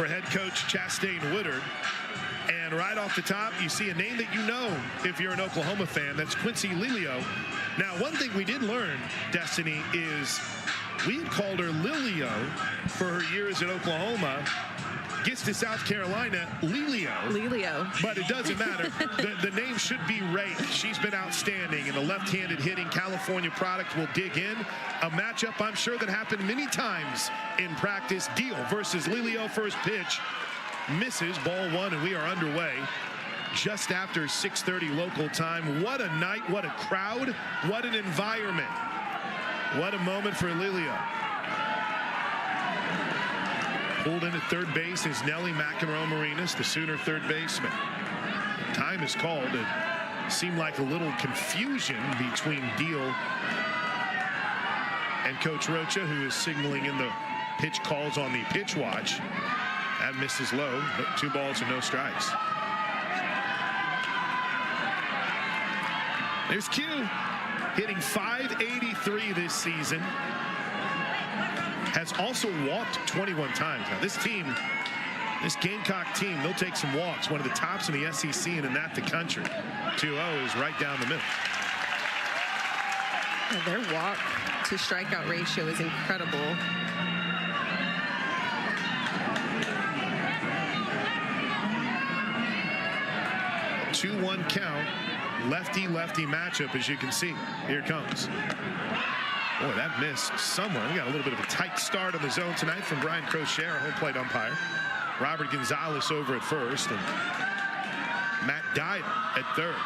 for head coach Chastain Woodard. And right off the top, you see a name that you know if you're an Oklahoma fan. That's Quincy Lilio. Now, one thing we did learn, Destiny, is we had called her Lilio for her years at Oklahoma. Gets to South Carolina, Lilio. But it doesn't matter. The name should be right. She's been outstanding, and the left-handed hitting California product will dig in. A matchup I'm sure that happened many times in practice. Deal versus Lilio, first pitch. Misses, ball one, and we are underway just after 6:30 local time. What a night, what a crowd, what an environment. What a moment for Lilio. Pulled in at third base is Nelly McEnroe-Marinas, the Sooner third baseman. Time is called. It seemed like a little confusion between Deal and Coach Rocha, who is signaling in the pitch calls on the pitch watch. That misses low, but 2 balls and no strikes. There's Q, hitting .583 this season. Has also walked 21 times. Now this team, this Gamecock team, they'll take some walks. One of the tops in the SEC and in that the country. 2-0 is right down the middle. Yeah, their walk to strikeout ratio is incredible. 2-1 count. Lefty-lefty matchup, as you can see. Here it comes. Boy, that missed somewhere. We got a little bit of a tight start on the zone tonight from Brian Crochet, our home plate umpire. Robert Gonzalez over at first, and Matt Dyer at third.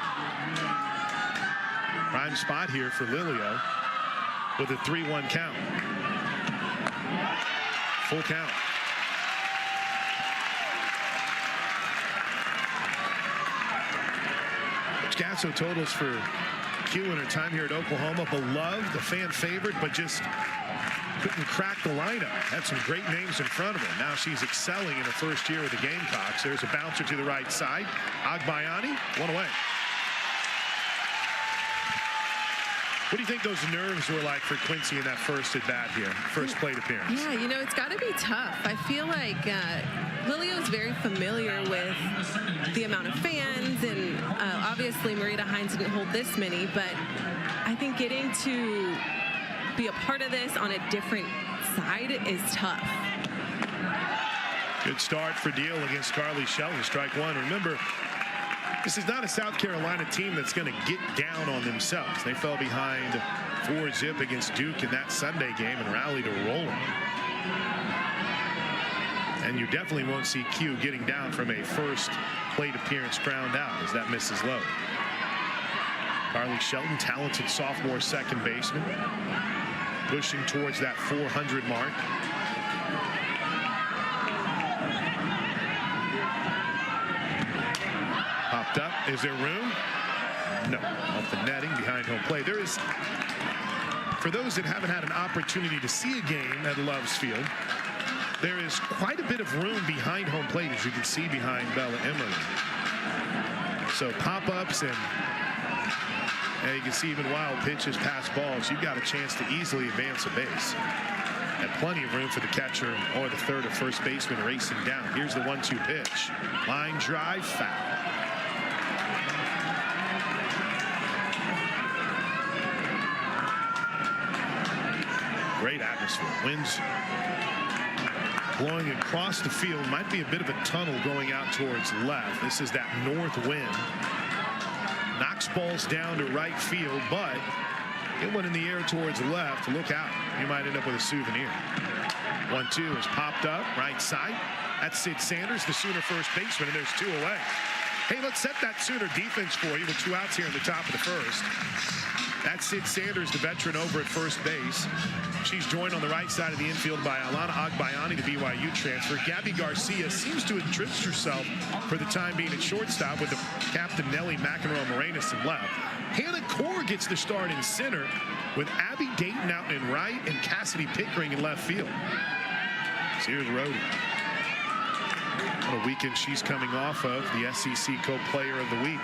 Prime spot here for Lilio with a 3-1 count. Full count. Gasso totals for Q in her time here at Oklahoma. Beloved, a fan favorite, but just couldn't crack the lineup. Had some great names in front of her. Now she's excelling in her first year with the Gamecocks. There's a bouncer to the right side. Agbayani, one away. What do you think those nerves were like for Quincy in that first at bat here, first plate appearance? Yeah, you know, it's got to be tough. I feel like Lilio is very familiar with the amount of fans, and obviously Marita Hines didn't hold this many, but I think getting to be a part of this on a different side is tough. Good start for Deal against Carly Shelton. Strike one. Remember, this is not a South Carolina team that's going to get down on themselves. They fell behind 4-0 against Duke in that Sunday game and rallied to roll. And you definitely won't see Q getting down from a first plate appearance ground out as that misses low. Carly Shelton, talented sophomore second baseman, pushing towards that 400 mark. Popped up. Is there room? No. Off the netting behind home plate. There is, for those that haven't had an opportunity to see a game at Loves Field, there is quite a bit of room behind home plate, as you can see behind Bella Emmerling. So pop-ups and you can see even wild pitches past balls. You've got a chance to easily advance a base. And plenty of room for the catcher or the third or first baseman racing down. Here's the 1-2 pitch. Line drive, foul. Great atmosphere. Winds blowing across the field. Might be a bit of a tunnel going out towards left. This is that north wind. Knocks balls down to right field, but get one in the air towards left. Look out. You might end up with a souvenir. 1-2 is popped up right side. That's Sid Sanders, the Sooner first baseman, and there's 2 away. Hey, let's set that Sooner defense for you with 2 outs here in the top of the first. That's Sid Sanders, the veteran over at first base. She's joined on the right side of the infield by Alana Agbayani, the BYU transfer. Gabby Garcia seems to have entrenched herself for the time being at shortstop with the captain Nelly McEnroe-Marinas in left. Hannah Core gets the start in center with Abby Dayton out in right and Cassidy Pickering in left field. So here's Rhodey. What a weekend she's coming off of, the SEC Co-Player of the Week.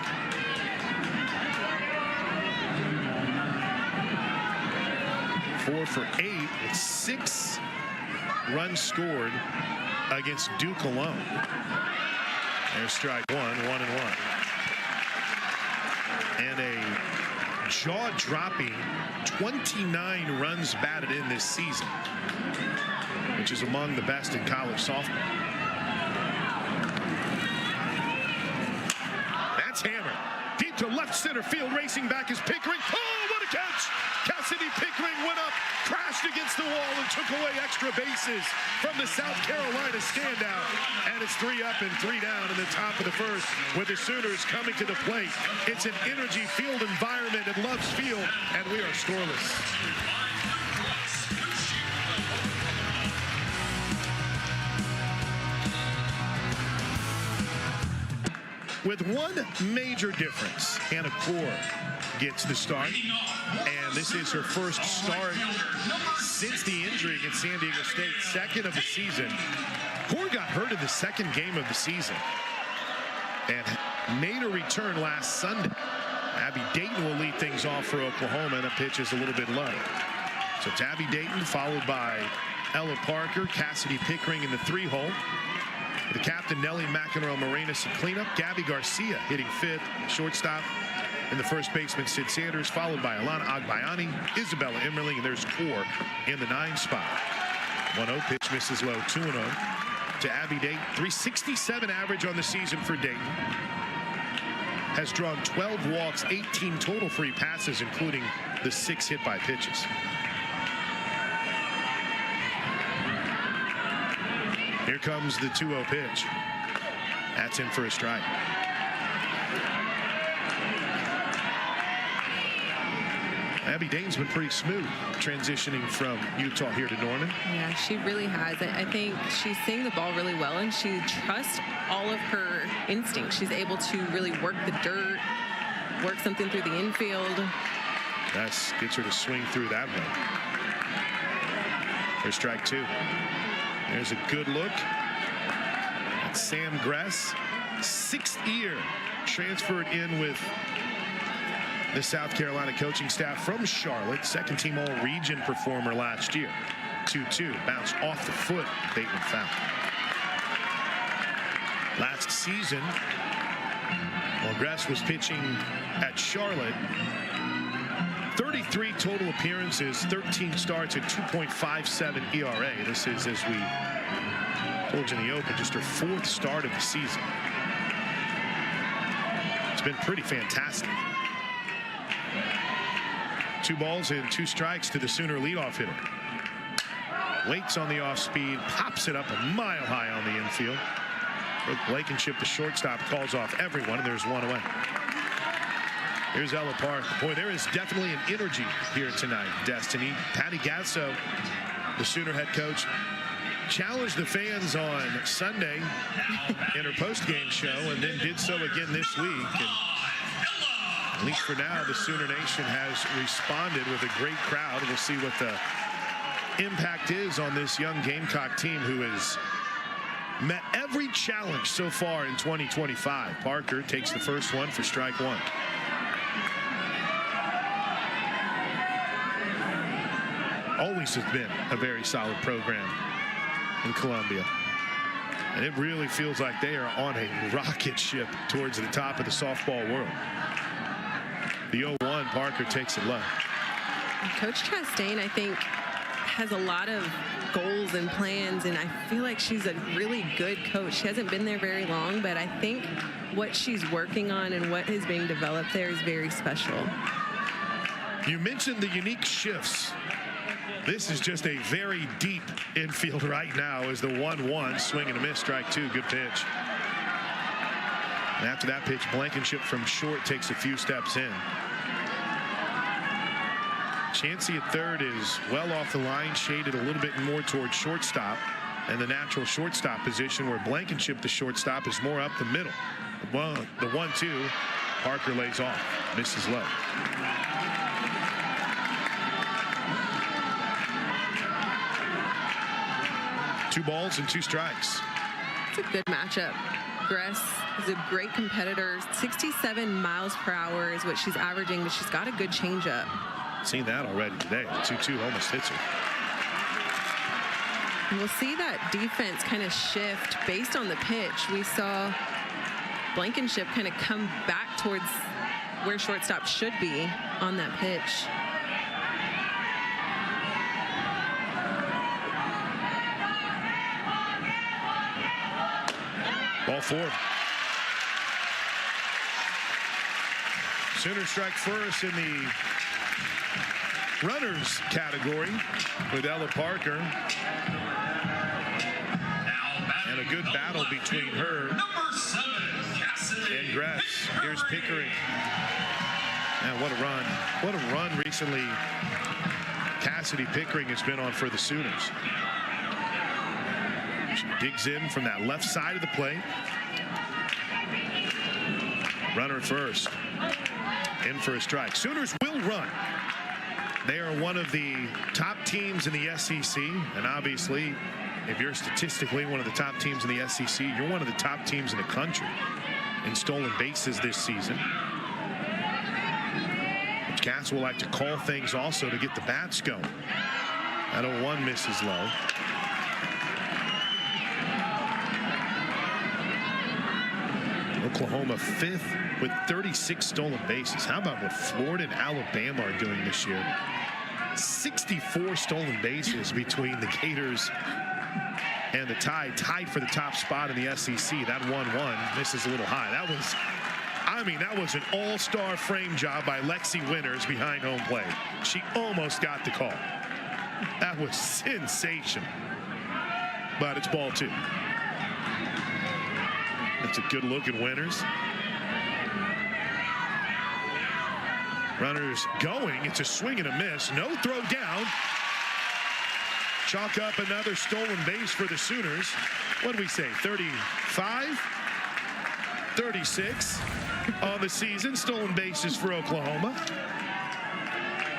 Four for 8 with 6 runs scored against Duke alone. There's strike one, 1-1. And a jaw-dropping 29 runs batted in this season, which is among the best in college softball. That's hammered. Deep to left center field, racing back is Pickering. Oh, what a catch! Cassidy Pickering went up, crashed against the wall, and took away extra bases from the South Carolina standout. And it's 3 up and 3 down in the top of the first with the Sooners coming to the plate. It's an energy field environment at Love's Field, and we are scoreless. With one major difference, Hannah Core gets the start, and this is her first start since the injury against San Diego State, second of the season. Core got hurt in the second game of the season and made a return last Sunday. Abby Dayton will lead things off for Oklahoma, and the pitch is a little bit low. So it's Abby Dayton followed by Ella Parker, Cassidy Pickering in the 3-hole. The captain, Nellie McEnroe-Morenas, in cleanup. Gabby Garcia hitting 5th. Shortstop, and the first baseman, Sid Sanders, followed by Alana Agbayani, Isabella Emmerling, and there's Core in the 9 spot. 1-0 pitch misses low, 2-0 to Abby Dayton. 367 average on the season for Dayton. Has drawn 12 walks, 18 total free passes, including the 6 hit by pitches. Here comes the 2-0 pitch. That's in for a strike. Abby Dayton's been pretty smooth transitioning from Utah here to Norman. Yeah, she really has. I think she's seeing the ball really well, and she trusts all of her instincts. She's able to really work the dirt, work something through the infield. That gets her to swing through that one. There's strike 2. There's a good look. That's Sam Gress, 6th year, transferred in with the South Carolina coaching staff from Charlotte. Second team all-region performer last year. 2-2, bounced off the foot, Bateman foul. Last season, while Gress was pitching at Charlotte, 33 total appearances, 13 starts at 2.57 ERA. This is, as we told you in the open, just her 4th start of the season. It's been pretty fantastic. 2 balls and 2 strikes to the Sooner leadoff hitter. Waits on the off speed, pops it up a mile high on the infield. Brooke Blankenship, the shortstop, calls off everyone, and there's 1 away. Here's Ella Park. Boy, there is definitely an energy here tonight, Destiny. Patty Gasso, the Sooner head coach, challenged the fans on Sunday in her post-game show, and then did so again this week. And at least for now, the Sooner Nation has responded with a great crowd. We'll see what the impact is on this young Gamecock team who has met every challenge so far in 2025. Parker takes the first one for strike 1. Always has been a very solid program in Columbia. And it really feels like they are on a rocket ship towards the top of the softball world. The 0-1, Parker takes it low. Coach Chastain, I think, has a lot of goals and plans, and I feel like she's a really good coach. She hasn't been there very long, but I think what she's working on and what is being developed there is very special. You mentioned the unique shifts. This is just a very deep infield right now as the 1-1, swing and a miss, strike 2, good pitch. And after that pitch, Blankenship from short takes a few steps in. Chansey at third is well off the line, shaded a little bit more towards shortstop, and the natural shortstop position where Blankenship, the shortstop, is more up the middle. The 1-2, Parker lays off, misses low. Two balls and 2 strikes. It's a good matchup. Gress is a great competitor. 67 miles per hour is what she's averaging, but she's got a good changeup. Seen that already today. The 2-2 almost hits her. And we'll see that defense kind of shift based on the pitch. We saw Blankenship kind of come back towards where shortstop should be on that pitch. Ball 4. Sooners strike first in the runners category with Ella Parker. And a good battle between her and Gress. Here's Pickering. Man, what a run. What a run recently Cassidy Pickering has been on for the Sooners. She digs in from that left side of the plate. Runner at first. In for a strike. Sooners will run. They are one of the top teams in the SEC. And obviously, if you're statistically one of the top teams in the SEC, you're one of the top teams in the country in stolen bases this season. But Cats will like to call things also to get the bats going. That 0-1 misses low. Oklahoma 5th with 36 stolen bases. How about what Florida and Alabama are doing this year? 64 stolen bases between the Gators and the Tide. Tied for the top spot in the SEC. That 1-1 misses a little high. That was, I mean, that was an all-star frame job by Lexi Winters behind home plate. She almost got the call. That was sensational. But it's ball 2. That's a good look at Winters. Runners going. It's a swing and a miss. No throw down. Chalk up another stolen base for the Sooners. What do we say? 35? 36 on the season. Stolen bases for Oklahoma.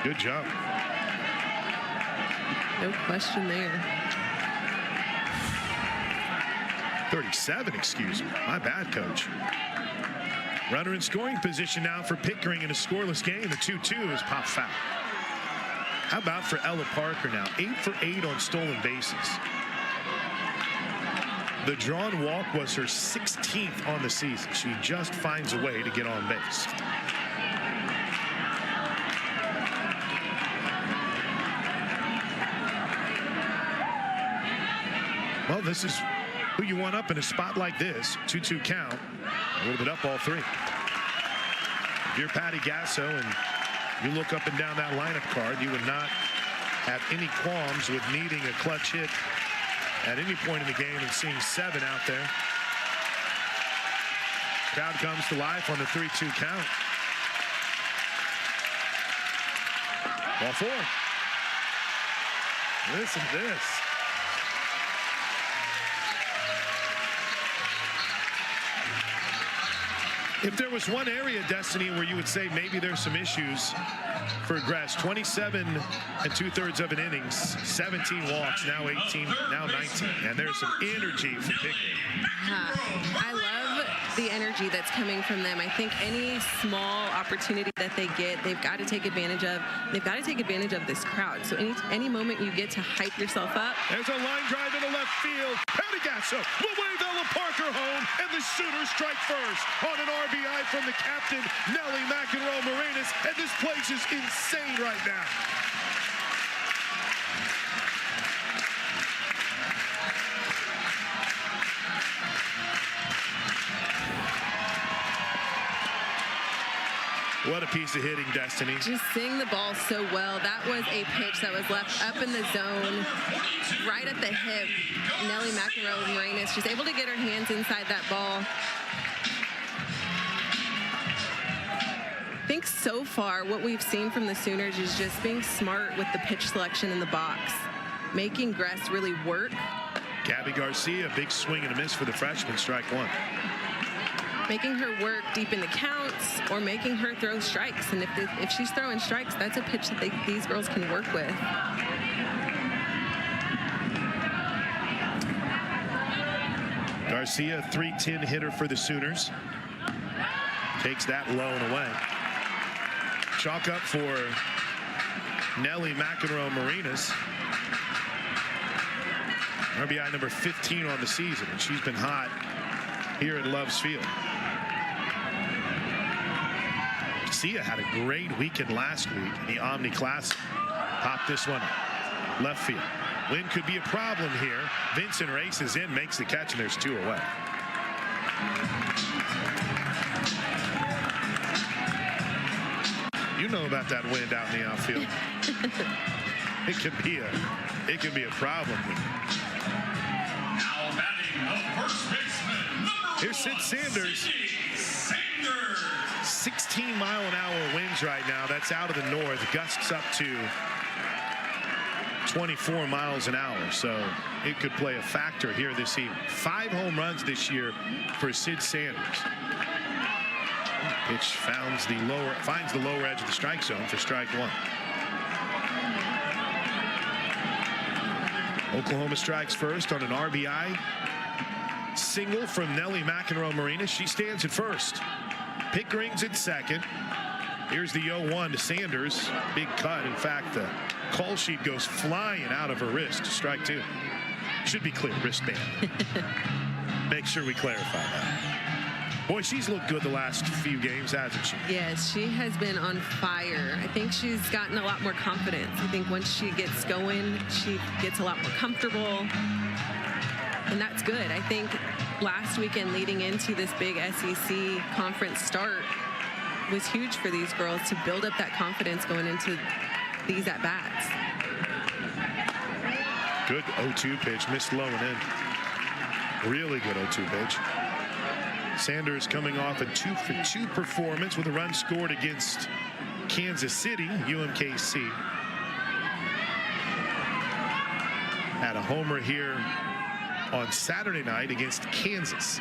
Good job. No question there. 37, excuse me. My bad, coach. Runner in scoring position now for Pickering in a scoreless game. The 2-2 is pop foul. How about for Ella Parker now? 8 for 8 on stolen bases. The drawn walk was her 16th on the season. She just finds a way to get on base. Well, this is who you want up in a spot like this. 2-2 count. A little bit up, all 3. If you're Patty Gasso and you look up and down that lineup card, you would not have any qualms with needing a clutch hit at any point in the game and seeing 7 out there. Crowd comes to life on the 3-2 count. Ball 4. Listen to this. If there was one area, Destiny, where you would say maybe there's some issues for Gress, 27 2/3 of an innings, 17 walks, now 18, now 19, and there's some energy from Pickering. I love the energy that's coming from them. I think any small opportunity that they get, they've got to take advantage of. They've got to take advantage of this crowd. So any moment you get to hype yourself up. There's a line drive into left field. Patty Gasso will wave Ella Parker home, and the Sooners strike first on an RBI from the captain, Nelly McEnroe-Morenas, and this place is insane right now. What a piece of hitting, Destiny. Just seeing the ball so well. That was a pitch that was left up in the zone, right at the hip. Nelly McEnroe-Morenas just able to get her hands inside that ball. I think so far what we've seen from the Sooners is just being smart with the pitch selection in the box, making Gress really work. Gabby Garcia, big swing and a miss for the freshman, strike 1. Making her work deep in the counts or making her throw strikes. And if she's throwing strikes, that's a pitch that these girls can work with. Garcia, 310 hitter for the Sooners. Takes that low and away. Chalk up for Nelly McEnroe-Morenas. RBI number 15 on the season, and she's been hot here at Loves Field. Sia had a great weekend last week in the Omni Classic. Popped this one up. Left field. Wind could be a problem here. Vincent races in, makes the catch, and there's 2 away. You know about that wind out in the outfield. It could be a problem. Now batting the first baseman, Here's Sid Sanders. 16-mile-an-hour winds right now. That's out of the north. Gusts up to 24 miles an hour. So it could play a factor here this evening. 5 home runs this year for Sid Sanders. Pitch finds the lower edge of the strike zone for strike 1. Oklahoma strikes first on an RBI single from Nellie McEnroe Marina. She stands at first. Pickering's at second. Here's the 0-1 to Sanders. Big cut. In fact, the call sheet goes flying out of her wrist. Strike 2. Should be clear. Wristband. Make sure we clarify that. Boy, she's looked good the last few games, hasn't she? Yes, she has been on fire. I think she's gotten a lot more confidence. I think once she gets going, she gets a lot more comfortable. And that's good. I think last weekend leading into this big SEC conference start was huge for these girls to build up that confidence going into these at-bats. Good 0-2 pitch, missed low and in. Really good 0-2 pitch. Sanders coming off a 2-for-2 performance with a run scored against Kansas City. UMKC had a homer here on Saturday night against Kansas.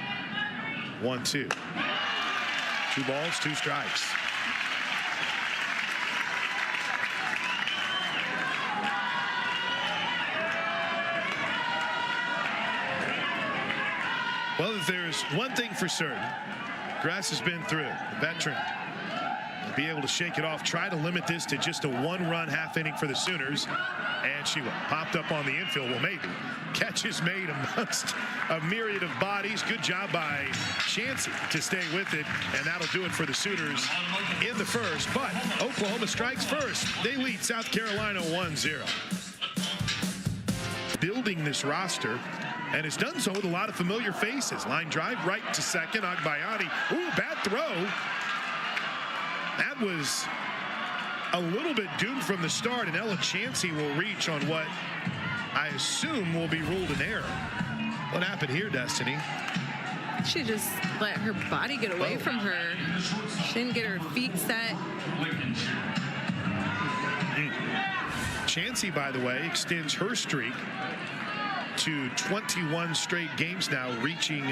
1-2. 2 balls, 2 strikes. Well, if there's one thing for certain, Grass has been through it. The veteran will be able to shake it off, try to limit this to just a 1-run half inning for the Sooners. And she popped up on the infield. Well, maybe. Catch is made amongst a myriad of bodies. Good job by Chansey to stay with it. And that'll do it for the Sooners in the first. But Oklahoma strikes first. They lead South Carolina 1-0. Building this roster, and has done so with a lot of familiar faces. Line drive right to second. Agbayani. Ooh, bad throw. That was a little bit doomed from the start, and Ella Chansey will reach on what I assume will be ruled an error. What happened here, Destiny? She just let her body get away from her. She didn't get her feet set. Chansey, by the way, extends her streak to 21 straight games now, reaching,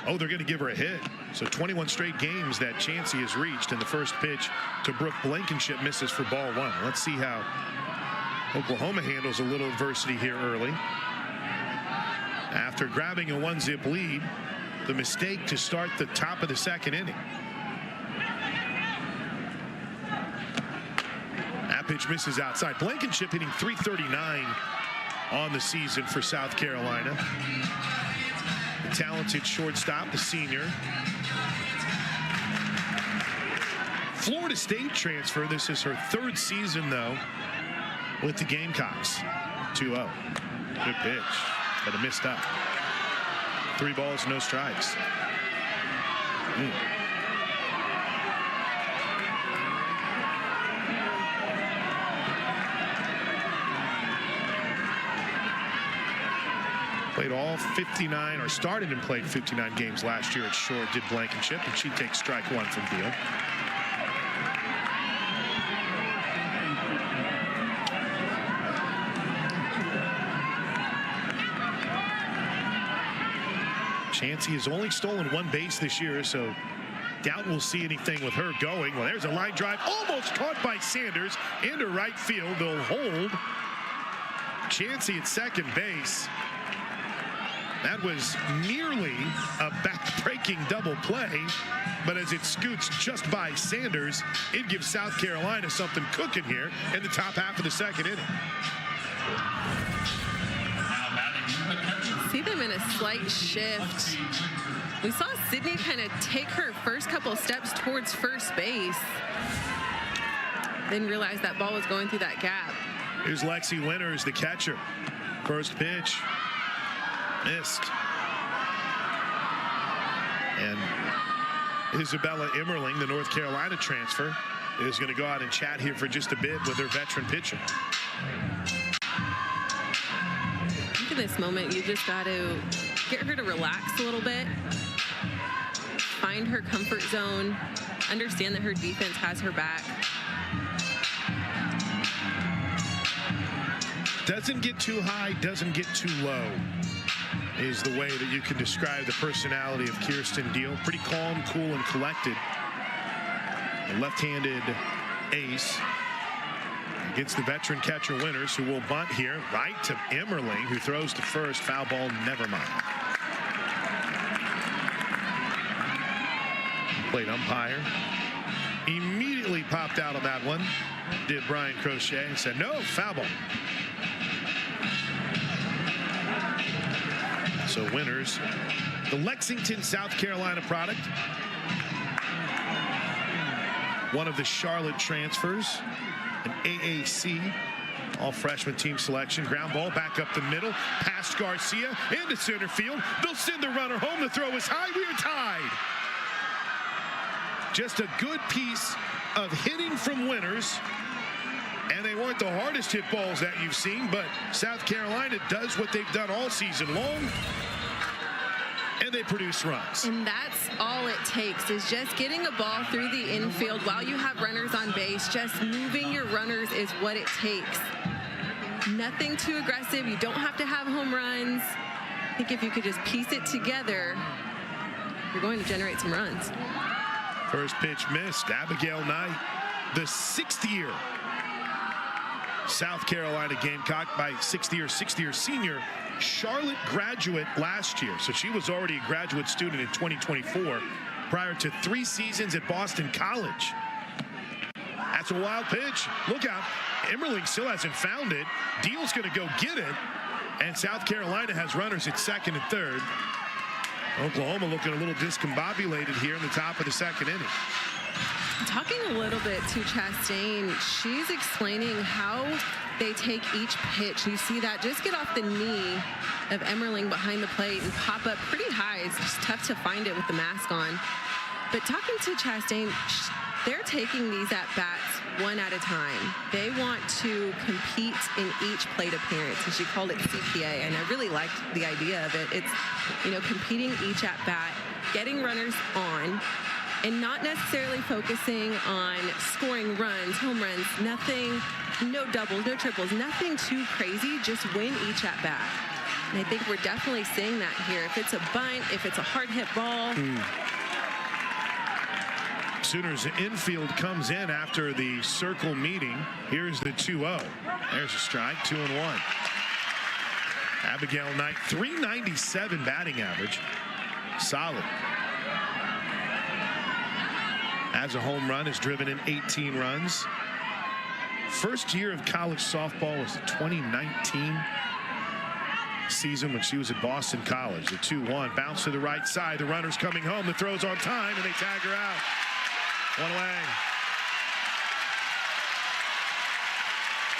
they're going to give her a hit. So 21 straight games that Chansey has reached, and the first pitch to Brooke Blankenship misses for ball 1. Let's see how Oklahoma handles a little adversity here early. After grabbing a 1-zip lead, the mistake to start the top of the second inning. That pitch misses outside. Blankenship hitting .339 on the season for South Carolina. The talented shortstop, the senior. Florida State transfer. This is her 3rd season, though, with the Gamecocks. 2-0. Good pitch, but it missed up. 3 balls, no strikes. Played all 59, or started and played 59 games last year at short, did Blankenship, and she takes strike 1 from Beal. Chansey has only stolen 1 base this year, so doubt we'll see anything with her going. Well, there's a line drive, almost caught by Sanders into right field. They'll hold Chansey at second base. That was nearly a back-breaking double play, but as it scoots just by Sanders, it gives South Carolina something cooking here in the top half of the second inning. Now batting see them in a slight shift. We saw Sydney kind of take her first couple steps towards first base, then realize that ball was going through that gap. Here's Lexi Winters, the catcher. First pitch missed. And Isabella Emmerling, the North Carolina transfer, is going to go out and chat here for just a bit with her veteran pitcher. I think in this moment, you just got to get her to relax a little bit, find her comfort zone, understand that her defense has her back. Doesn't get too high, doesn't get too low, is the way that you can describe the personality of Kirsten Deal. Pretty calm, cool, and collected. A left-handed ace against the veteran catcher Winters, who will bunt here right to Emmerling, who throws to first. Foul ball, never mind. Plate umpire immediately popped out on that one. Did Brian Crochet and said, no, foul ball. So Winters, the Lexington, South Carolina product. One of the Charlotte transfers, an AAC, all freshman team selection. Ground ball back up the middle, past Garcia, into center field. They'll send the runner home. The throw is high. We are tied. Just a good piece of hitting from Winters. And they weren't the hardest hit balls that you've seen, but South Carolina does what they've done all season long, and they produce runs. And that's all it takes, is just getting a ball through the infield while you have runners on base. Just moving your runners is what it takes. Nothing too aggressive. You don't have to have home runs. I think if you could just piece it together, you're going to generate some runs. First pitch missed. Abigail Knight, the 6th-year South Carolina Gamecock, by 6th-year senior, Charlotte graduate last year. So she was already a graduate student in 2024 prior to 3 seasons at Boston College. That's a wild pitch. Look out. Emmerling still hasn't found it. Deal's going to go get it. And South Carolina has runners at second and third. Oklahoma looking a little discombobulated here in the top of the 2nd inning. Talking a little bit to Chastain, she's explaining how they take each pitch. You see that just get off the knee of Emmerling behind the plate and pop up pretty high. It's just tough to find it with the mask on. But talking to Chastain, they're taking these at-bats one at a time. They want to compete in each plate appearance, and she called it CPA, and I really liked the idea of it. It's, you know, competing each at-bat, getting runners on, and not necessarily focusing on scoring runs, home runs, nothing, no doubles, no triples, nothing too crazy, just win each at bat. And I think we're definitely seeing that here. If it's a bunt, if it's a hard hit ball. Sooners infield comes in after the circle meeting. Here's the 2-0. There's a strike, 2-1. Abigail Knight, .397 batting average. Solid. As a home run, has driven in 18 runs. First year of college softball was the 2019 season when she was at Boston College. The 2-1 bounce to the right side. The runner's coming home. The throw's on time, and they tag her out. One away.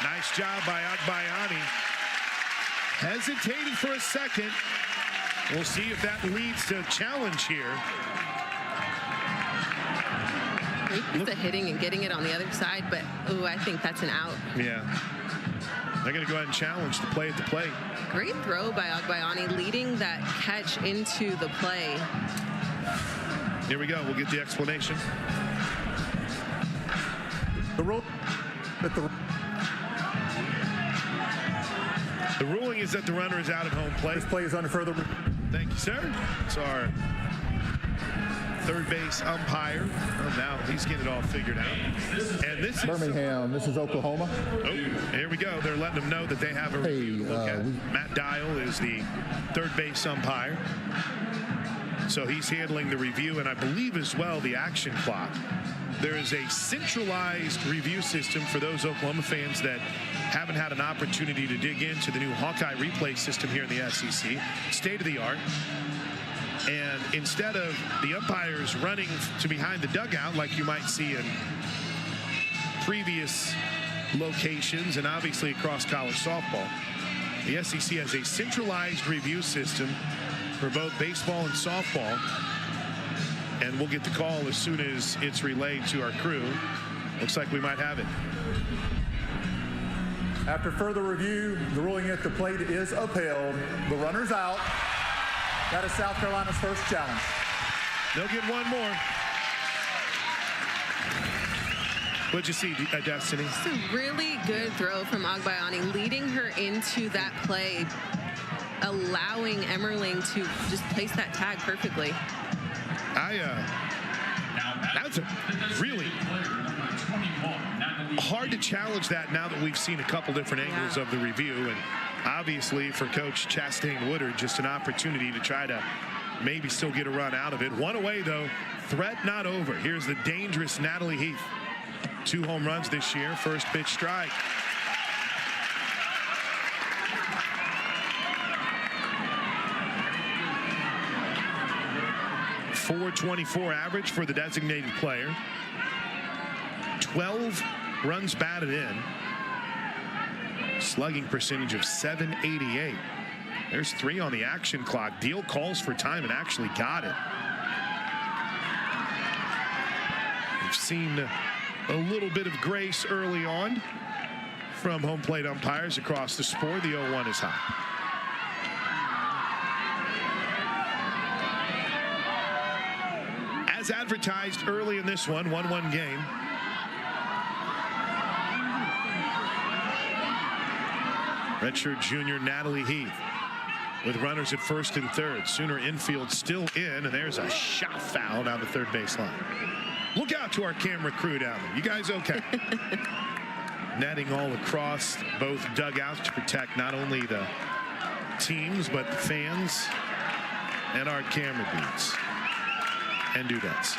Nice job by Agbayani. Hesitating for a second. We'll see if that leads to a challenge here. It's a hitting and getting it on the other side, but ooh, I think that's an out. Yeah. They're going to go ahead and challenge the play at the plate. Great throw by Agbayani, leading that catch into the play. Here we go. We'll get the explanation. The ruling is that the runner is out at home plate. This play is under further. Thank you, sir. It's our third base umpire. Oh, now he's getting it all figured out. And this is Birmingham. This is Oklahoma. Oh, here we go. They're letting them know that they have a review to look at. Matt Dial is the third base umpire. So he's handling the review and I believe as well the action clock. there is a centralized review system for those Oklahoma fans that haven't had an opportunity to dig into the new Hawkeye replay system here in the SEC. State of the art. And instead of the umpires running to behind the dugout like you might see in previous locations and obviously across college softball, the SEC has a centralized review system for both baseball and softball. And we'll get the call as soon as it's relayed to our crew. Looks like we might have it. After further review, the ruling at the plate is upheld. The runner's out. That is South Carolina's first challenge. They'll get one more. What'd you see, Destiny? It's a really good throw from Agbayani, leading her into that play, allowing Emmerling to just place that tag perfectly. That's a really hard to challenge that now that we've seen a couple different angles of the review. And obviously for Coach Chastain Woodard, just an opportunity to try to maybe still get a run out of it. One away, though. Threat not over. Here's the dangerous Natalie Heath. 2 home runs this year. First pitch strike. .424 average for the designated player. 12 runs batted in. Slugging percentage of .788. There's 3 on the action clock. Deal calls for time and actually got it. We've seen a little bit of grace early on from home plate umpires across the sport. The 0-1 is high. As advertised early in this one, 1-1 game. Redshirt junior Natalie Heath with runners at first and third. Sooner infield still in, and there's a shot foul down the third baseline. Look out to our camera crew down there. You guys okay? Netting all across both dugouts to protect not only the teams, but the fans and our camera beats and dudettes.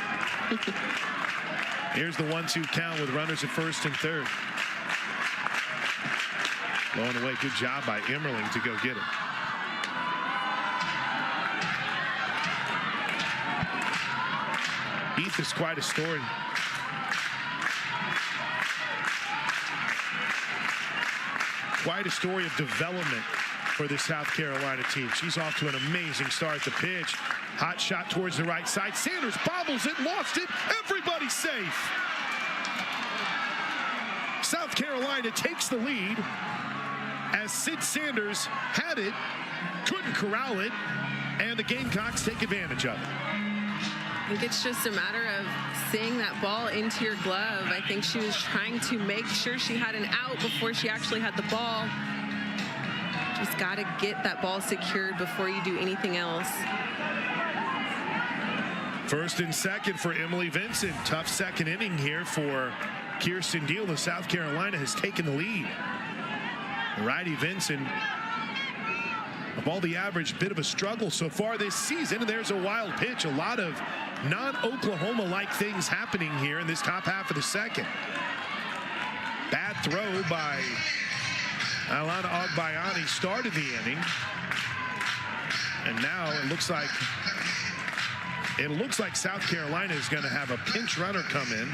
Here's the 1-2 count with runners at first and third. Low and away, good job by Emmerling to go get it. Heath is quite a story. Quite a story of development for the South Carolina team. She's off to an amazing start. The pitch, hot shot towards the right side. Sanders bobbles it, lost it. Everybody's safe. South Carolina takes the lead as Sid Sanders had it, couldn't corral it, and the Gamecocks take advantage of it. I think it's just a matter of seeing that ball into your glove. I think she was trying to make sure she had an out before she actually had the ball. Just got to get that ball secured before you do anything else. First and second for Emily Vincent. Tough second inning here for Kirsten Deal. The South Carolina has taken the lead. Righty Vincent, of all the average, bit of a struggle so far this season. And there's a wild pitch. A lot of non-Oklahoma-like things happening here in this top half of the second. Bad throw by Alana Agbayani started the inning. And now it looks like South Carolina is going to have a pinch runner come in.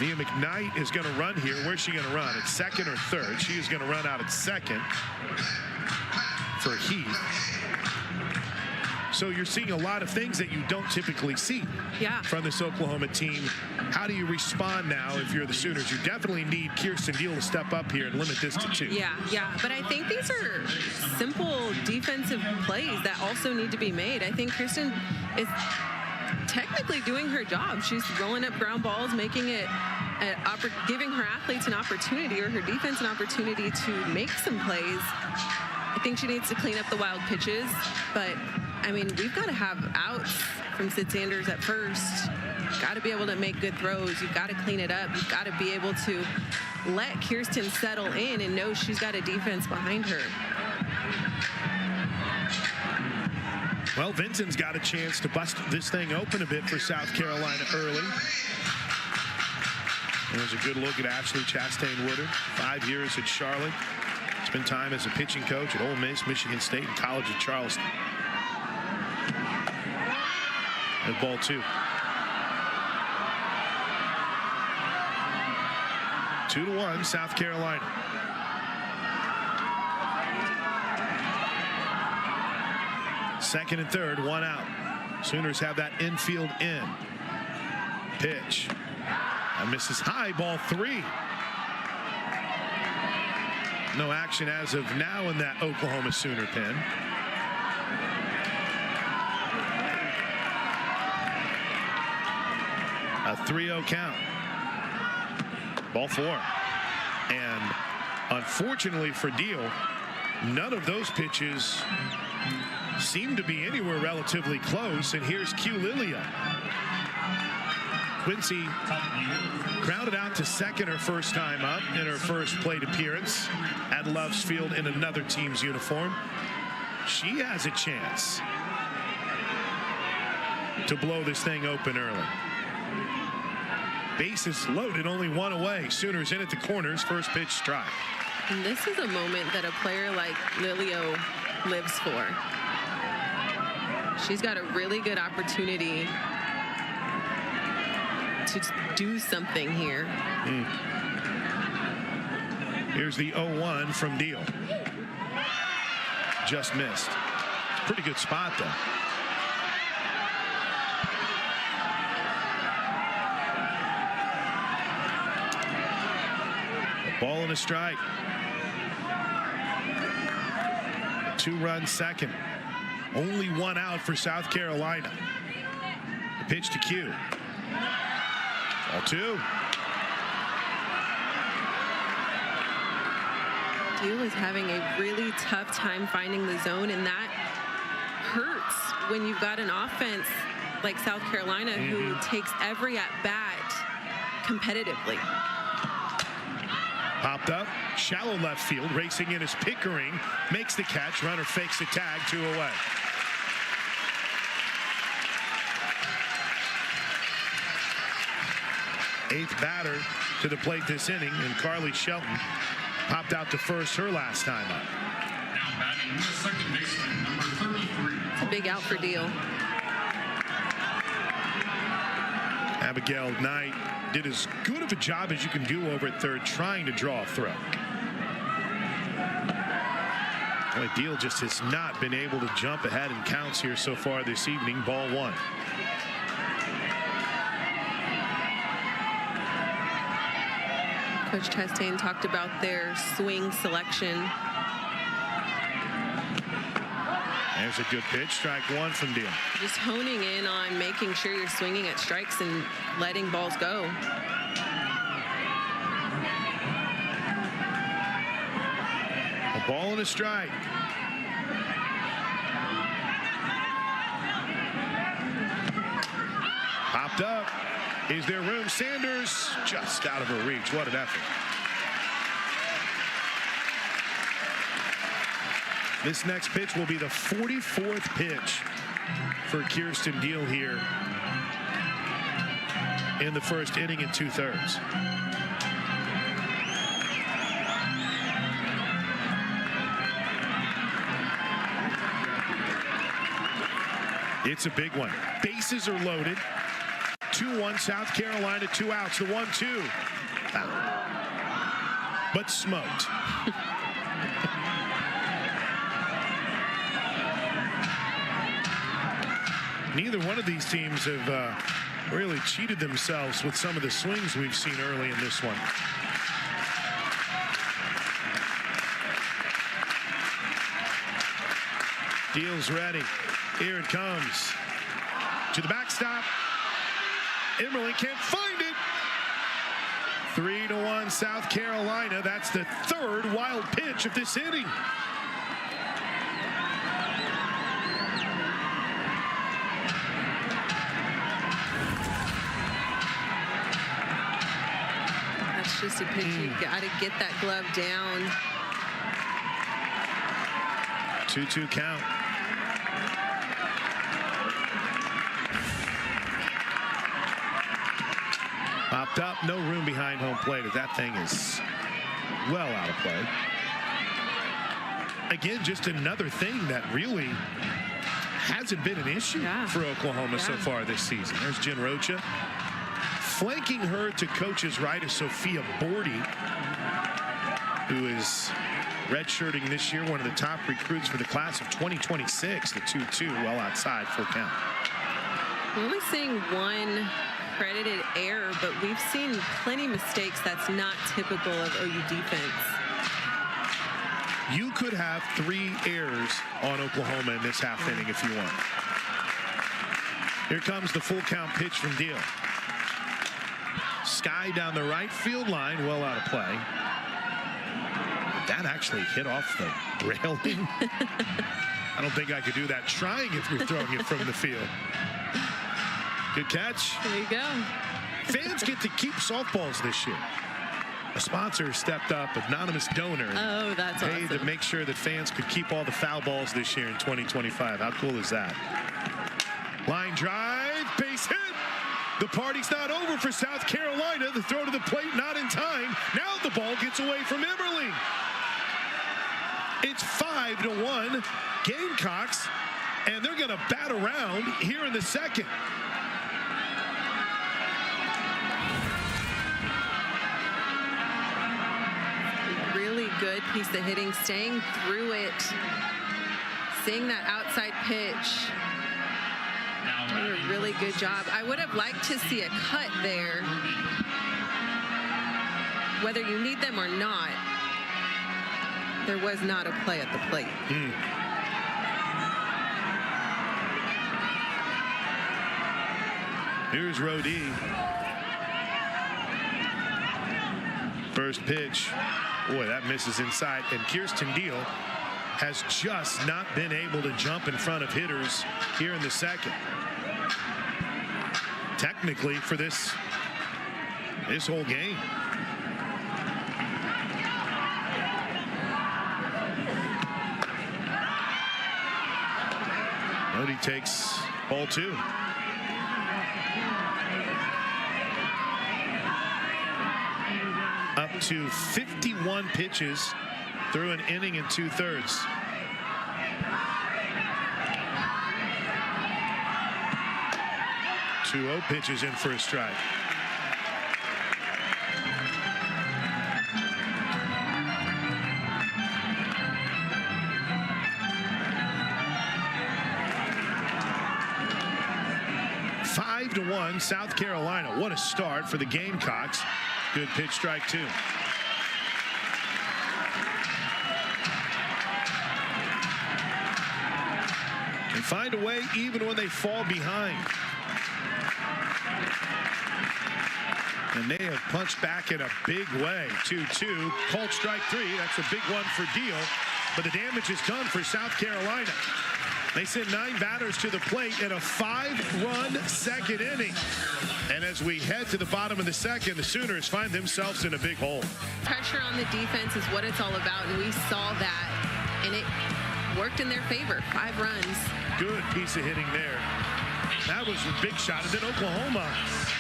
Nia McKnight is going to run here. Where's she going to run? At second or third? She is going to run out at second for Heath. So you're seeing a lot of things that you don't typically see from this Oklahoma team. How do you respond now if you're the Sooners? You definitely need Kirsten Deal to step up here and limit this to 2. Yeah. But I think these are simple defensive plays that also need to be made. I think Kirsten is technically doing her job. She's rolling up ground balls, making it, giving her athletes an opportunity, or her defense an opportunity to make some plays. I think she needs to clean up the wild pitches, but I mean, we've got to have outs from Sid Sanders at first. Got to be able to make good throws. You've got to clean it up. You've got to be able to let Kirsten settle in and know she's got a defense behind her. Well, Vincent's got a chance to bust this thing open a bit for South Carolina early. There's a good look at Ashley Chastain Woodard. 5 years at Charlotte. Spent time as a pitching coach at Ole Miss, Michigan State, and College of Charleston. And ball 2. 2-1 South Carolina. Second and third, 1 out. Sooners have that infield in. Pitch. And misses high, ball 3. No action as of now in that Oklahoma Sooner pen. A 3-0 count. Ball 4. And unfortunately for Deal, none of those pitches seem to be anywhere relatively close. And here's Q Lilia. Quincy crowded out to second her first time up in her first plate appearance at Love's Field in another team's uniform. She has a chance to blow this thing open early. Bases loaded, only 1 away. Sooners in at the corners, first pitch strike. And this is a moment that a player like Lilio lives for. She's got a really good opportunity to do something here. Here's the 0-1 from Deal. Just missed. Pretty good spot though. A ball and a strike. 2-run second. Only 1 out for South Carolina. The pitch to Q. Ball 2. Deal is having a really tough time finding the zone, and that hurts when you've got an offense like South Carolina who takes every at-bat competitively. Popped up, shallow left field, racing in is Pickering, makes the catch, runner fakes the tag, 2 away. Eighth batter to the plate this inning, and Carly Shelton popped out to first her last time up. Now batting the second baseman, number 33. It's a big out for Deal. Abigail Knight did as good of a job as you can do over at third, trying to draw a throw. Boy, Deal just has not been able to jump ahead in counts here so far this evening. Ball 1. Coach Chastain talked about their swing selection. There's a good pitch, strike 1 from Deal. Just honing in on making sure you're swinging at strikes and letting balls go. A ball and a strike. Popped up. Is there room? Sanders just out of her reach. What an effort. This next pitch will be the 44th pitch for Kirsten Deal here in the first inning and 2/3. It's a big one. Bases are loaded. 2-1 South Carolina, 2 outs. The 1-2. But smoked. Neither one of these teams have really cheated themselves with some of the swings we've seen early in this one. Deal's ready. Here it comes. To the backstop. Emerling can't find it. 3-1 South Carolina. That's the 3rd wild pitch of this inning. That's just a pitch. You got to get that glove down. 2-2 count. Popped up, no room behind home plate. That thing is well out of play. Again, just another thing that really hasn't been an issue for Oklahoma so far this season. There's Jen Rocha. Flanking her to coach's right is Sophia Bordy, who is redshirting this year, one of the top recruits for the class of 2026. The 2-2 well outside, full count. We're only seeing one credited error, but we've seen plenty of mistakes. That's not typical of OU defense. You could have 3 errors on Oklahoma in this half inning if you want. Here comes the full count pitch from Deal. Sky down the right field line, well out of play. That actually hit off the railing. I don't think I could do that trying if you're throwing it from the field. Good catch. There you go. Fans get to keep softballs this year. A sponsor stepped up, anonymous donor, Oh, that's paid awesome. to make sure that fans could keep all the foul balls this year in 2025. How cool is that? Line drive, base hit. The party's not over for South Carolina. The throw to the plate not in time. Now the ball gets away from Eberle. It's 5-1 Gamecocks, and they're going to bat around here in the second. Really good piece of hitting, staying through it, seeing that outside pitch. Did a really good job. I would have liked to see a cut there. Whether you need them or not, there was not a play at the plate. Here's Rodee. First pitch. Boy, that misses inside. And Kirsten Deal has just not been able to jump in front of hitters here in the second. Technically for this whole game. Rodee takes ball 2. Up to 51 pitches through an inning and 2/3. Two pitches in for a strike. Five to 1 South Carolina. What a start for the Gamecocks. Good pitch, strike 2. And find a way even when they fall behind. And they have punched back in a big way. 2-2. Called strike 3. That's a big one for Deal. But the damage is done for South Carolina. They send 9 batters to the plate in a 5-run second inning. And as we head to the bottom of the second, the Sooners find themselves in a big hole. Pressure on the defense is what it's all about, and we saw that, and it worked in their favor. 5 runs. Good piece of hitting there. That was a big shot. And then Oklahoma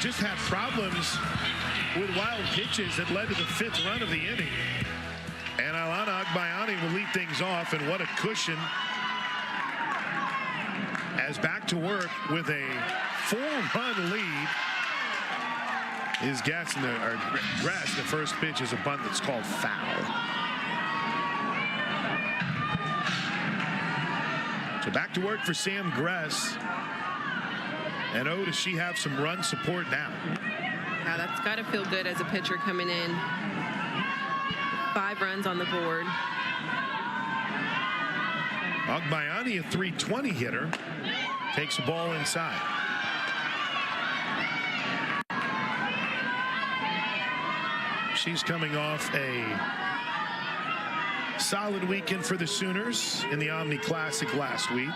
just had problems with wild pitches that led to the 5th run of the inning. And Alana Agbayani will lead things off, and what a cushion. As back to work with a 4-run lead is Grass. The first pitch is a bunt that's called foul. So back to work for Sam Grass. And oh, does she have some run support now? Yeah, that's got to feel good as a pitcher coming in. 5 runs on the board. Agbayani, a .320 hitter, takes the ball inside. She's coming off a solid weekend for the Sooners in the Omni Classic last week.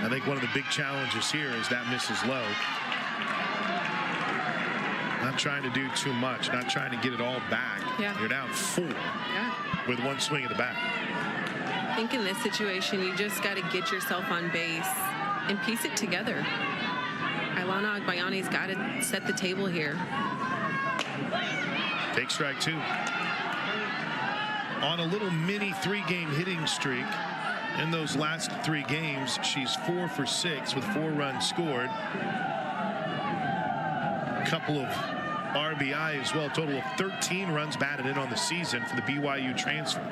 I think one of the big challenges here is that misses low. Not trying to do too much, not trying to get it all back. Yeah. You're down 4 with 1 swing of the bat. I think in this situation, you just got to get yourself on base and piece it together. Ilana Agbayani's got to set the table here. Take strike 2. On a little mini 3-game hitting streak. In those last 3 games, she's 4 for 6 with 4 runs scored. A couple of RBI as well. Total of 13 runs batted in on the season for the BYU transfer.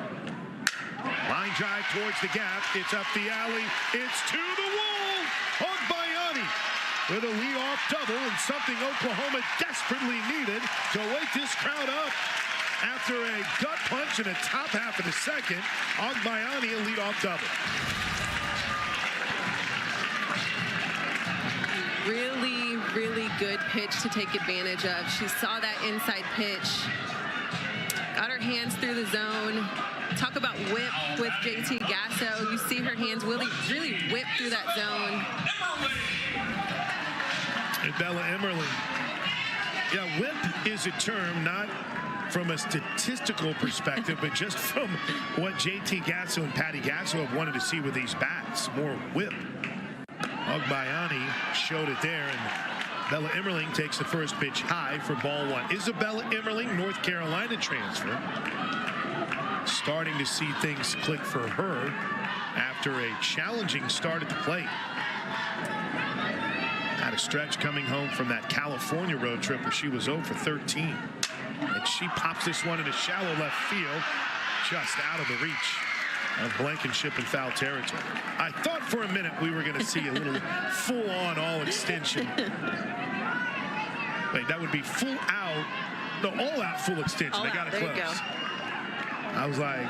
Line drive towards the gap. It's up the alley. It's to the wall. Agbayani with a leadoff double, and something Oklahoma desperately needed to wake this crowd up. After a gut punch in the top half of the second, Agbayani a leadoff double. Really, really good pitch to take advantage of. She saw that inside pitch, got her hands through the zone. Talk about whip with JT Gasso. You see her hands really whip through that zone. And Bella Emmerling. Yeah, whip is a term not from a statistical perspective, but just from what JT Gasso and Patty Gasso have wanted to see with these bats. More whip. Agbayani showed it there, and Bella Emmerling takes the first pitch high for ball 1. Isabella Emmerling, North Carolina transfer. Starting to see things click for her after a challenging start at the plate. Had a stretch coming home from that California road trip where she was 0 for 13. And she pops this one into shallow left field, just out of the reach of Blankenship in foul territory. I thought for a minute we were going to see a little full-on all-extension. Wait, that would be full out. No, all-out full extension. All they got out, it there close. you go. I was like,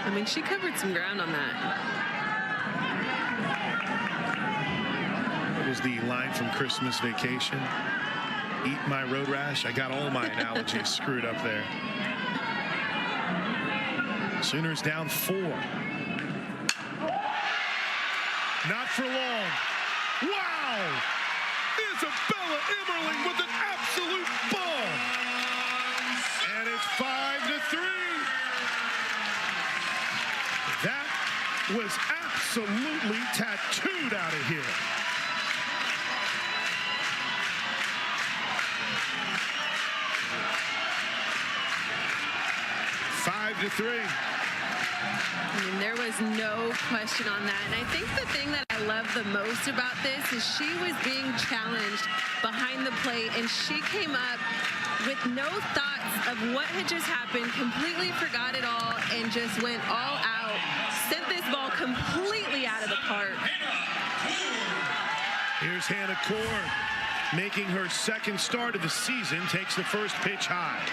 I mean, she covered some ground on that. what was the line from Christmas Vacation? Eat my road rash. I got all my analogies screwed up there. Sooners down 4. Not for long. Wow! Isabella Emmerling with an absolute bomb. And it's 5-3. That was absolutely tattooed out of here. To 3. I mean, there was no question on that. And I think the thing that I love the most about this is she was being challenged behind the plate, and she came up with no thoughts of what had just happened, completely forgot it all, and just went all out, sent this ball completely out of the park. Here's Hannah Core making her second start of the season, takes the first pitch high.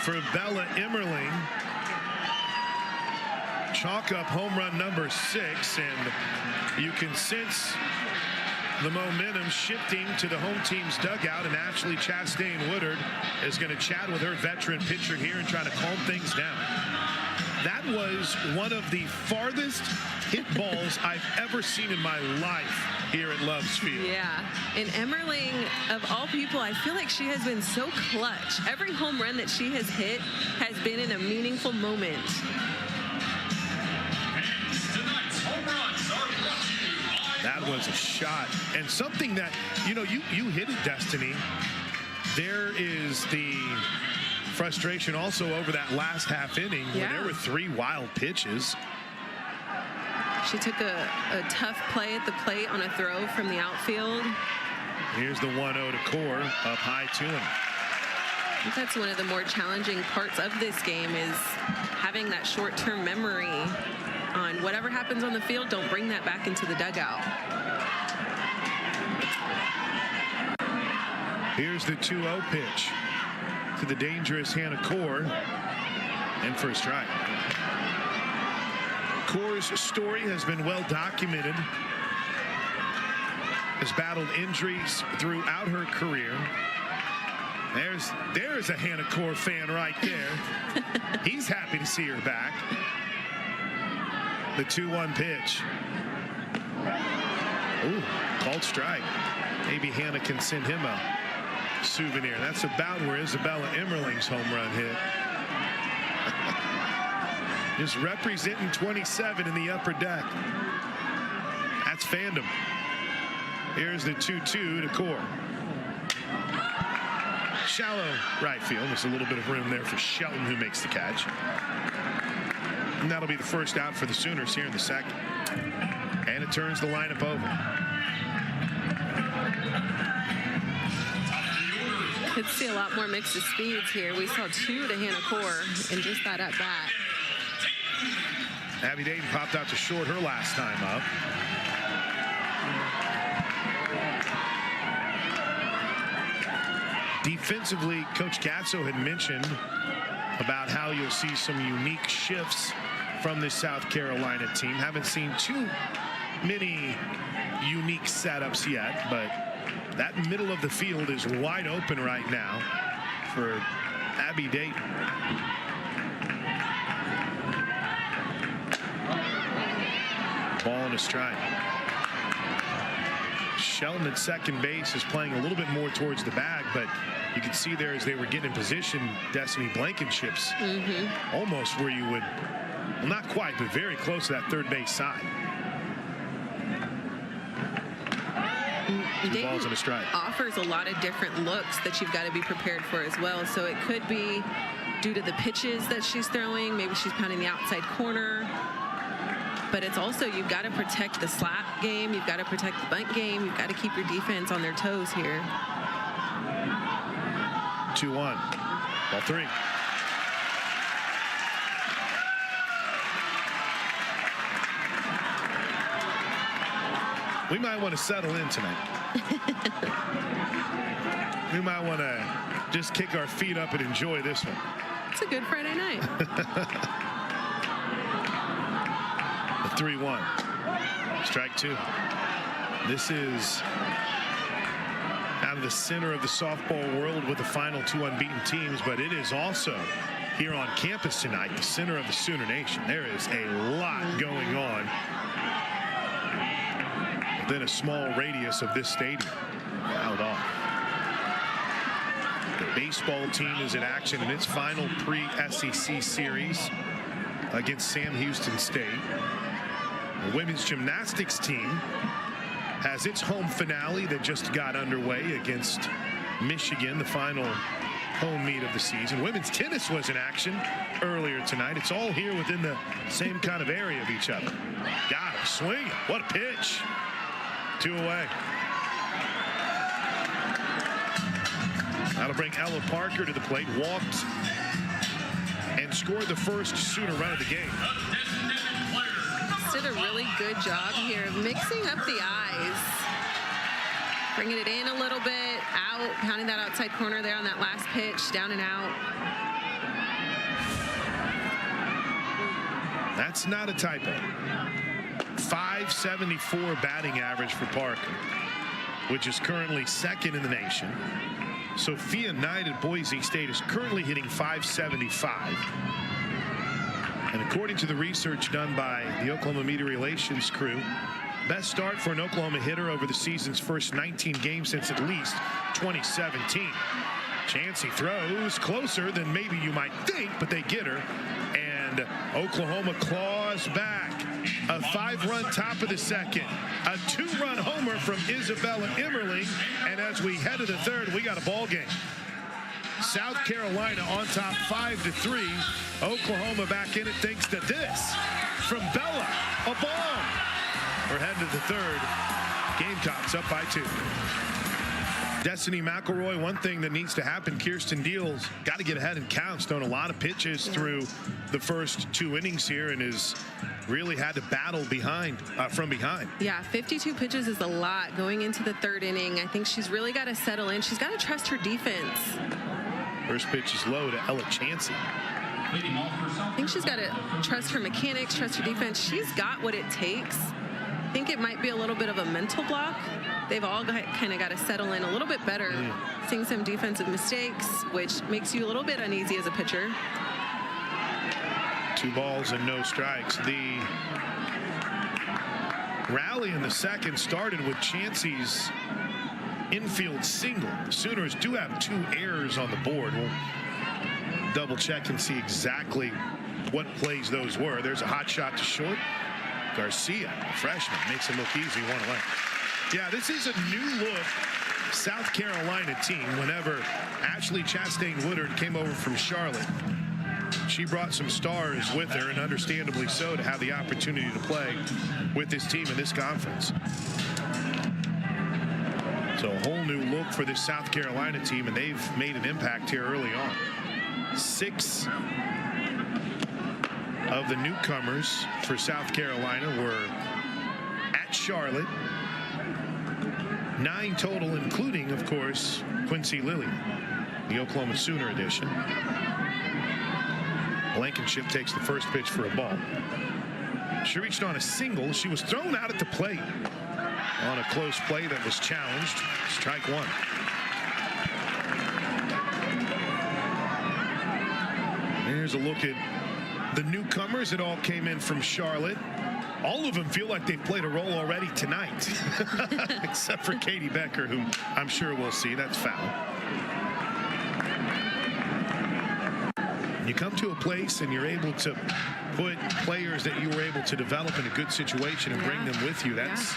For Bella Emmerling, chalk up home run number 6, and you can sense the momentum shifting to the home team's dugout, and Ashley Chastain Woodard is going to chat with her veteran pitcher here and try to calm things down. That was one of the farthest hit balls I've ever seen in my life here at Loves Field. Yeah, and Emmerling, of all people, I feel like she has been so clutch. Every home run that she has hit has been in a meaningful moment. That was a shot, and something that, you know, you hit it, Destiny. There is the frustration also over that last half inning where there were 3 wild pitches. She took a tough play at the plate on a throw from the outfield. Here's the 1-0 to Core, up high to him. I think that's one of the more challenging parts of this game, is having that short-term memory on whatever happens on the field. Don't bring that back into the dugout. Here's the 2-0 pitch to the dangerous Hannah Core, and for a strike. Core's story has been well documented. Has battled injuries throughout her career. There's a Hannah Core fan right there. He's happy to see her back. The 2-1 pitch. Ooh, called strike. Maybe Hannah can send him a souvenir. That's about where Isabella Emmerling's home run hit. Just representing 27 in the upper deck. That's fandom. Here's the 2-2 to Core. Shallow right field. There's a little bit of room there for Shelton, who makes the catch. And that'll be the first out for the Sooners here in the second. And it turns the lineup over. Could see a lot more mix of speeds here. We saw 2 to Hannah Core in just that at bat. Abby Dayton popped out to short her last time up. Defensively, Coach Gatso had mentioned about how you'll see some unique shifts from this South Carolina team. Haven't seen too many unique setups yet, but that middle of the field is wide open right now for Abby Dayton. Ball and a strike. Shelton at second base is playing a little bit more towards the bag, but you can see there as they were getting in position, Destiny Blankenship's almost where you would, well, not quite, but very close to that third base side. 2 balls and a strike. Offers a lot of different looks that you've got to be prepared for as well. So it could be due to the pitches that she's throwing. Maybe she's pounding the outside corner. But it's also, you've got to protect the slap game. You've got to protect the bunt game. You've got to keep your defense on their toes here. 2-1. Ball 3. We might want to settle in tonight. We might want to just kick our feet up and enjoy this one. It's a good Friday night. 3-1. Strike 2. This is out of the center of the softball world with the final 2 unbeaten teams, but it is also here on campus tonight, the center of the Sooner Nation. There is a lot going on within a small radius of this stadium. Fouled off. The baseball team is in action in its final pre-SEC series against Sam Houston State. The women's gymnastics team has its home finale that just got underway against Michigan, the final home meet of the season. Women's tennis was in action earlier tonight. It's all here within the same kind of area of each other. Got him, swing it. What a pitch. 2 away. That'll bring Ella Parker to the plate. Walked and scored the first Sooner run of the game. Did a really good job here of mixing up the eyes. Bringing it in a little bit, out, pounding that outside corner there on that last pitch, down and out. That's not a typo. 574 batting average for Parker, which is currently second in the nation. Sophia Knight at Boise State is currently hitting 575. And according to the research done by the Oklahoma Media Relations crew, best start for an Oklahoma hitter over the season's first 19 games since at least 2017. Chansey throws closer than maybe you might think, but they get her. And Oklahoma claws back. A 5-run top of the second. A 2-run homer from Isabella Emmerling. And as we head to the third, we got a ball game. South Carolina on top 5-3. Oklahoma back in it thanks to this from Bella. A ball. We're heading to the third. Gamecocks up by 2. Destiny McElroy, one thing that needs to happen, Kirsten Deal's got to get ahead in counts. Thrown a lot of pitches through the first 2 innings here and has really had to battle from behind. Yeah, 52 pitches is a lot going into the third inning. I think she's really got to settle in. She's got to trust her defense. First pitch is low to Ella Chansey. I think she's got to trust her mechanics, trust her defense. She's got what it takes. I think it might be a little bit of a mental block. They've all kind of got to settle in a little bit better, seeing some defensive mistakes, which makes you a little bit uneasy as a pitcher. 2 balls and no strikes. The rally in the second started with Chansey's infield single. The Sooners do have 2 errors on the board. We'll double check and see exactly what plays those were. There's a hot shot to short. Garcia, freshman, makes it look easy, one away. Yeah, this is a new look South Carolina team. Whenever Ashley Chastain Woodard came over from Charlotte, she brought some stars with her, and understandably so, to have the opportunity to play with this team in this conference. So a whole new look for this South Carolina team, and they've made an impact here early on. 6 of the newcomers for South Carolina were at Charlotte. 9 total, including, of course, Quincy Lilly, the Oklahoma Sooner edition. Blankenship takes the first pitch for a ball. She reached on a single. She was thrown out at the plate on a close play that was challenged. Strike 1. Here's a look at the newcomers. It all came in from Charlotte. All of them feel like they've played a role already tonight, except for Katie Becker, who I'm sure we'll see. That's foul. You come to a place and you're able to put players that you were able to develop in a good situation and bring them with you. That's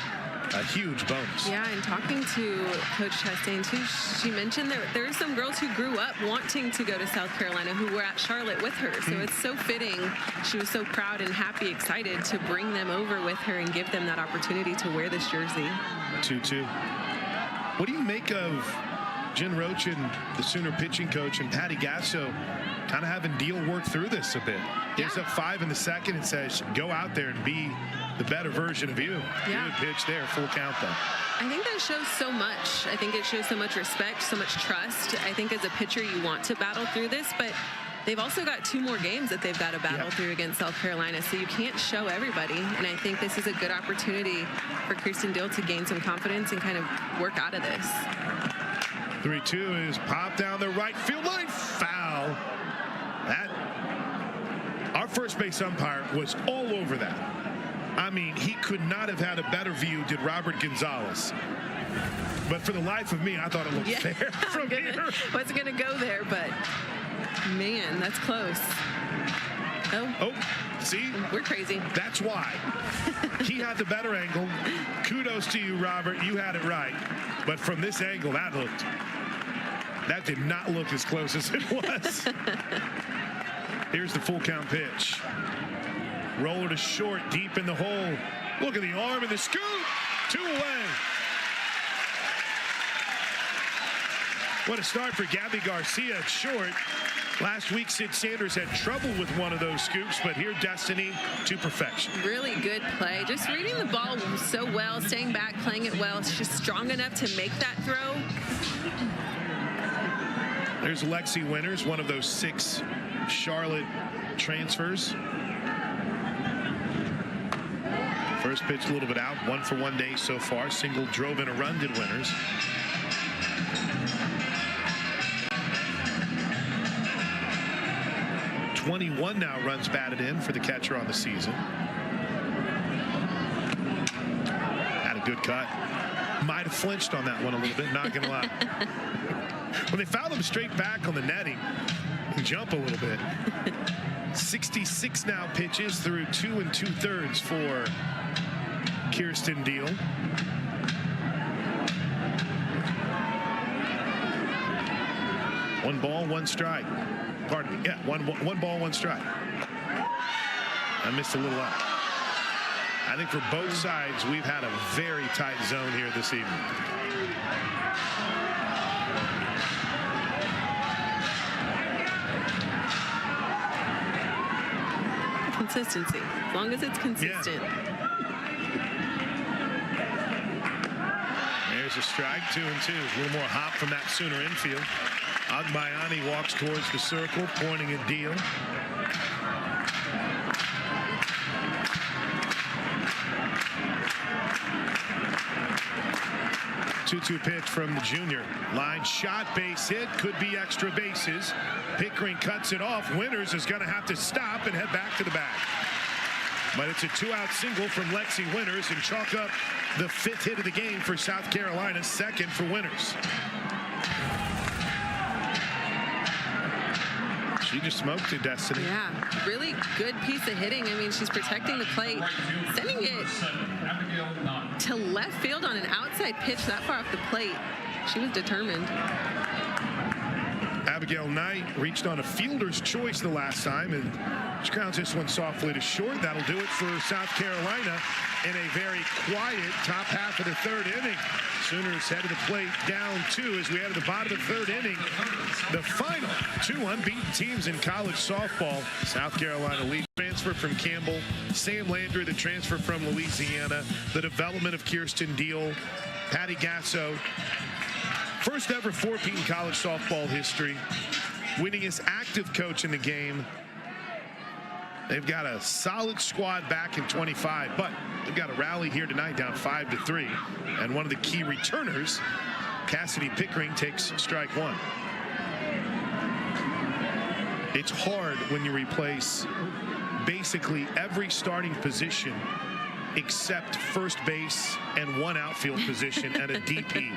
a huge bonus. Yeah, and talking to Coach Chastain too, she mentioned that there are some girls who grew up wanting to go to South Carolina who were at Charlotte with her. So it's so fitting. She was so proud and happy, excited to bring them over with her and give them that opportunity to wear this jersey. 2-2. What do you make of Jen Roach and the Sooner pitching coach and Patty Gasso kind of having Deal work through this a bit? Gives up 5 in the second and says, go out there and be the better version of you. Good pitch there, full count though. I think that shows so much. I think it shows so much respect, so much trust. I think as a pitcher you want to battle through this, but they've also got 2 more games that they've got to battle through against South Carolina, so you can't show everybody. And I think this is a good opportunity for Kirsten Deal to gain some confidence and kind of work out of this. 3-2 is popped down the right field line. Foul. That, our first base umpire was all over that. I mean, he could not have had a better view, did Robert Gonzalez. But for the life of me, I thought it looked fair from here. Wasn't going to go there, but man, that's close. Oh, see? We're crazy. That's why. He had the better angle. Kudos to you, Robert. You had it right. But from this angle, that did not look as close as it was. Here's the full count pitch. Roller to short, deep in the hole. Look at the arm and the scoop. 2 away. What a start for Gabby Garcia at short. Last week, Sid Sanders had trouble with one of those scoops, but here Destiny to perfection. Really good play. Just reading the ball so well, staying back, playing it well. It's just strong enough to make that throw. There's Lexi Winters, one of those 6 Charlotte transfers. First pitch a little bit out, 1 for 1 day so far. Single drove in a run, did Winters. .21 now runs batted in for the catcher on the season. Had a good cut. Might have flinched on that one a little bit, not gonna lie. When they fouled him straight back on the netting, he jump a little bit. 66 now pitches through 2 2/3 for Kirsten Deal. One ball, 1 strike. Pardon me. Yeah, one ball, 1 strike. I missed a little out. I think for both sides, we've had a very tight zone here this evening. Consistency. As long as it's consistent. There's a strike, 2-2. A little more hop from that Sooner infield. Agbayani walks towards the circle, pointing at Deal. Two-two pitch from the junior. Line shot, base hit, could be extra bases. Pickering cuts it off. Winters is going to have to stop and head back to the bag. But it's a 2-out single from Lexi Winters and chalk up the 5th hit of the game for South Carolina, 2nd for Winters. She just smoked to Destiny. Yeah, really good piece of hitting. I mean, she's protecting the plate, sending it to left field on an outside pitch that far off the plate. She was determined. Abigail Knight reached on a fielder's choice the last time, and she grounds this one softly to short. That'll do it for South Carolina in a very quiet top half of the third inning. Sooners head to the plate down 2 as we head to the bottom of the third inning. The final 2 unbeaten teams in college softball. South Carolina lead transfer from Campbell, Sam Landry, the transfer from Louisiana, the development of Kirsten Deal, Patty Gasso. First ever 4-peat in college softball history. Winningest active coach in the game. They've got a solid squad back in 25, but they've got a rally here tonight down 5-3. And one of the key returners, Cassidy Pickering, takes strike 1. It's hard when you replace basically every starting position except first base and 1 outfield position and a DP.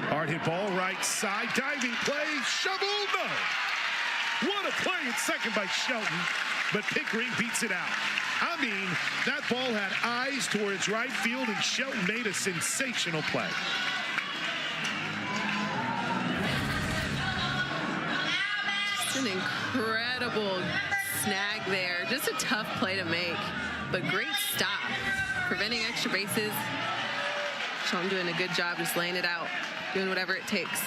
Hard hit ball, right side, diving play, shovel, no. What a play at second by Shelton, but Pickering beats it out. I mean, that ball had eyes towards right field, and Shelton made a sensational play. Just an incredible snag there. Just a tough play to make, but great stop. Preventing extra bases. Shelton doing a good job just laying it out, doing whatever it takes.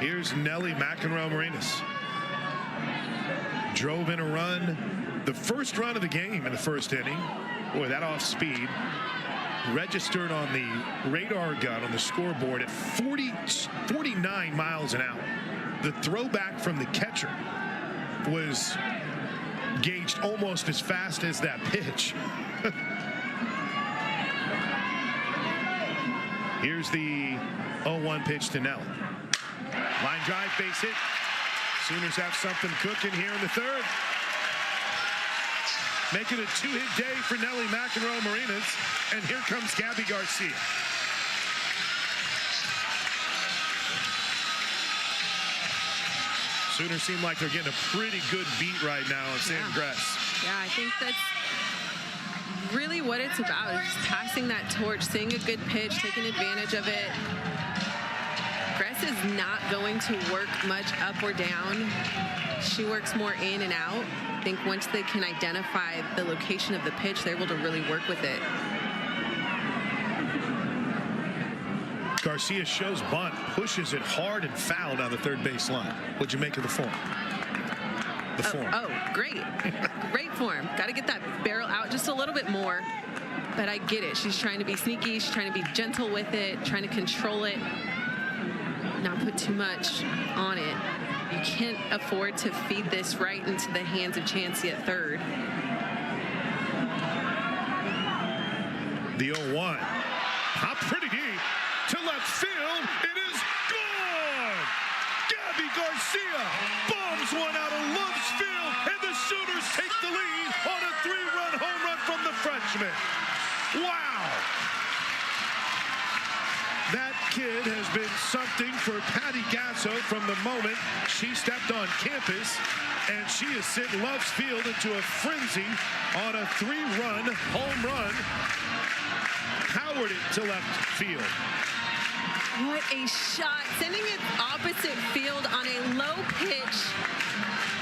Here's Nellie McEnroe-Marinas. Drove in a run, the first run of the game in the first inning. Boy, that off speed. Registered on the radar gun on the scoreboard at 49 miles an hour. The throwback from the catcher was gauged almost as fast as that pitch. Here's the 0-1 pitch to Nell. Line drive, base hit. Sooners have something cooking here in the third. Make it a 2-hit day for Nellie McEnroe-Marinas. And here comes Gabby Garcia. Sooners seem like they're getting a pretty good beat right now on Sam Gress. Yeah, I think that's really what it's about, is just passing that torch, seeing a good pitch, taking advantage of it. Gress is not going to work much up or down. She works more in and out. I think once they can identify the location of the pitch, they're able to really work with it. Garcia shows bunt, pushes it hard and foul down the third base line. What'd you make of the form? The form. Oh, great. Great form. Got to get that barrel out just a little bit more. But I get it. She's trying to be sneaky. She's trying to be gentle with it, trying to control it, not put too much on it. You can't afford to feed this right into the hands of Chansey at third. The 0-1. Hop pretty deep to left field. It is gone. Gabby Garcia bombs one out of Love's field, and the Sooners take the lead on a 3-run home run from the freshman. Wow. That kid has been something for Patty Gasso from the moment she stepped on campus, and she has sent Love's field into a frenzy on a 3-run home run. Powered it to left field. What a shot. Sending it opposite field on a low pitch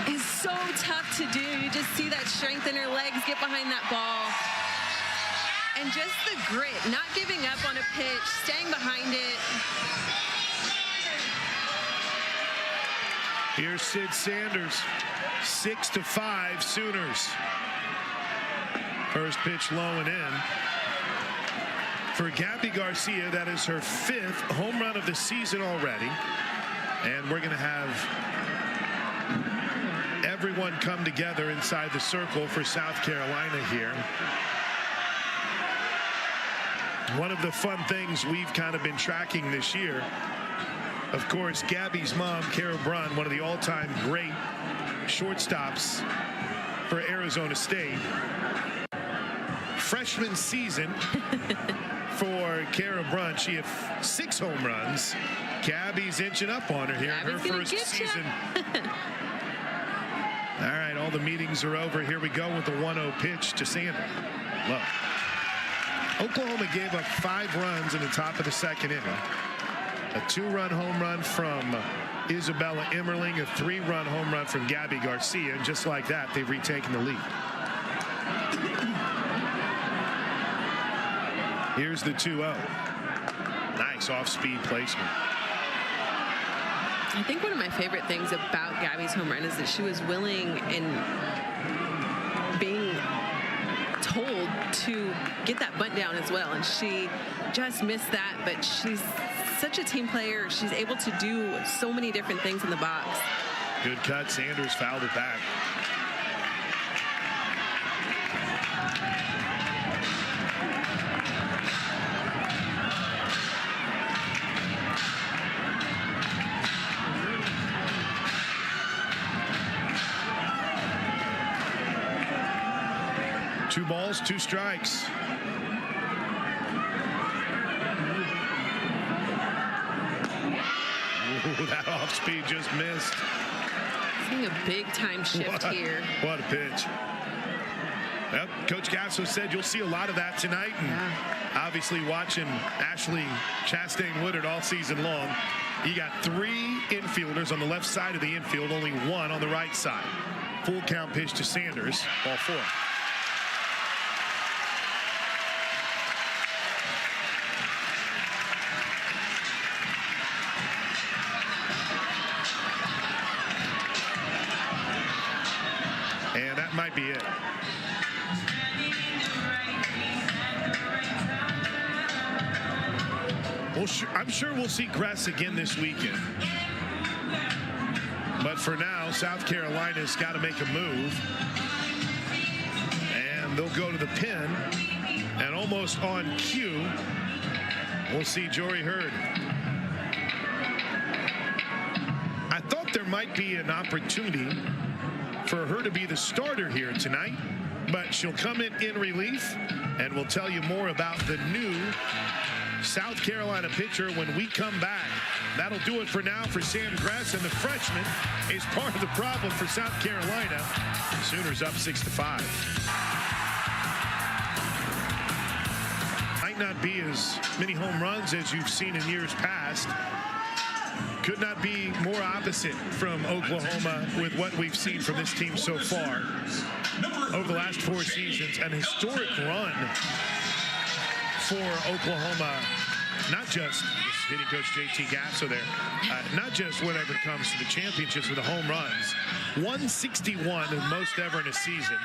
is so tough to do. You just see that strength in her legs, get behind that ball. And just the grit, not giving up on a pitch, staying behind it. Here's Sid Sanders, 6-5 Sooners. First pitch low and in. For Gabby Garcia, that is her 5th home run of the season already. And we're going to have everyone come together inside the circle for South Carolina here. One of the fun things we've kind of been tracking this year, of course, Gabby's mom, Kara Brunn, one of the all-time great shortstops for Arizona State. freshman season for Kara Brunt. She had 6 home runs. Gabby's inching up on her here in her Gabby's first season. All right, all the meetings are over. Here we go with the 1-0 pitch to Sander. Low. Oklahoma gave up 5 runs in the top of the second inning. A 2-run home run from Isabella Emmerling, a 3-run home run from Gabby Garcia, and just like that, they've retaken the lead. Here's the 2-0. Nice off-speed placement. I think one of my favorite things about Gabby's home run is that she was willing and being told to get that bunt down as well, and she just missed that, but she's such a team player. She's able to do so many different things in the box. Good cut. Sanders fouled it back. Two balls, 2 strikes. Ooh, that off speed just missed. Seeing a big time shift here. What a pitch. Yep, Coach Gasso said you'll see a lot of that tonight. And obviously watching Ashley Chastain Woodard all season long. You got 3 infielders on the left side of the infield, only 1 on the right side. Full count pitch to Sanders, ball 4. And that might be it. Well, I'm sure we'll see Gress again this weekend. But for now, South Carolina's got to make a move. And they'll go to the pin. And almost on cue, we'll see Jory Hurd. I thought there might be an opportunity for her to be the starter here tonight, but she'll come in relief, and we'll tell you more about the new South Carolina pitcher when we come back. That'll do it for now for Sam Gress, and the freshman is part of the problem for South Carolina. Sooners up 6-5. Might not be as many home runs as you've seen in years past. Could not be more opposite from Oklahoma with what we've seen from this team so far. Over the last 4 seasons, an historic run for Oklahoma, not just hitting coach JT Gasso there, not just whenever it comes to the championships with the home runs. 161, the most ever in a season.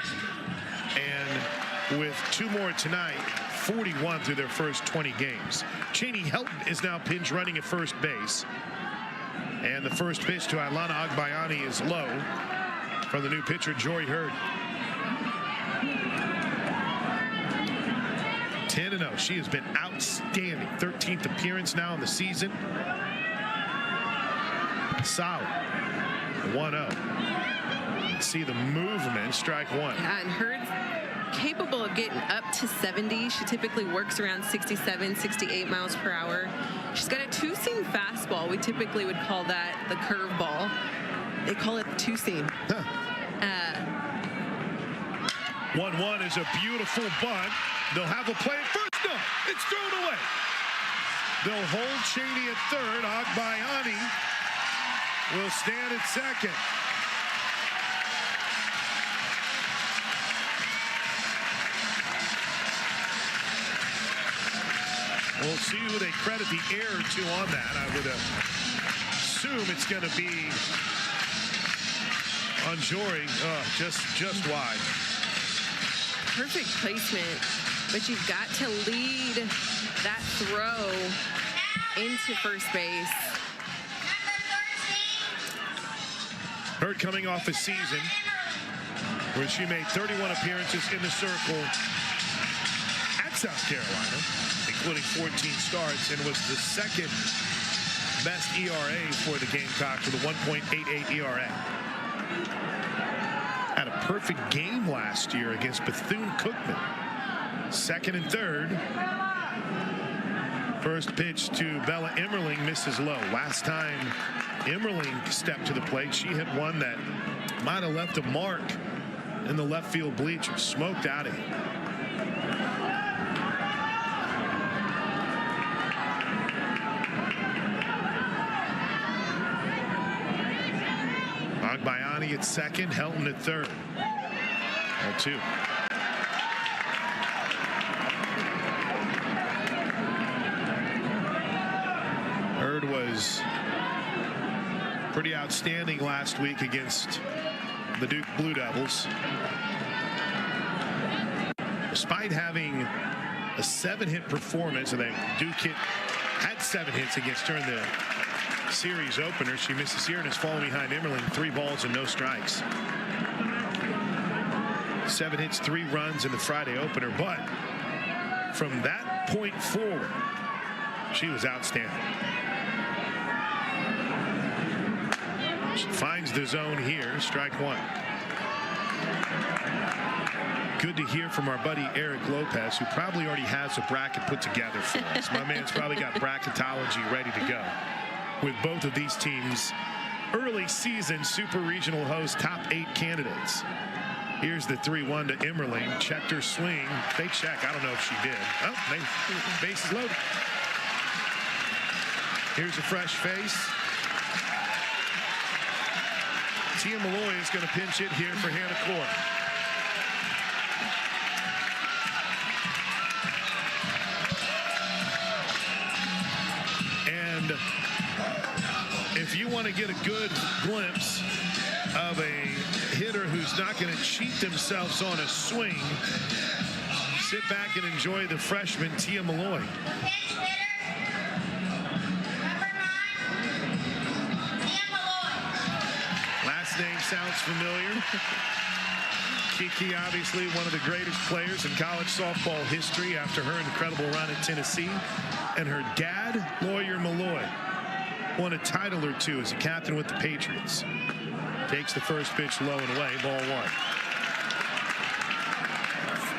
And with 2 more tonight, 41 through their first 20 games. Cheney Helton is now pinch running at first base. And the first pitch to Ailana Agbayani is low from the new pitcher, Jory Hurd. 10-0. She has been outstanding. 13th appearance now in the season. Solid. 1-0. See the movement. Strike 1. Yeah, and Hurd's capable of getting up to 70. She typically works around 67, 68 miles per hour. She's got a 2-seam fastball. We typically would call that the curveball. They call it the 2-seam. 1-1 is a beautiful bunt. They'll have a play at first. No, it's thrown away. They'll hold Cheney at third. Agbayani will stand at second. We'll see who they credit the error to on that. I would assume it's going to be on Jory. Just wide. Perfect placement, but you've got to lead that throw into first base. Hurd coming off a season where she made 31 appearances in the circle at South Carolina, including 14 starts, and was the second best ERA for the Gamecocks with a 1.88 ERA. Had a perfect game last year against Bethune-Cookman. Second and third. First pitch to Bella Emmerling misses low. Last time Emmerling stepped to the plate, she hit one that might have left a mark in the left field bleachers. Smoked out of here. Agbayani at second, Helton at third. 0-2. Hurd was pretty outstanding last week against the Duke Blue Devils. Despite having a 7-hit performance, and Duke had 7 hits against her in the series opener. She misses here and is falling behind Emmerling, 3 balls and no strikes. 7 hits, 3 runs in the Friday opener, but from that point forward, she was outstanding. She finds the zone here, strike 1. Good to hear from our buddy Eric Lopez, who probably already has a bracket put together for us. My man's probably got bracketology ready to go with both of these teams' early season super regional host top 8 candidates. Here's the 3-1 to Emmerling. Checked her swing. Fake check. I don't know if she did. Oh, base is loaded. Here's a fresh face. Tia Malloy is going to pinch it here for Hannah Core. And if you want to get a good glimpse of a hitter who's not going to cheat themselves on a swing, sit back and enjoy the freshman Tia Malloy. Last name sounds familiar. Kiki, obviously one of the greatest players in college softball history after her incredible run at Tennessee. And her dad, Lawyer Malloy, won a title or 2 as a captain with the Patriots. Takes the first pitch low and away, ball 1.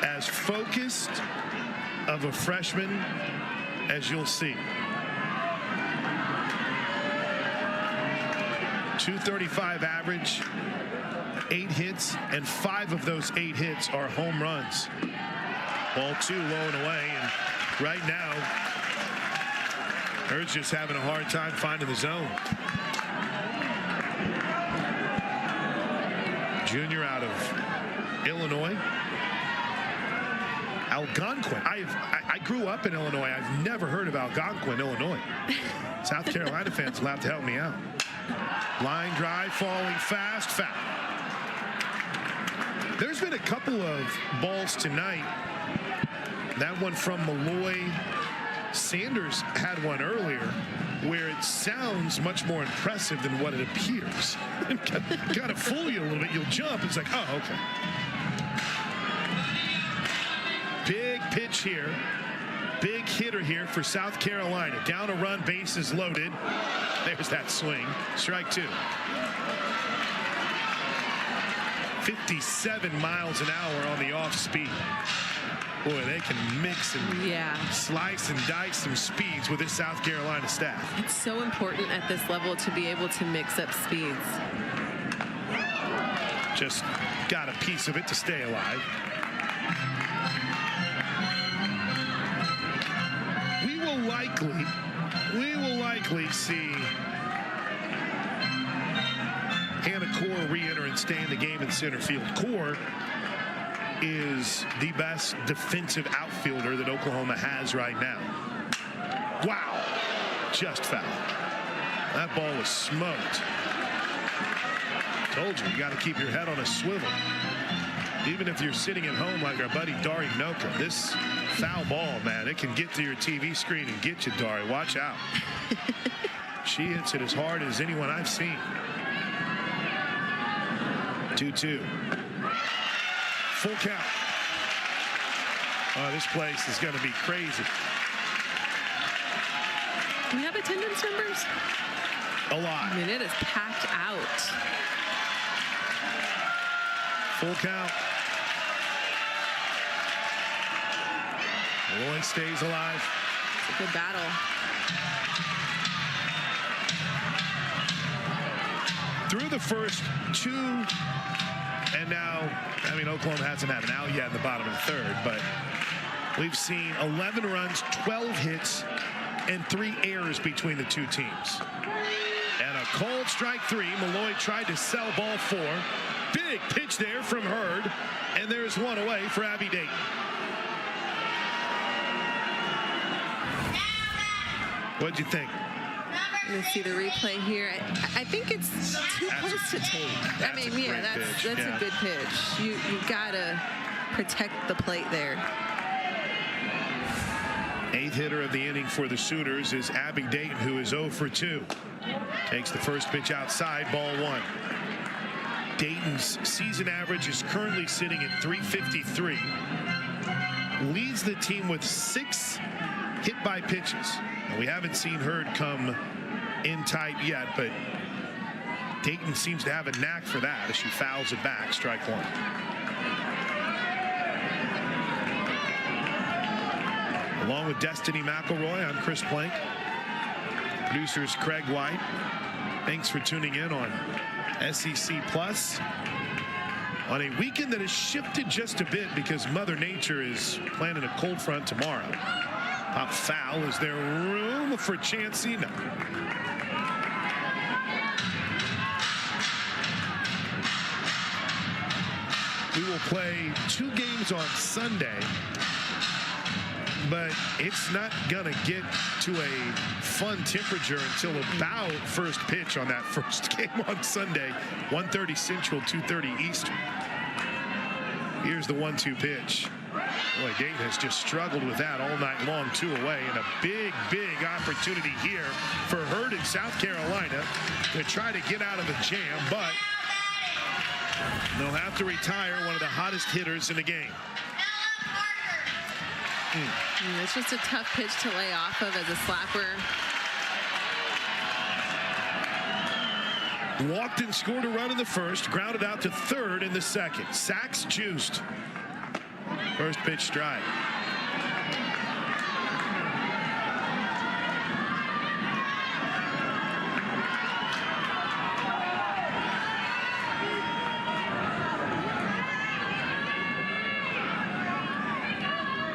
As focused of a freshman as you'll see. 235 average, 8 hits, and 5 of those 8 hits are home runs. Ball 2 low and away, and right now Hurd's just having a hard time finding the zone. Junior out of Illinois. Algonquin. I grew up in Illinois. I've never heard of Algonquin, Illinois. South Carolina fans will have to help me out. Line drive, falling fast, foul. There's been a couple of balls tonight. That one from Malloy. Sanders had one earlier where it sounds much more impressive than what it appears. Got to fool you a little bit. You'll jump. It's like, oh, okay. Big pitch here. Big hitter here for South Carolina. Down a run, bases loaded. There's that swing. Strike 2. 57 miles an hour on the off speed. Boy, they can mix and slice and dice some speeds with this South Carolina staff. It's so important at this level to be able to mix up speeds. Just got a piece of it to stay alive. We will likely see Hannah Core re-enter and stay in the game in center field. Core is the best defensive outfielder that Oklahoma has right now. Wow, just foul. That ball was smoked. Told you got to keep your head on a swivel. Even if you're sitting at home like our buddy Dari Noka, this foul ball, man, it can get to your TV screen and get you, Dari. Watch out. She hits it as hard as anyone I've seen. 2-2. Full count. Oh, this place is going to be crazy. Do we have attendance numbers? A lot. I mean, it is packed out. Full count. Malloy stays alive. It's a good battle. Through the first 2, and now, I mean, Oklahoma hasn't had an out yet in the bottom of the third, but we've seen 11 runs, 12 hits, and 3 errors between the two teams. And a called strike 3. Malloy tried to sell ball 4. Big pitch there from Hurd, and there's one away for Abby Dayton. What'd you think? Let's see the replay here. I think it's too close to take. I mean, yeah, that's a good pitch. You gotta protect the plate there. 8th hitter of the inning for the Sooners is Abby Dayton, who is 0 for 2. Takes the first pitch outside, ball 1. Dayton's season average is currently sitting at 353. Leads the team with 6 hit by pitches. And we haven't seen Hurd come in tight yet, but Dayton seems to have a knack for that as she fouls it back. Strike 1. Along with Destiny McElroy, I'm Chris Plank. Producers Craig White. Thanks for tuning in on SEC Plus on a weekend that has shifted just a bit because Mother Nature is planning a cold front tomorrow. Pop foul. Is there room for Chansey? No. We will play 2 games on Sunday, but it's not gonna get to a fun temperature until about first pitch on that first game on Sunday. 1:30 Central, 2:30 Eastern. Here's the 1-2 pitch. Boy, Dayton has just struggled with that all night long. 2 away, and a big opportunity here for Hurd in South Carolina to try to get out of the jam, but they'll have to retire one of the hottest hitters in the game. It's just a tough pitch to lay off of as a slapper. Walked and scored a run in the first, grounded out to third in the second. Sacks juiced. First pitch strike.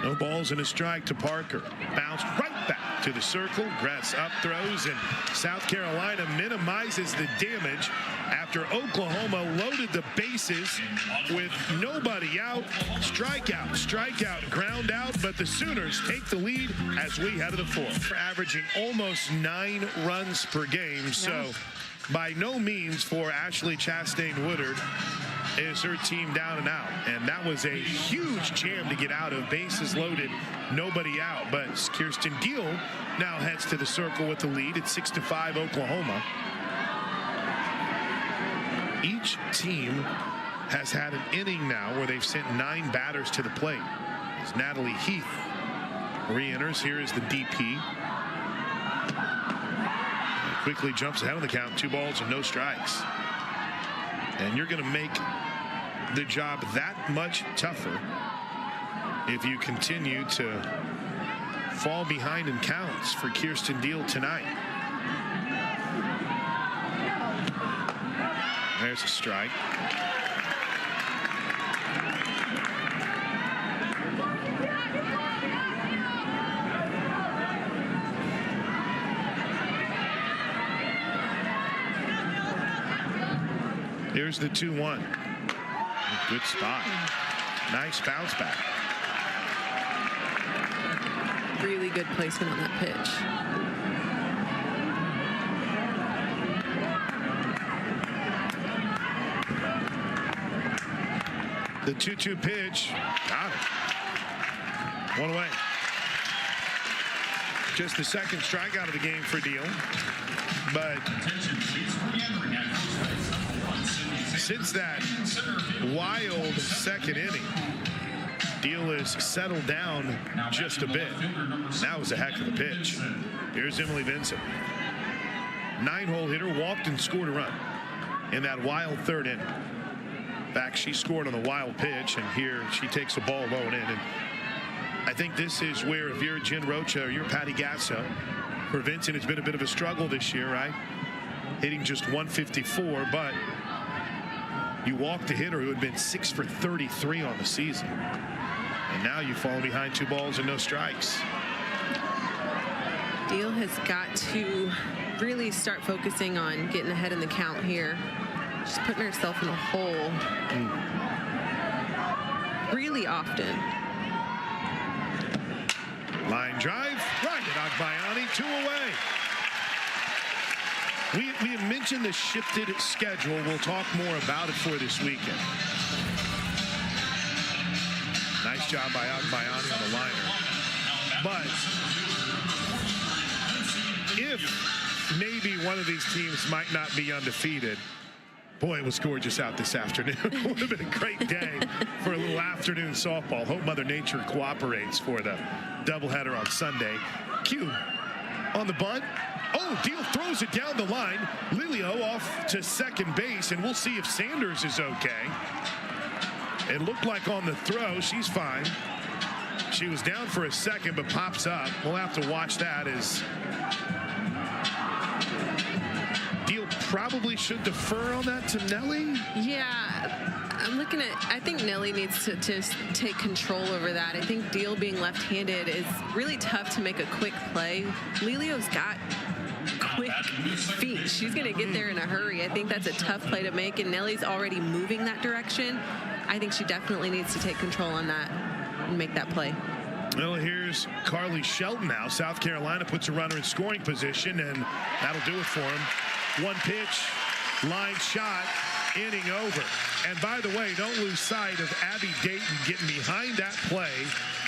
No balls and a strike to Parker. Bounced right back to the circle. Grass up throws, and South Carolina minimizes the damage after Oklahoma loaded the bases with nobody out. Strikeout, ground out, but the Sooners take the lead as we head to the 4th. Averaging almost 9 runs per game, so by no means for Ashley Chastain Woodard is her team down and out, and that was a huge jam to get out of. Bases loaded, nobody out, but Kirsten Deal now heads to the circle with the lead at 6-5 Oklahoma. Each team has had an inning now where they've sent 9 batters to the plate. As Natalie Heath re-enters, here is the DP. Quickly jumps ahead of the count, 2 balls and no strikes. And you're going to make the job that much tougher if you continue to fall behind in counts for Kirsten Deal tonight. There's a strike. Here's the 2-1. Good spot. Nice bounce back. Really good placement on that pitch. The 2-2 pitch. Got it. 1 away. Just the second strikeout of the game for Deal. But since that wild second inning, Deal has settled down just a bit. That was a heck of a pitch. Here's Emily Vincent. 9-hole hitter, walked and scored a run in that wild third inning. In fact, she scored on a wild pitch, and here she takes the ball low and in. And I think this is where if you're Jen Rocha or you're Patty Gasso, for Vincent, it's been a bit of a struggle this year, right? Hitting just 154, but you walked a hitter who had been 6 for 33 on the season. And now you fall behind 2 balls and no strikes. Deal has got to really start focusing on getting ahead in the count here. She's putting herself in a hole really often. Line drive, right at Agbayani, 2 away. We have mentioned the shifted schedule. We'll talk more about it for this weekend. Nice job by Agbayani on the liner. But if maybe one of these teams might not be undefeated, boy, it was gorgeous out this afternoon. It would have been a great day for a little afternoon softball. Hope Mother Nature cooperates for the doubleheader on Sunday. Q on the bunt. Oh, Deal throws it down the line. Lilio off to second base, and we'll see if Sanders is okay. It looked like on the throw, she's fine. She was down for a second, but pops up. We'll have to watch that as Deal probably should defer on that to Nelly. Yeah, I'm looking at, I think Nelly needs to just take control over that. I think Deal being left-handed is really tough to make a quick play. Lilio's got quick feet. She's going to get there in a hurry. I think that's a tough play to make, and Nelly's already moving that direction. I think she definitely needs to take control on that and make that play. Well, here's Carly Shelton now. South Carolina puts a runner in scoring position, and that'll do it for him. One pitch, line shot, inning over. And by the way, don't lose sight of Abby Dayton getting behind that play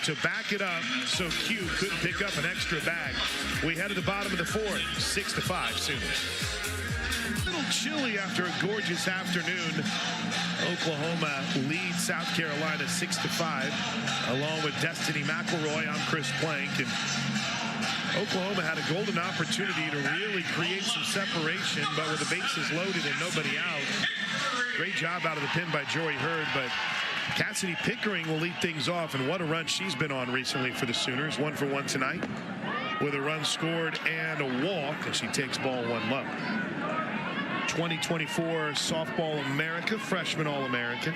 to back it up so Q couldn't pick up an extra bag. We head to the bottom of the 4th, 6-5 Sooners. A little chilly after a gorgeous afternoon. Oklahoma leads South Carolina 6-5. Along with Destiny McElroy, I'm Chris Plank. And Oklahoma had a golden opportunity to really create some separation, but with the bases loaded and nobody out. Great job out of the pen by Jory Hurd, but Cassidy Pickering will lead things off, and what a run she's been on recently for the Sooners. 1 for 1 tonight with a run scored and a walk, and she takes ball 1 low. 2024 Softball America, Freshman All-American,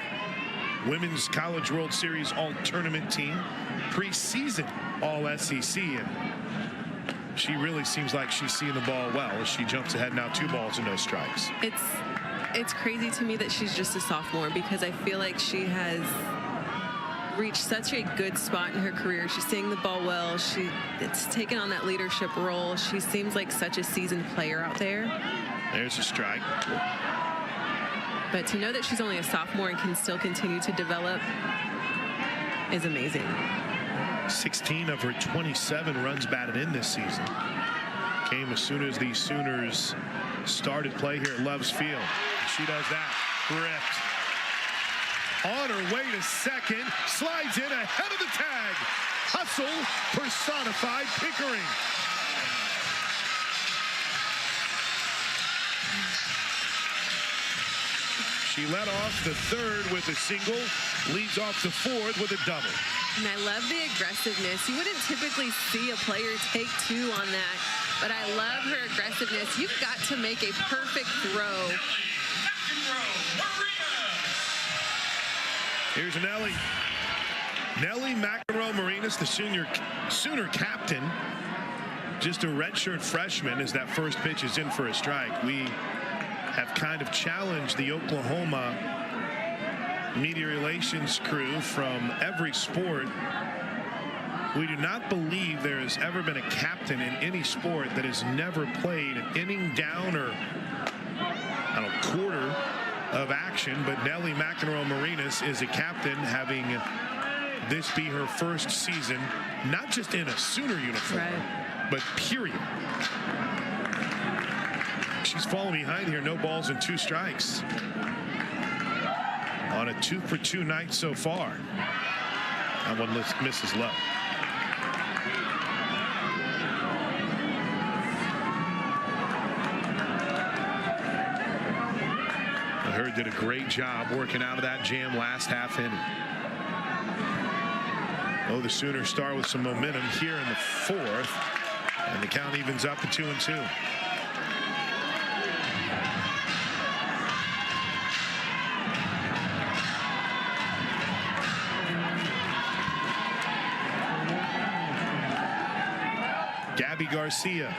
Women's College World Series All-Tournament team, preseason All-SEC, and she really seems like she's seeing the ball well as she jumps ahead now, 2 balls and no strikes. It's crazy to me that she's just a sophomore, because I feel like she has reached such a good spot in her career. She's seeing the ball well. It's taken on that leadership role. She seems like such a seasoned player out there. There's a strike. But to know that she's only a sophomore and can still continue to develop is amazing. 16 of her 27 runs batted in this season came as soon as the Sooners started play here at Love's Field. She does that. Ripped. On her way to second. Slides in ahead of the tag. Hustle personified Pickering. She led off the 3rd with a single, leads off the 4th with a double. And I love the aggressiveness. You wouldn't typically see a player take 2 on that, but I love her aggressiveness. You've got to make a perfect throw. Here's Nelly. Nelly McEnroe-Marinas, the Sooner captain. Just a redshirt freshman as that first pitch is in for a strike. We have kind of challenged the Oklahoma media relations crew from every sport. We do not believe there has ever been a captain in any sport that has never played an inning down or quarter of action, but Nelly McEnroe-Marinas is a captain, having this be her first season, not just in a Sooner uniform, but period. She's falling behind here, no balls and 2 strikes on a 2 for 2 night so far. That one misses low. Hurd did a great job working out of that jam last half inning. Oh, the Sooners start with some momentum here in the fourth, and the count evens up to 2-2. Gabby Garcia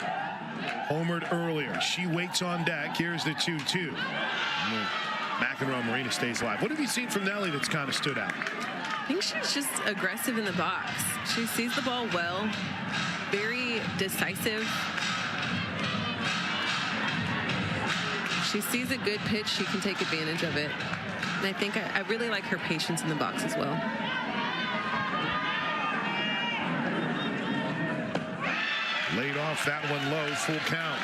homered earlier. She waits on deck. Here's the 2-2. McEnroe Marina stays alive. What have you seen from Nelly that's kind of stood out? I think she's just aggressive in the box. She sees the ball well, very decisive. She sees a good pitch, she can take advantage of it. And I think I really like her patience in the box as well. Laid off that one low, full count.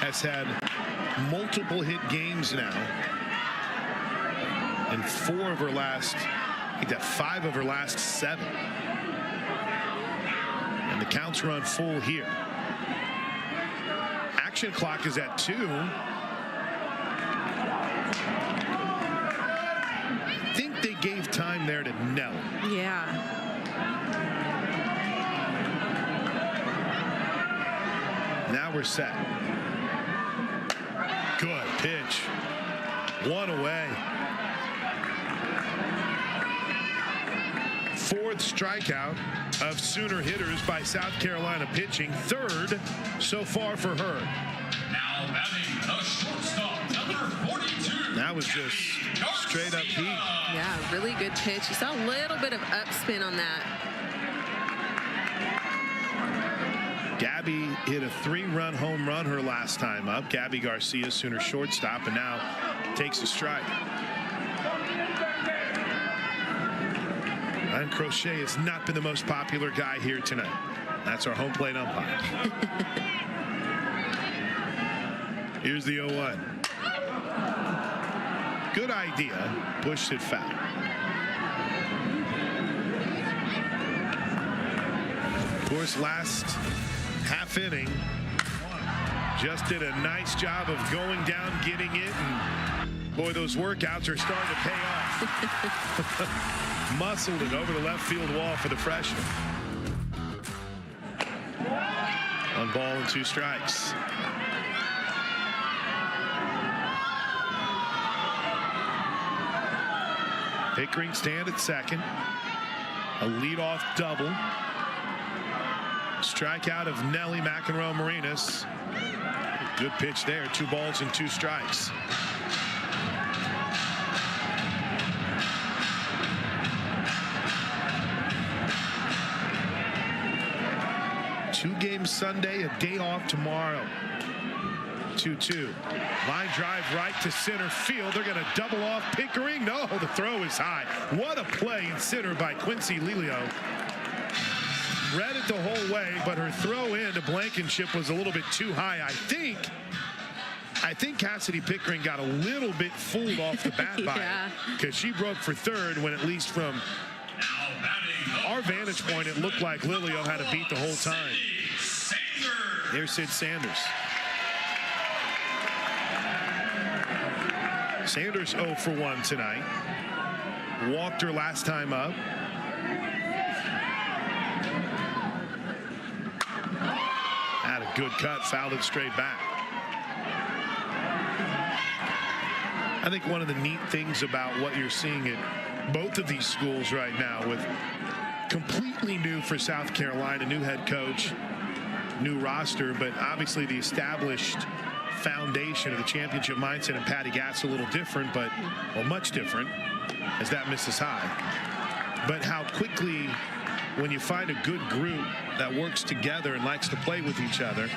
Has had multiple hit games now. And 4 of her last, I think that 5 of her last 7. And the counts run full here. Action clock is at 2. I think they gave time there to Nell. Yeah. Now we're set. Good pitch. 1 away. 4th strikeout of Sooner hitters by South Carolina pitching. 3rd so far for her. Now batting the shortstop, number 42. That was just straight up heat. Yeah, really good pitch. You saw a little bit of upspin on that. Gabby hit a 3-run home run her last time up. Gabby Garcia, Sooner shortstop, and now takes a strike. Ryan Crochet has not been the most popular guy here tonight. That's our home plate umpire. Here's the 0-1. Good idea. Pushed it foul. Of course, last half inning just did a nice job of going down, getting it, and boy, those workouts are starting to pay off. Muscled it over the left field wall for the freshman. 1 ball and 2 strikes. Pickering stand at second. A leadoff double. Strikeout of Nelly McEnroe Marinas. Good pitch there. 2 balls and 2 strikes. Two-game Sunday, a day off tomorrow. 2-2. Line drive right to center field. They're going to double off Pickering. No, the throw is high. What a play in center by Quincy Lilio. Read it the whole way, but her throw in to Blankenship was a little bit too high. I think Cassidy Pickering got a little bit fooled off the bat by it, because she broke for third when, at least from our vantage point, it looked like Lilio had a beat the whole time. There's Sid Sanders. Sanders 0 for 1 tonight. Walked her last time up. Had a good cut, fouled it straight back. I think one of the neat things about what you're seeing at both of these schools right now, with completely new for South Carolina, new head coach, new roster, but obviously the established foundation of the championship mindset and Patty Gat's a little different, but, well, much different, as that misses high. But how quickly, when you find a good group that works together and likes to play with each other,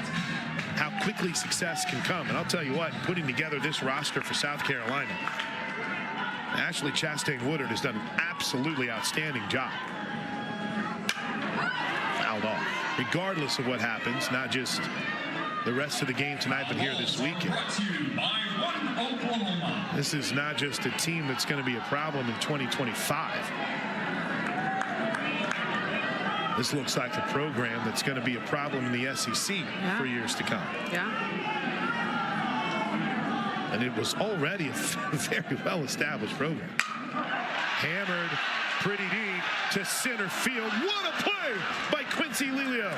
how quickly success can come. And I'll tell you what, putting together this roster for South Carolina, Ashley Chastain Woodard has done an absolutely outstanding job. Fouled off. Regardless of what happens, not just the rest of the game tonight, but here this weekend. This is not just a team that's going to be a problem in 2025. This looks like a program that's going to be a problem in the SEC for years to come. Yeah. And it was already a very well-established program. Hammered pretty deep to center field. What a play by Quincy Lelio.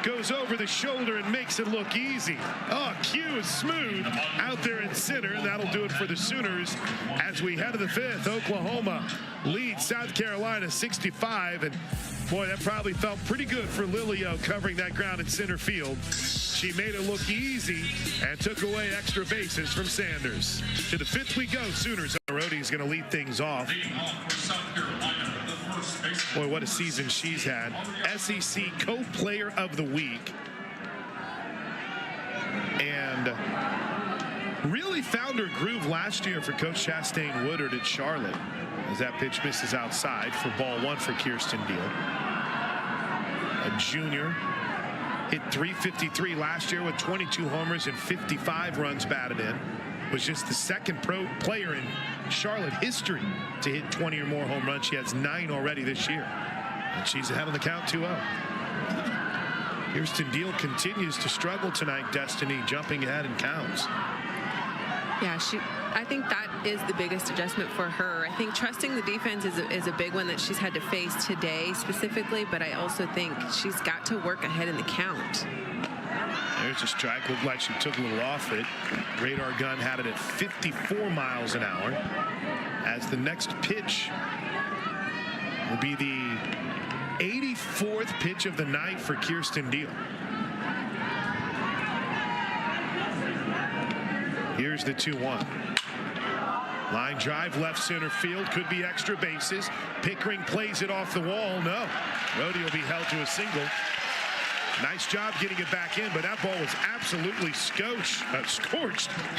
Goes over the shoulder and makes it look easy. Oh, Q is smooth out there in center, and that'll do it for the Sooners as we head to the fifth. Oklahoma leads South Carolina 65, and boy, that probably felt pretty good for Lelio covering that ground in center field. She made it look easy and took away extra bases from Sanders. To the fifth we go. Sooners. Rhodey is going to lead things off. Boy, what a season she's had. SEC Co-Player of the Week. And really found her groove last year for Coach Chastain Woodard at Charlotte, as that pitch misses outside for ball one for Kirsten Deal. A junior. Hit .353 last year with 22 homers and 55 runs batted in. Was just the second pro player in Charlotte history to hit 20 or more home runs. She has 9 already this year. And she's ahead on the count 2-0. Kirsten Deal continues to struggle tonight. Destiny jumping ahead in counts. Yeah, I think that is the biggest adjustment for her. I think trusting the defense is a big one that she's had to face today specifically, but I also think she's got to work ahead in the count. There's a strike. Looked like she took a little off it. Radar gun had it at 54 miles an hour. As the next pitch will be the 84th pitch of the night for Kirsten Deal. Here's the 2-1. Line drive left center field. Could be extra bases. Pickering plays it off the wall. No. Rhodey will be held to a single. Nice job getting it back in, but that ball was absolutely scorched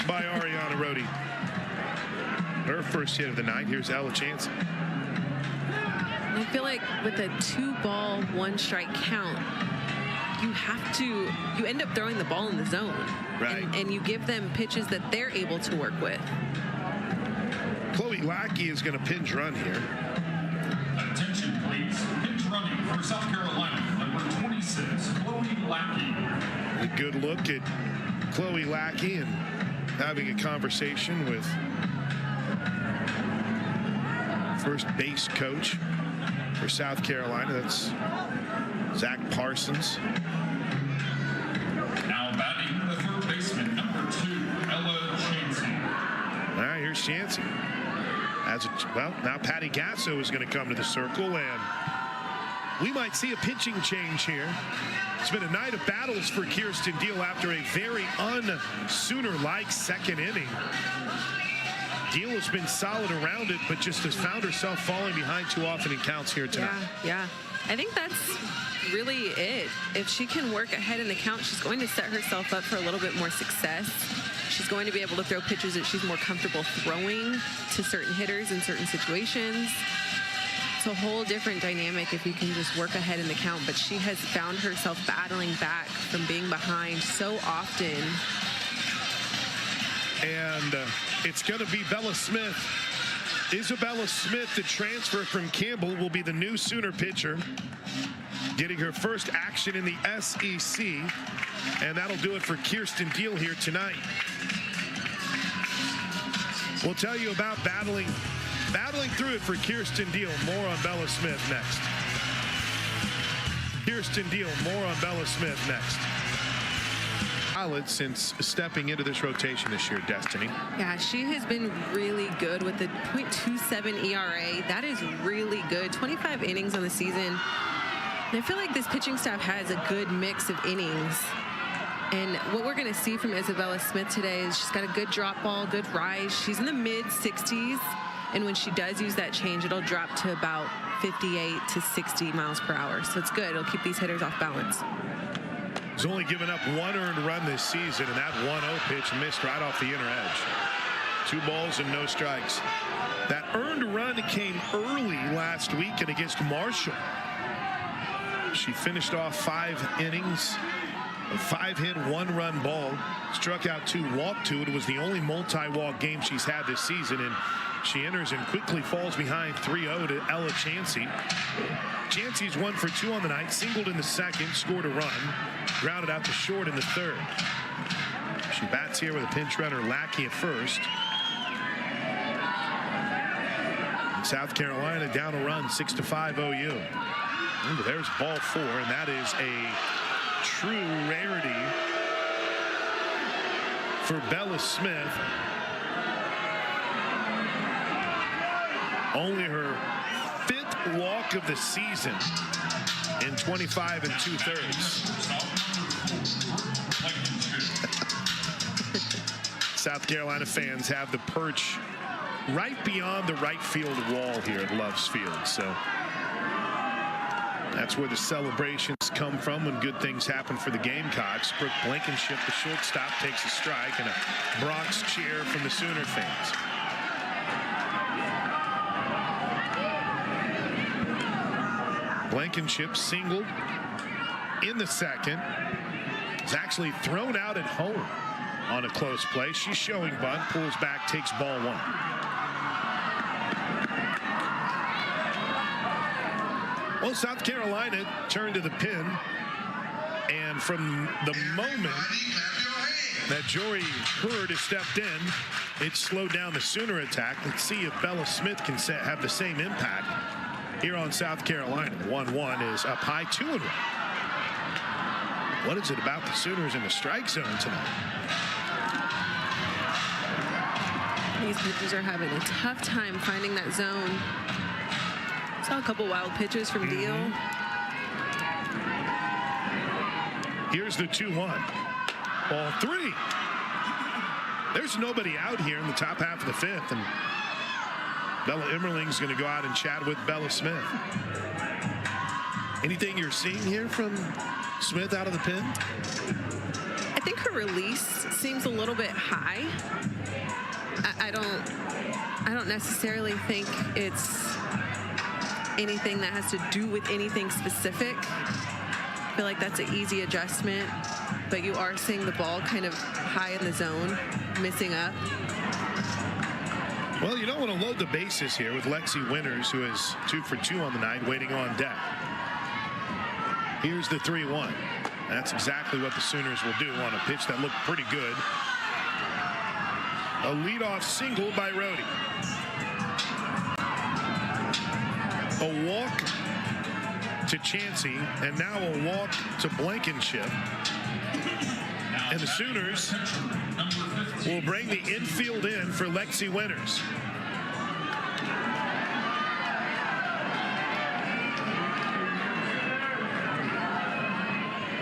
by Ariana Rhodey. Her first hit of the night. Here's Ella Chansey. I feel like with a 2-ball, 1-strike count, you end up throwing the ball in the zone. Right. And you give them pitches that they're able to work with. Chloe Lackey is going to pinch run here. Attention, please. Pinch running for South Carolina, number 26, Chloe Lackey. A good look at Chloe Lackey and having a conversation with first base coach for South Carolina. That's Zach Parsons. Now batting the third baseman, number 2, Ella Chansey. All right, here's Chansey. Now Patty Gasso is going to come to the circle, and we might see a pitching change here. It's been a night of battles for Kirsten Deal after a very un-Sooner-like second inning. Deal has been solid around it, but just has found herself falling behind too often in counts here tonight. Yeah. I think that's really it. If she can work ahead in the count, she's going to set herself up for a little bit more success. She's going to be able to throw pitches that she's more comfortable throwing to certain hitters in certain situations. It's a whole different dynamic if you can just work ahead in the count, but she has found herself battling back from being behind so often. And it's going to be Bella Smith. Isabella Smith, the transfer from Campbell, will be the new Sooner pitcher, getting her first action in the SEC. And that'll do it for Kirsten Deal here tonight. We'll tell you about battling through it for Kirsten Deal. More on Bella Smith next. Kirsten Deal, more on Bella Smith next. Solid since stepping into this rotation this year, Destiny. Yeah, she has been really good with the .27 ERA. That is really good. 25 innings on the season. And I feel like this pitching staff has a good mix of innings. And what we're going to see from Isabella Smith today is she's got a good drop ball, good rise. She's in the mid-60s. And when she does use that change, it'll drop to about 58 to 60 miles per hour. So it's good. It'll keep these hitters off balance. He's only given up 1 earned run this season, and that 1-0 pitch missed right off the inner edge. 2 balls and no strikes. That earned run came early last week and against Marshall. She finished off 5 innings, a 5-hit, 1-run ball, struck out 2, walked 2. It was the only multi-walk game she's had this season, and she enters and quickly falls behind 3-0 to Ella Chansey. Chansey's 1 for 2 on the night, singled in the second, scored a run, grounded out to short in the third. She She bats here with a pinch runner, Lackey at first. South Carolina down a run, 6-5 OU. Ooh, there's ball 4, and that is a true rarity for Bella Smith. Only her 5th walk of the season in 25 2/3. South Carolina fans have the perch right beyond the right field wall here at Loves Field. So that's where the celebrations come from when good things happen for the Gamecocks. Brooke Blankenship, the shortstop, takes a strike, and a Bronx cheer from the Sooner fans. Blankenship singled in the second. Is actually thrown out at home on a close play. She's showing bunt, pulls back, takes ball 1. Well, South Carolina turned to the pin, and from the moment that Jory Hurd has stepped in, it slowed down the Sooner attack. Let's see if Bella Smith can have the same impact here on South Carolina. 1-1 is up high, 2-1. What is it about the Sooners in the strike zone tonight? These pitchers are having a tough time finding that zone. Saw a couple wild pitches from Deal. Here's the 2-1. Ball 3. There's nobody out here in the top half of the 5th, and Bella Emmerling's going to go out and chat with Bella Smith. Anything you're seeing here from Smith out of the pen? I think her release seems a little bit high. I don't necessarily think it's anything that has to do with anything specific. I feel like that's an easy adjustment, but you are seeing the ball kind of high in the zone, missing up. Well, you don't want to load the bases here with Lexi Winters, who is 2 for 2 on the night, waiting on deck. Here's the 3-1. That's exactly what the Sooners will do on a pitch that looked pretty good. A leadoff single by Rhodey. A walk to Chansey, and now a walk to Blankenship. And the Sooners will bring the infield in for Lexi Winters.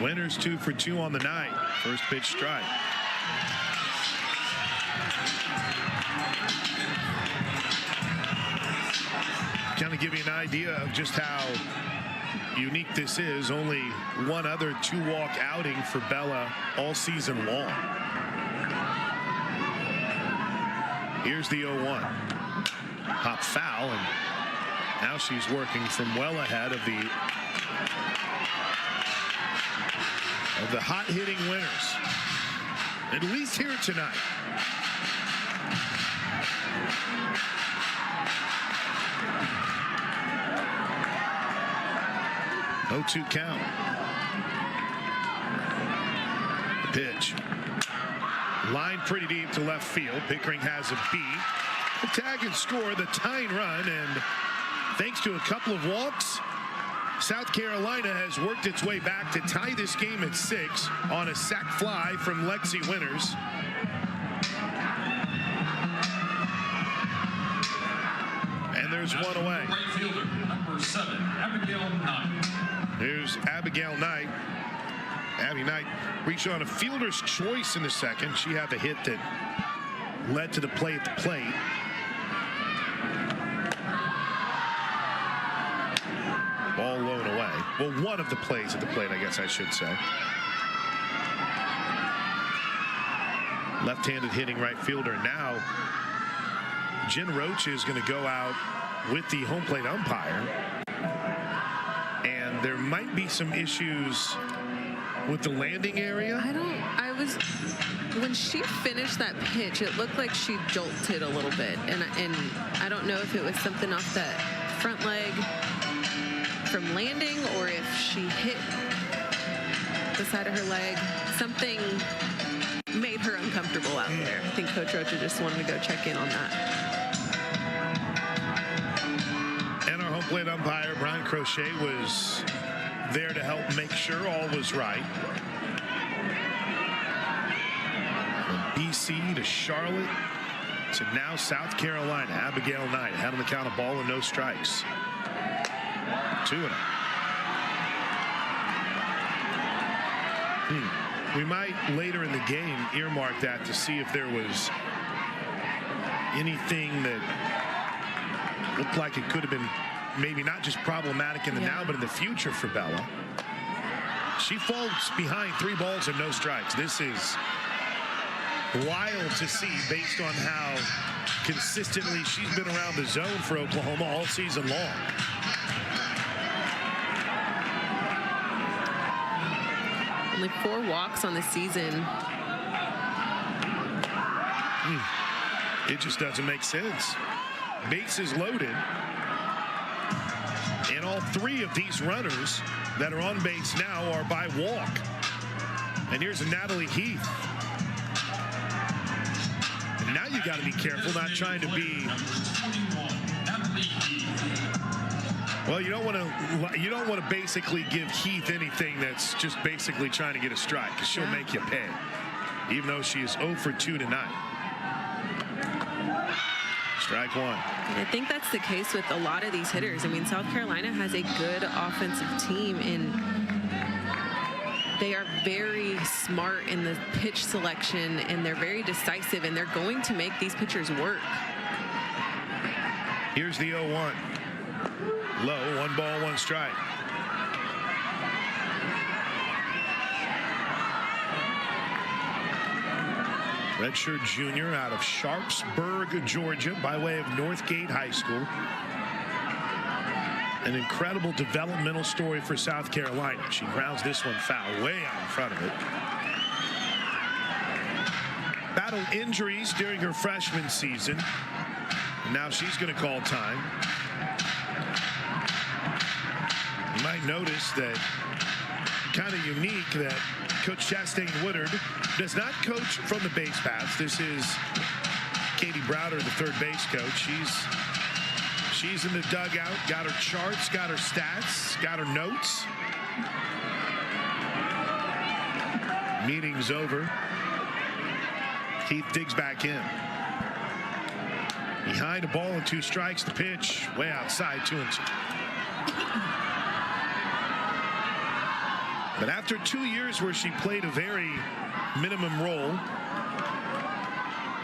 Winters 2 for 2 on the night. First pitch strike. Kind of give you an idea of just how unique this is. Only one other 2-walk outing for Bella all season long. Here's the 0-1. Hop foul, and now she's working from well ahead of the hot-hitting Winters. At least here tonight. No 2 count. The pitch. Line pretty deep to left field. Pickering has a beat. The tag and score, the tying run, and thanks to a couple of walks, South Carolina has worked its way back to tie this game at 6 on a sac fly from Lexi Winters. And there's one away. Right fielder, number 7, Abigail Knight. Here's Abigail Knight. Abby Knight reached on a fielder's choice in the second. She had the hit that led to the play at the plate. Ball low and away. Well, one of the plays at the plate, I guess I should say. Left-handed hitting right fielder. Now, Jen Roach is going to go out with the home plate umpire. And there might be some issues with the landing area. When she finished that pitch, it looked like she jolted a little bit. And I don't know if it was something off that front leg from landing or if she hit the side of her leg. Something made her uncomfortable. think Coach Rocha just wanted to go check in on that. And our home plate umpire, Brian Crochet, was there to help make sure all was right. From BC to Charlotte to now South Carolina, Abigail Knight had on the count of ball and no strikes. 2-0. We might later in the game earmark that to see if there was anything that looked like it could have been maybe not just problematic in the now but in the future for Bella. She falls behind 3 balls and no strikes. This is wild to see based on how consistently she's been around the zone for Oklahoma all season long. Only 4 walks on the season. It just doesn't make sense. Bases loaded. And all 3 of these runners that are on base now are by walk. And here's Natalie Heath. And now you got to be careful not trying to be. Well, you don't want to basically give Heath anything that's just basically trying to get a strike, because she'll make you pay, even though she is 0 for 2 tonight. Strike 1. And I think that's the case with a lot of these hitters. I mean, South Carolina has a good offensive team, and they are very smart in the pitch selection, and they're very decisive, and they're going to make these pitchers work. Here's the 0-1. Low, 1 ball, 1 strike. Redshirt junior out of Sharpsburg, Georgia, by way of Northgate High School. An incredible developmental story for South Carolina. She grounds this one foul way out in front of it. Battled injuries during her freshman season. Now she's going to call time. You might notice that kind of unique that Coach Chastain Woodard does not coach from the base paths. This is Katie Browder, the third base coach. She's in the dugout, got her charts, got her stats, got her notes. Meeting's over. Keith digs back in. Behind a ball and 2 strikes, the pitch way outside, 2-2. But after 2 years where she played a very minimum role,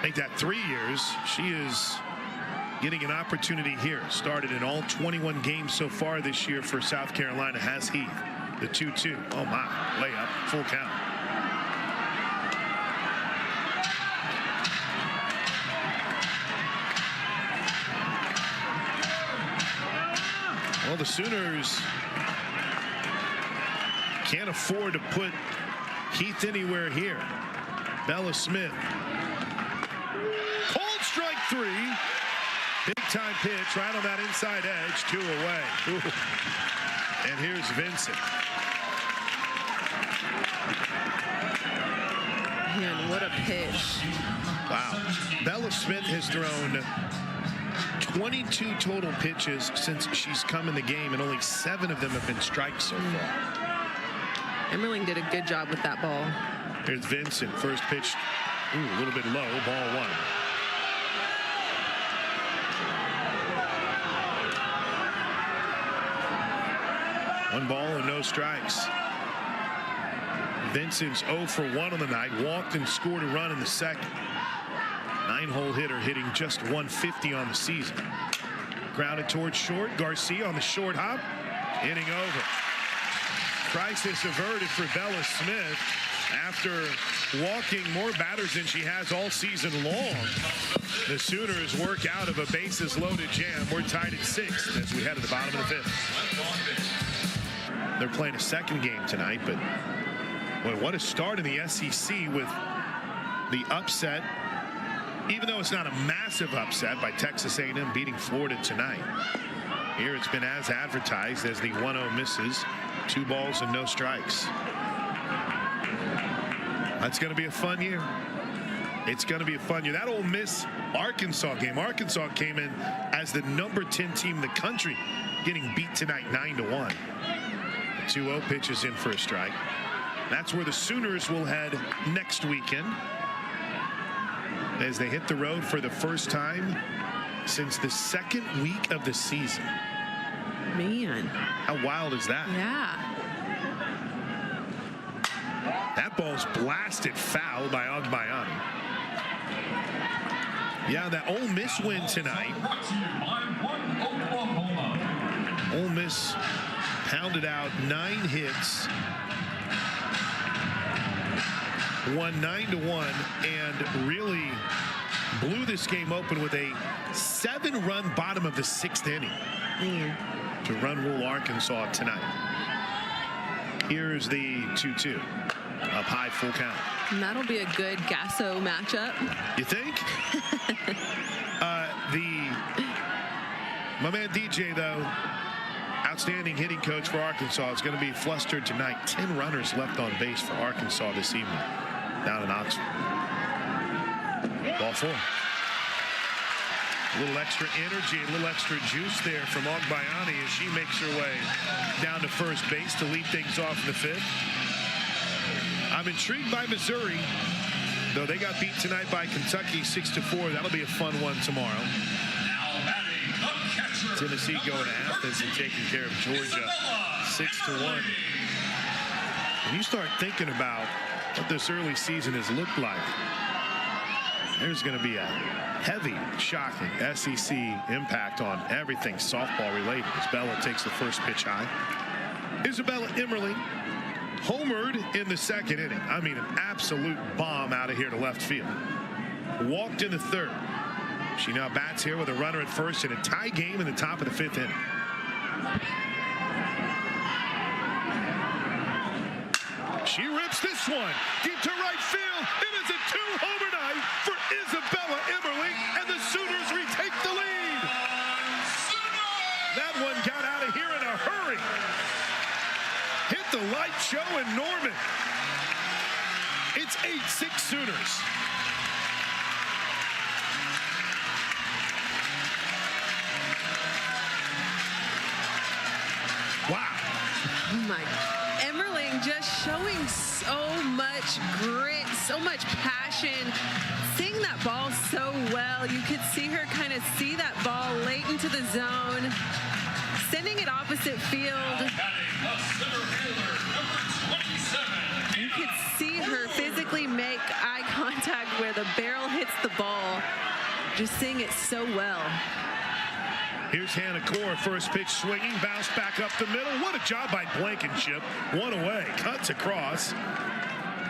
make that 3 years, she is getting an opportunity here. Started in all 21 games so far this year for South Carolina. Has Heath. The 2-2. Oh my, layup, full count. Well, the Sooners can't afford to put Heath anywhere here. Bella Smith. Cold strike 3. Big time pitch right on that inside edge. 2 away. Ooh. And here's Vincent. Man, what a pitch. Wow. Bella Smith has thrown 22 total pitches since she's come in the game, and only 7 of them have been strikes so far. Emmerling did a good job with that ball. Here's Vincent. First pitch. Ooh, a little bit low. Ball 1. One ball and no strikes. Vincent's 0 for 1 on the night. Walked and scored a run in the second. 9-hole hitter hitting just 150 on the season. Grounded towards short. Garcia on the short hop. Inning over. Crisis averted for Bella Smith after walking more batters than she has all season long. The Sooners work out of a bases loaded jam. We're tied at 6 as we head to the bottom of the 5th. They're playing a second game tonight, but boy, what a start in the SEC with the upset, even though it's not a massive upset, by Texas A&M beating Florida tonight. Here it's been as advertised as the 1-0 misses. 2 balls and no strikes. That's going to be a fun year. It's going to be a fun year. That Ole Miss Arkansas game. Arkansas came in as the number 10 team in the country, getting beat tonight 9-1. 2-0 pitches in for a strike. That's where the Sooners will head next weekend as they hit the road for the first time since the second week of the season. Man. How wild is that? Yeah. That ball's blasted foul by Ogbayani. Yeah, that Ole Miss win tonight. Brought to you by One Oklahoma. Ole Miss pounded out 9 hits, won 9-1, and really blew this game open with a 7-run bottom of the 6th inning to run rule Arkansas tonight. Here's the 2-2. Up high, full count. And that'll be a good Gasso matchup. You think? My man DJ, though, outstanding hitting coach for Arkansas, is going to be flustered tonight. 10 runners left on base for Arkansas this evening down in Oxford. Ball 4. A little extra energy, a little extra juice there from Ogbayani as she makes her way down to first base to lead things off in the 5th. I'm intrigued by Missouri, though they got beat tonight by Kentucky 6-4. That'll be a fun one tomorrow. Now batting the catcher. Tennessee going to Athens and taking care of Georgia 6-1. When you start thinking about what this early season has looked like, there's going to be a heavy, shocking SEC impact on everything softball related as Bella takes the first pitch high. Isabella Emmerling homered in the 2nd inning. I mean, an absolute bomb out of here to left field. Walked in the 3rd. She now bats here with a runner at first in a tie game in the top of the 5th inning. She rips this one deep to right field. It is a 2-homer night for Isabella Emmerling, and the Sooners retake the lead. That one got out of here in a hurry. Hit the light show in Norman. It's 8-6 Sooners. Wow. Oh my. Emmerling just showing so much grit, so much passion, seeing that ball so well. You could see her kind of see that ball late into the zone, sending it opposite field. You could see her physically make eye contact where the barrel hits the ball. Just seeing it so well. Here's Hannah Core, first pitch swinging, bounce back up the middle. What a job by Blankenship. One away, cuts across,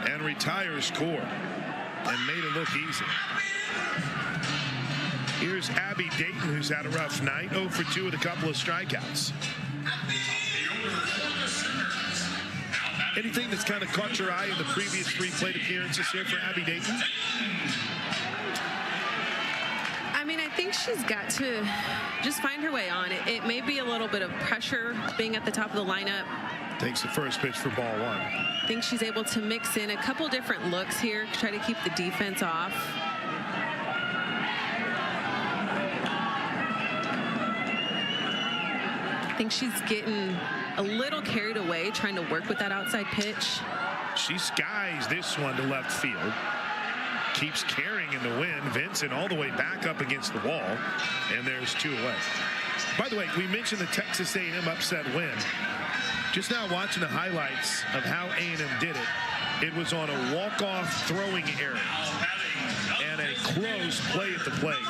and retires Core, and made it look easy. Here's Abby Dayton, who's had a rough night, 0 for 2 with a couple of strikeouts. Anything that's kind of caught your eye in the previous 3 plate appearances here for Abby Dayton? I mean, I think she's got to just find her way on. It may be a little bit of pressure being at the top of the lineup. Takes the first pitch for ball 1. I think she's able to mix in a couple different looks here, try to keep the defense off. I think she's getting a little carried away trying to work with that outside pitch. She skies this one to left field. Keeps carrying in the wind. Vincent all the way back up against the wall, and there's 2 away. By the way, we mentioned the Texas A&M upset win. Just now watching the highlights of how A&M did it, it was on a walk-off throwing error and a close play at the plate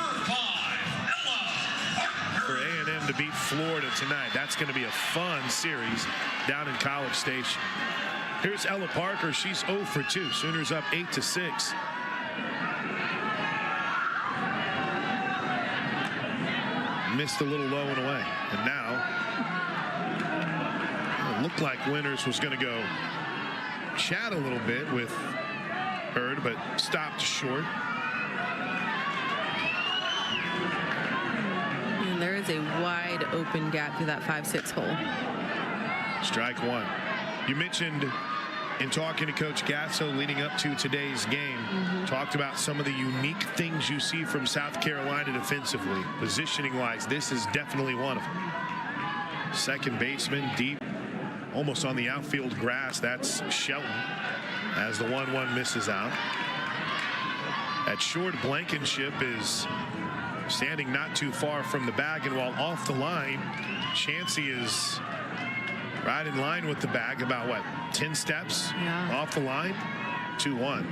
for A&M to beat Florida tonight. That's going to be a fun series down in College Station. Here's Ella Parker. She's 0 for 2. Sooners up 8-6. Missed a little low and away. And now it looked like Winters was going to go chat a little bit with Hurd, but stopped short. And there is a wide open gap through that 5-6 hole. Strike 1. You mentioned In talking to Coach Gasso leading up to today's game, talked about some of the unique things you see from South Carolina defensively. Positioning-wise, this is definitely one of them. Second baseman, deep, almost on the outfield grass. That's Shelton as the 1-1 misses out. At short, Blankenship is standing not too far from the bag, and while off the line, Chansey is right in line with the bag, about what, 10 steps off the line. 2-1.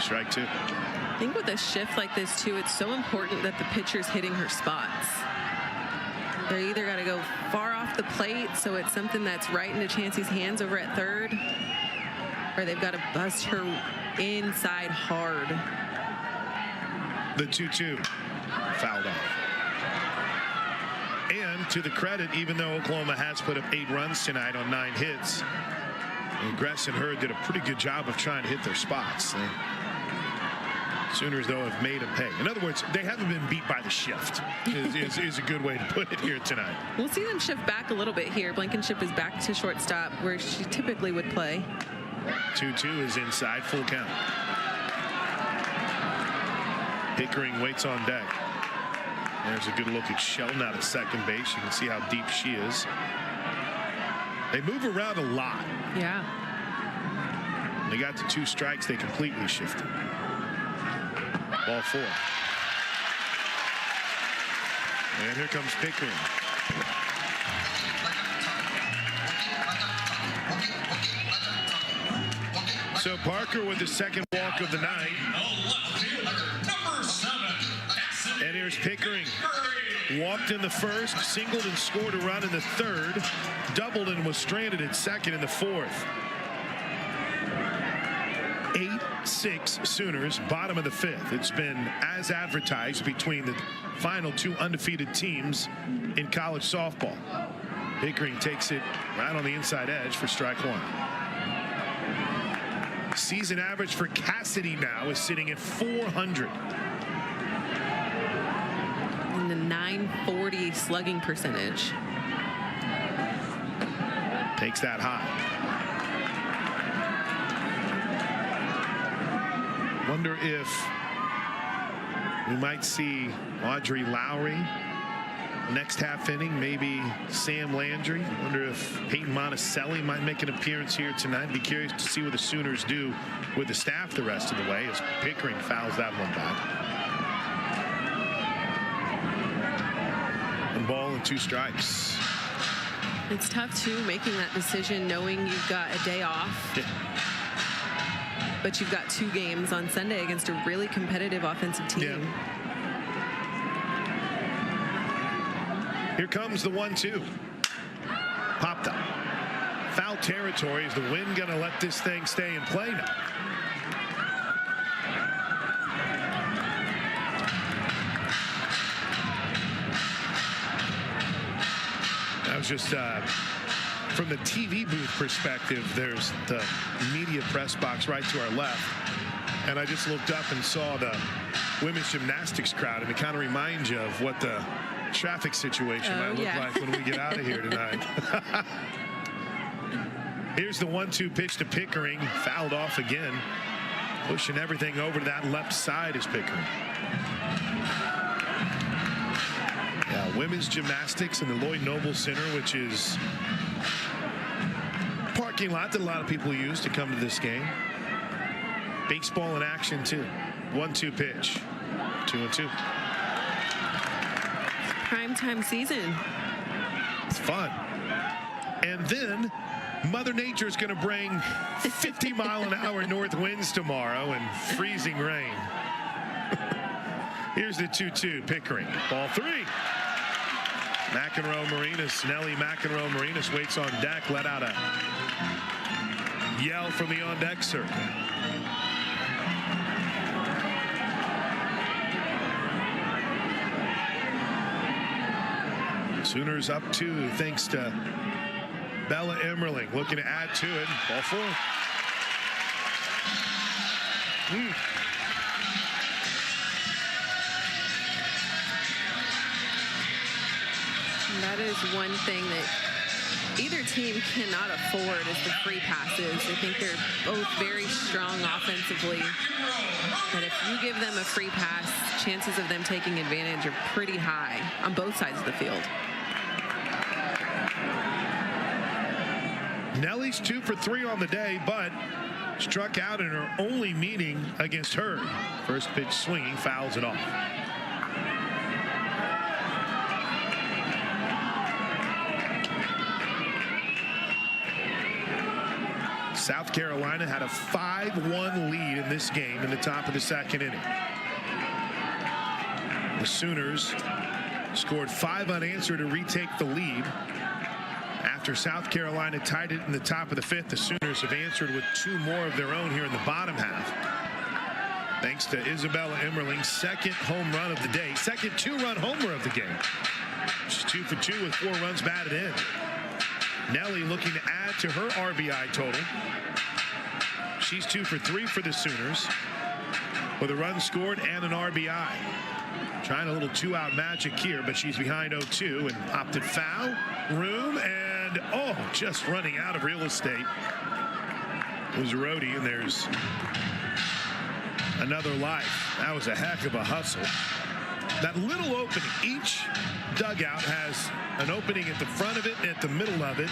Strike two. I think with a shift like this too, it's so important that the pitcher's hitting her spots. They either got to go far off the plate, so it's something that's right into Chansey's hands over at third, or they've got to bust her inside hard. The 2-2 fouled off. And to the credit, even though Oklahoma has put up 8 runs tonight on 9 hits, Gress and Hurd did a pretty good job of trying to hit their spots. Sooners, though, have made them pay. In other words, they haven't been beat by the shift, is a good way to put it here tonight. We'll see them shift back a little bit here. Blankenship is back to shortstop where she typically would play. 2-2 is inside, full count. Pickering waits on deck. There's a good look at Shelton out at second base. You can see how deep she is. They move around a lot. Yeah. They got to 2 strikes. They completely shifted. Ball 4. And here comes Pickering. So Parker with the second walk of the night. And here's Pickering. Walked in the first, singled and scored a run in the third, doubled and was stranded at second in the fourth. 8-6 Sooners, bottom of the 5th. It's been as advertised between the final 2 undefeated teams in college softball. Pickering takes it right on the inside edge for strike 1. Season average for Cassidy now is sitting at 400. And the .940 slugging percentage. Takes that high. Wonder if we might see Audrey Lowry next half inning, maybe Sam Landry. Wonder if Peyton Monticelli might make an appearance here tonight. Be curious to see what the Sooners do with the staff the rest of the way as Pickering fouls that one back. 1 ball and 2 strikes. It's tough too making that decision knowing you've got a day off. Yeah. But you've got 2 games on Sunday against a really competitive offensive team. Yeah. Here comes the 1-2. Popped up. Foul territory. Is the wind going to let this thing stay in play now? That was just from the TV booth perspective. There's the media press box right to our left. And I just looked up and saw the women's gymnastics crowd. And it kind of reminds you of what the traffic situation might look like when we get out of here tonight. Here's the 1-2 pitch to Pickering. Fouled off again. Pushing everything over to that left side is Pickering. Yeah, women's gymnastics in the Lloyd Noble Center, which is a parking lot that a lot of people use to come to this game. Baseball in action too. 1-2 pitch. 2-2. Primetime season. It's fun. And then Mother Nature's going to bring 50-mile-an-hour north winds tomorrow and freezing rain. Here's the 2-2 Pickering. Ball 3. McEnroe Marinas, Nellie McEnroe Marinas waits on deck. Let out a yell from the on-deck circle. Sooners up 2 thanks to Bella Emmerling looking to add to it. Ball 4. That is one thing that either team cannot afford is the free passes. I think they're both very strong offensively. But if you give them a free pass, chances of them taking advantage are pretty high on both sides of the field. Nellie's 2 for 3 on the day, but struck out in her only meeting against Hurd. First pitch swinging, fouls it off. South Carolina had a 5-1 lead in this game in the top of the second inning. The Sooners scored 5 unanswered to retake the lead. After South Carolina tied it in the top of the 5th, the Sooners have answered with 2 more of their own here in the bottom half. Thanks to Isabella Emmerling's second home run of the day, second 2-run homer of the game. She's 2 for 2 with 4 runs batted in. Nellie looking to add to her RBI total. She's 2 for 3 for the Sooners with a run scored and an RBI. Trying a little 2-out magic here, but she's behind 0-2 and popped it foul. Room and just running out of real estate. It was Rhodey, and there's another life. That was a heck of a hustle. That little opening, each dugout has an opening at the front of it and at the middle of it.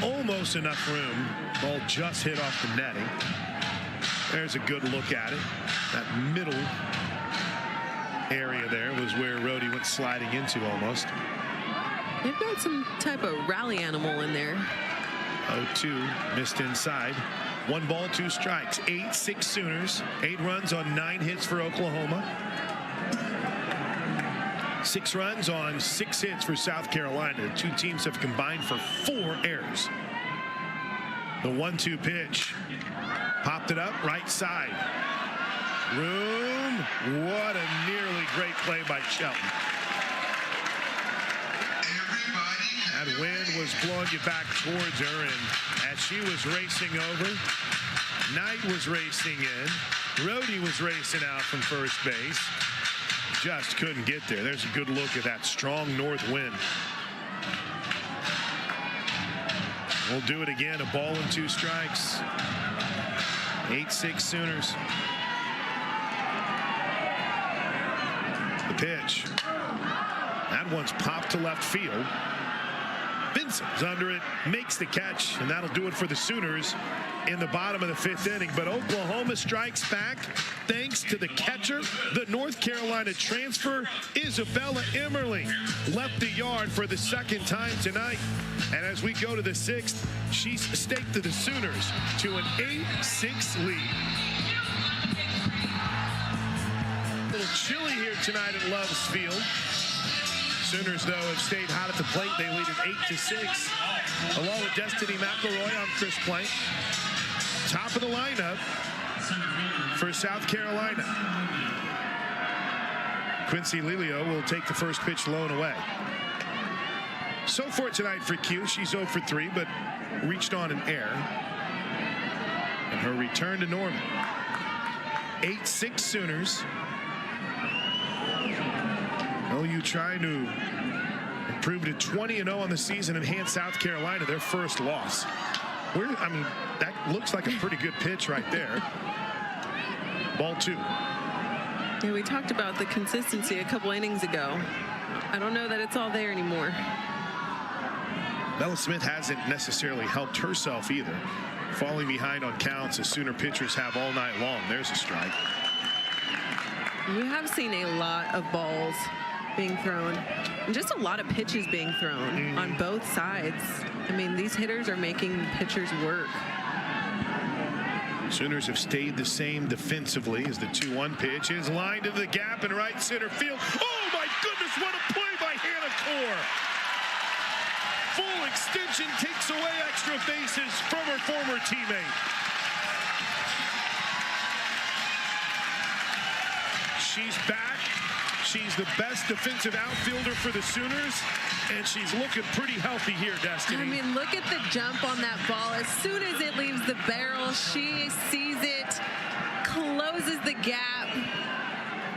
Almost enough room. Ball just hit off the netting. There's a good look at it. That middle area there was where Rhodey went sliding into almost. They've got some type of rally animal in there. 0-2, missed inside. 1 ball, 2 strikes. 8-6 Sooners. 8 runs on 9 hits for Oklahoma. 6 runs on 6 hits for South Carolina. The 2 teams have combined for 4 errors. The 1-2 pitch. Popped it up right side. Room. What a nearly great play by Shelton. That wind was blowing you back towards her, and as she was racing over, Knight was racing in. Rhodey was racing out from first base. Just couldn't get there. There's a good look at that strong north wind. We'll do it again. A ball and 2 strikes. 8-6 Sooners. The pitch. That one's popped to left field. Vincent's under it, makes the catch, and that'll do it for the Sooners in the bottom of the 5th inning. But Oklahoma strikes back thanks to the catcher. The North Carolina transfer, Isabella Emmerling, left the yard for the 2nd time tonight. And as we go to the 6th, she's staked to the Sooners to an 8-6 lead. A little chilly here tonight at Love's Field. Sooners, though, have stayed hot at the plate. They lead at 8-6. Along with Destiny McElroy, I'm Chris Plank. Top of the lineup for South Carolina. Quincy Lilio will take the first pitch low and away. So for tonight for Q, she's 0 for 3, but reached on an error. And her return to Norman. 8-6 Sooners. OU trying to improve to 20-0 on the season and hand South Carolina their first loss. I mean, that looks like a pretty good pitch right there. Ball 2. Yeah, we talked about the consistency a couple innings ago. I don't know that it's all there anymore. Bella Smith hasn't necessarily helped herself either. Falling behind on counts as Sooner pitchers have all night long. There's a strike. We have seen a lot of balls being thrown and just a lot of pitches being thrown on both sides. I mean, these hitters are making pitchers work. Sooners have stayed the same defensively as the 2-1 pitch is lined into the gap in right center field. Oh my goodness, what a play by Hannah Core. Full extension takes away extra bases from her former teammate. She's back. She's the best defensive outfielder for the Sooners, and she's looking pretty healthy here, Destiny. I mean, look at the jump on that ball. As soon as it leaves the barrel, she sees it, closes the gap,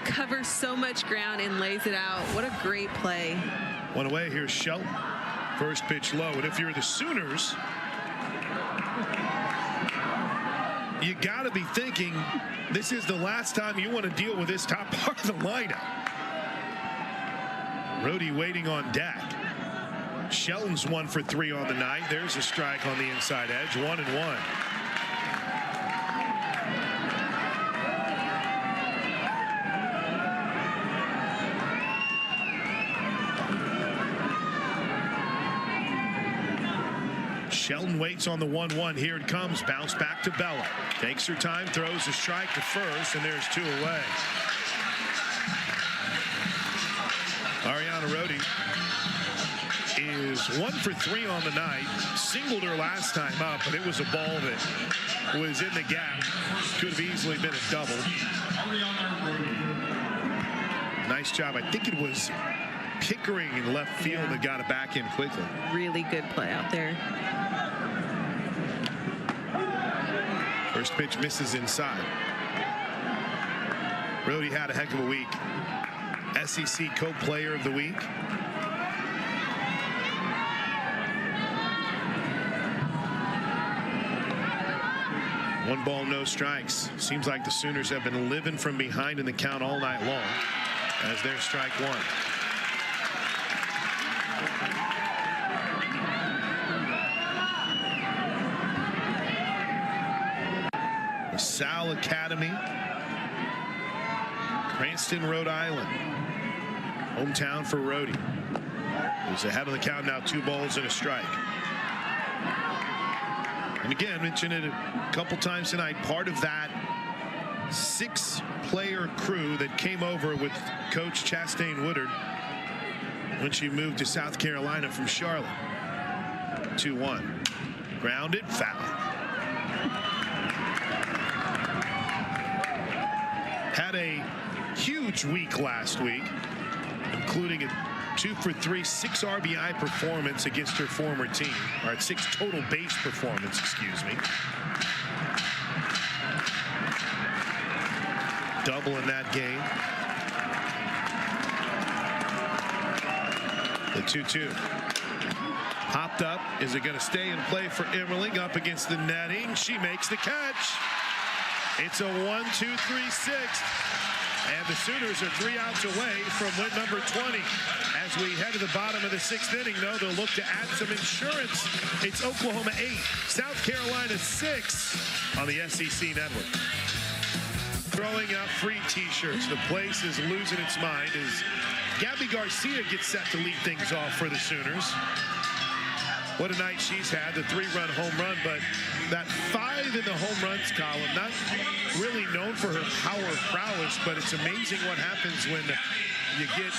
covers so much ground, and lays it out. What a great play. One away, here's Shelton. First pitch low, and if you're the Sooners, you got to be thinking this is the last time you want to deal with this top part of the lineup. Rhodey waiting on deck. Shelton's 1 for 3 on the night. There's a strike on the inside edge. 1-1. Shelton waits on the 1-1. Here it comes. Bounce back to Bella. Takes her time, throws a strike to first, and there's 2 away. Ariana Rhodey is 1 for 3 on the night. Singled her last time up, but it was a ball that was in the gap. Could have easily been a double. Nice job. I think it was Pickering in left field that got it back in quickly. Really good play out there. First pitch misses inside. Rhodey had a heck of a week. SEC Co-Player of the Week. One ball, no strikes. Seems like the Sooners have been living from behind in the count all night long as their strike 1. LaSalle Academy, Cranston, Rhode Island. Hometown for Rhodey. He's ahead of the count now, 2 balls and a strike. And again, mentioned it a couple times tonight, part of that 6-player crew that came over with Coach Chastain Woodard when she moved to South Carolina from Charlotte. 2-1. Grounded, foul. Had a huge week last week, including a 2 for 3, 6 RBI performance against her former team, or 6 total base performance, excuse me. Double in that game. The 2-2. Popped up. Is it going to stay in play for Emmerling? Up against the netting. She makes the catch. It's a 1-2-3-6. And the Sooners are 3 outs away from win number 20. As we head to the bottom of the 6th inning, though, they'll look to add some insurance. It's Oklahoma 8, South Carolina 6 on the SEC Network. Throwing out free T-shirts. The place is losing its mind as Gabby Garcia gets set to lead things off for the Sooners. What a night she's had, the 3-run home run, but that 5 in the home runs column, not really known for her power prowess, but it's amazing what happens when you get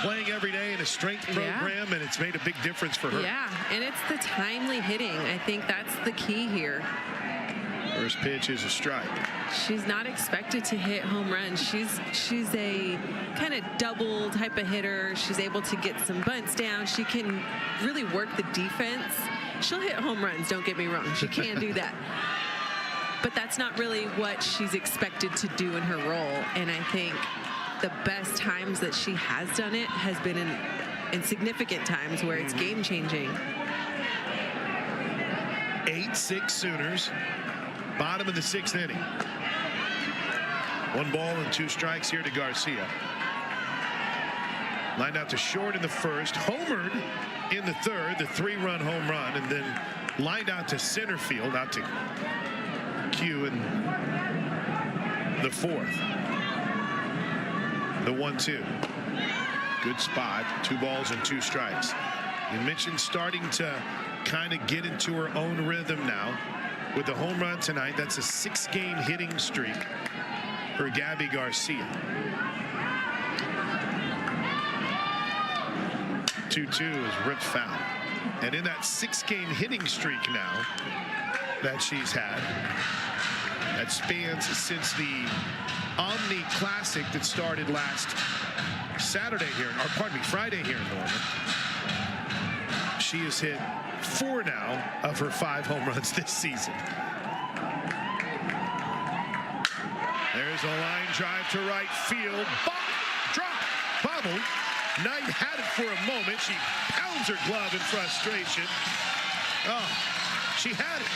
playing every day in a strength program, and it's made a big difference for her. Yeah, and it's the timely hitting. I think that's the key here. First pitch is a strike. She's not expected to hit home runs. She's a kind of double type of hitter. She's able to get some bunts down. She can really work the defense. She'll hit home runs, don't get me wrong. She can do that. But that's not really what she's expected to do in her role. And I think the best times that she has done it has been in significant times where it's game-changing. 8-6 Sooners. Bottom of the 6th inning. 1 ball and 2 strikes here to Garcia. Lined out to short in the first, homered in the 3rd, the 3-run home run, and then lined out to center field, out to Q in the 4th. The 1-2. Good spot. 2 balls and 2 strikes. You mentioned starting to kind of get into her own rhythm now. With the home run tonight, that's a 6-game hitting streak for Gabby Garcia. 2-2 is ripped foul. And in that 6-game hitting streak now that she's had, that spans since the Omni Classic that started last Friday here in Norman. She has hit 4 now of her 5 home runs this season. There's a line drive to right field. Drop, bobbled. Knight had it for a moment. She pounded throws her glove in frustration. Oh, she had it.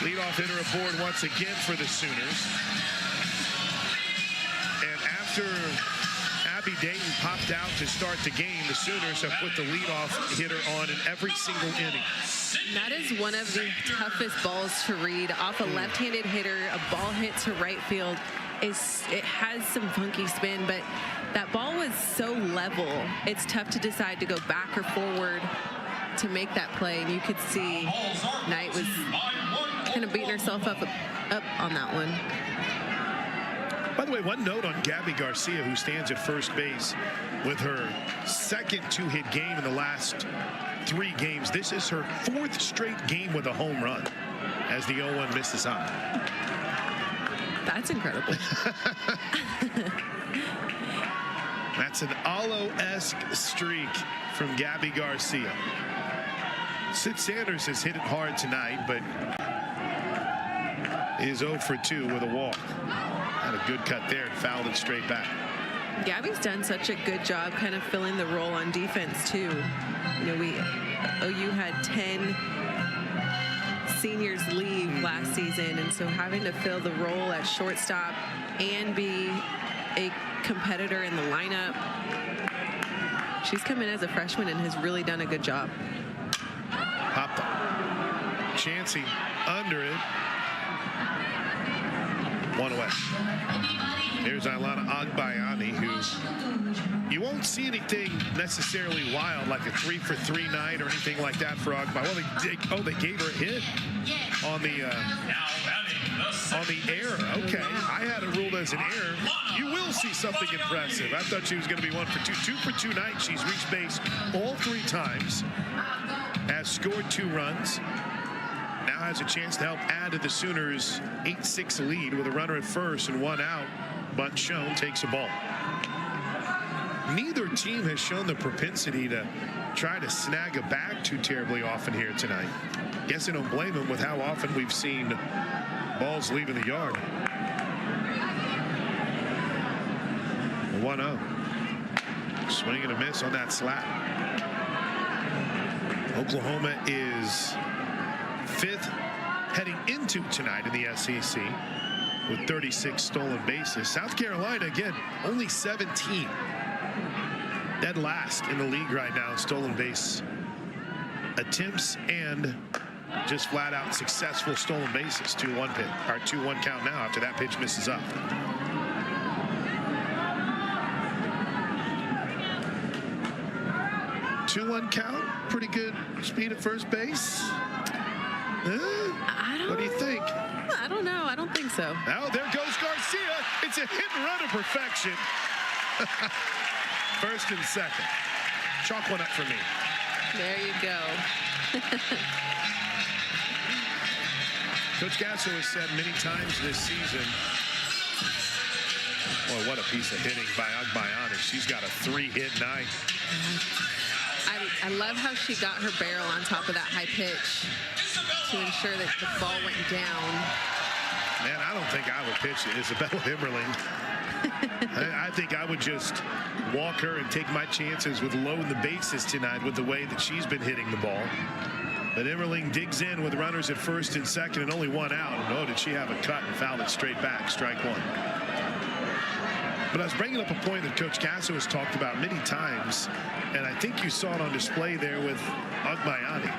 Leadoff hitter aboard once again for the Sooners. And after Abby Dayton popped out to start the game, the Sooners have put the leadoff hitter on in every single inning. That is one of the toughest balls to read. Off a left-handed hitter, a ball hit to right field. It has some funky spin, but that ball was so level. It's tough to decide to go back or forward to make that play. And you could see Knight was kind of beating herself up on that one. By the way, one note on Gabby Garcia, who stands at first base with her second two-hit game in the last 3 games. This is her 4th straight game with a home run as the 0-1 misses high. That's incredible. That's an Alo-esque streak from Gabby Garcia. Sid Sanders has hit it hard tonight, but is 0 for 2 with a walk. Had a good cut there and fouled it straight back. Gabby's done such a good job kind of filling the role on defense too. You know, OU had 10 seniors leave last season, and so having to fill the role at shortstop and be a competitor in the lineup, she's come in as a freshman and has really done a good job. Popped up. Chansey under it. 1 away. There's Ailana Agbayani, who you won't see anything necessarily wild like a 3 for 3 night or anything like that for Agbayani. Well, they gave her a hit on the error. Okay, I had it ruled as an error. You will see something impressive. I thought she was going to be 1 for 2. 2 for 2 night. She's reached base all 3 times. Has scored 2 runs. Now has a chance to help add to the Sooners' 8-6 lead with a runner at first and 1 out. But Schoen takes a ball. Neither team has shown the propensity to try to snag a bag too terribly often here tonight. Guess I don't blame them with how often we've seen balls leaving the yard. 1-0. Swing and a miss on that slap. Oklahoma is 5th heading into tonight in the SEC with 36 stolen bases. South Carolina, again, only 17. Dead last in the league right now in stolen base attempts and just flat out successful stolen bases. 2-1 pitch, or 2-1 count now after that pitch misses up. Two-1 count, pretty good speed at first base. What do you think? I don't know. I don't think so. Now there goes Garcia. It's a hit and run of perfection. First and second. Chalk one up for me. There you go. Coach Gasso has said many times this season, well, what a piece of hitting by Agbayani. She's got a 3-hit night. I love how she got her barrel on top of that high pitch to ensure that the ball went down. Man, I don't think I would pitch it, Isabella Himmerling. I think I would just walk her and take my chances with loading the bases tonight with the way that she's been hitting the ball. But Himmerling digs in with runners at first and second and only 1 out. And oh, did she have a cut and fouled it straight back, strike 1. But I was bringing up a point that Coach Gasso has talked about many times, and I think you saw it on display there with Agbayani.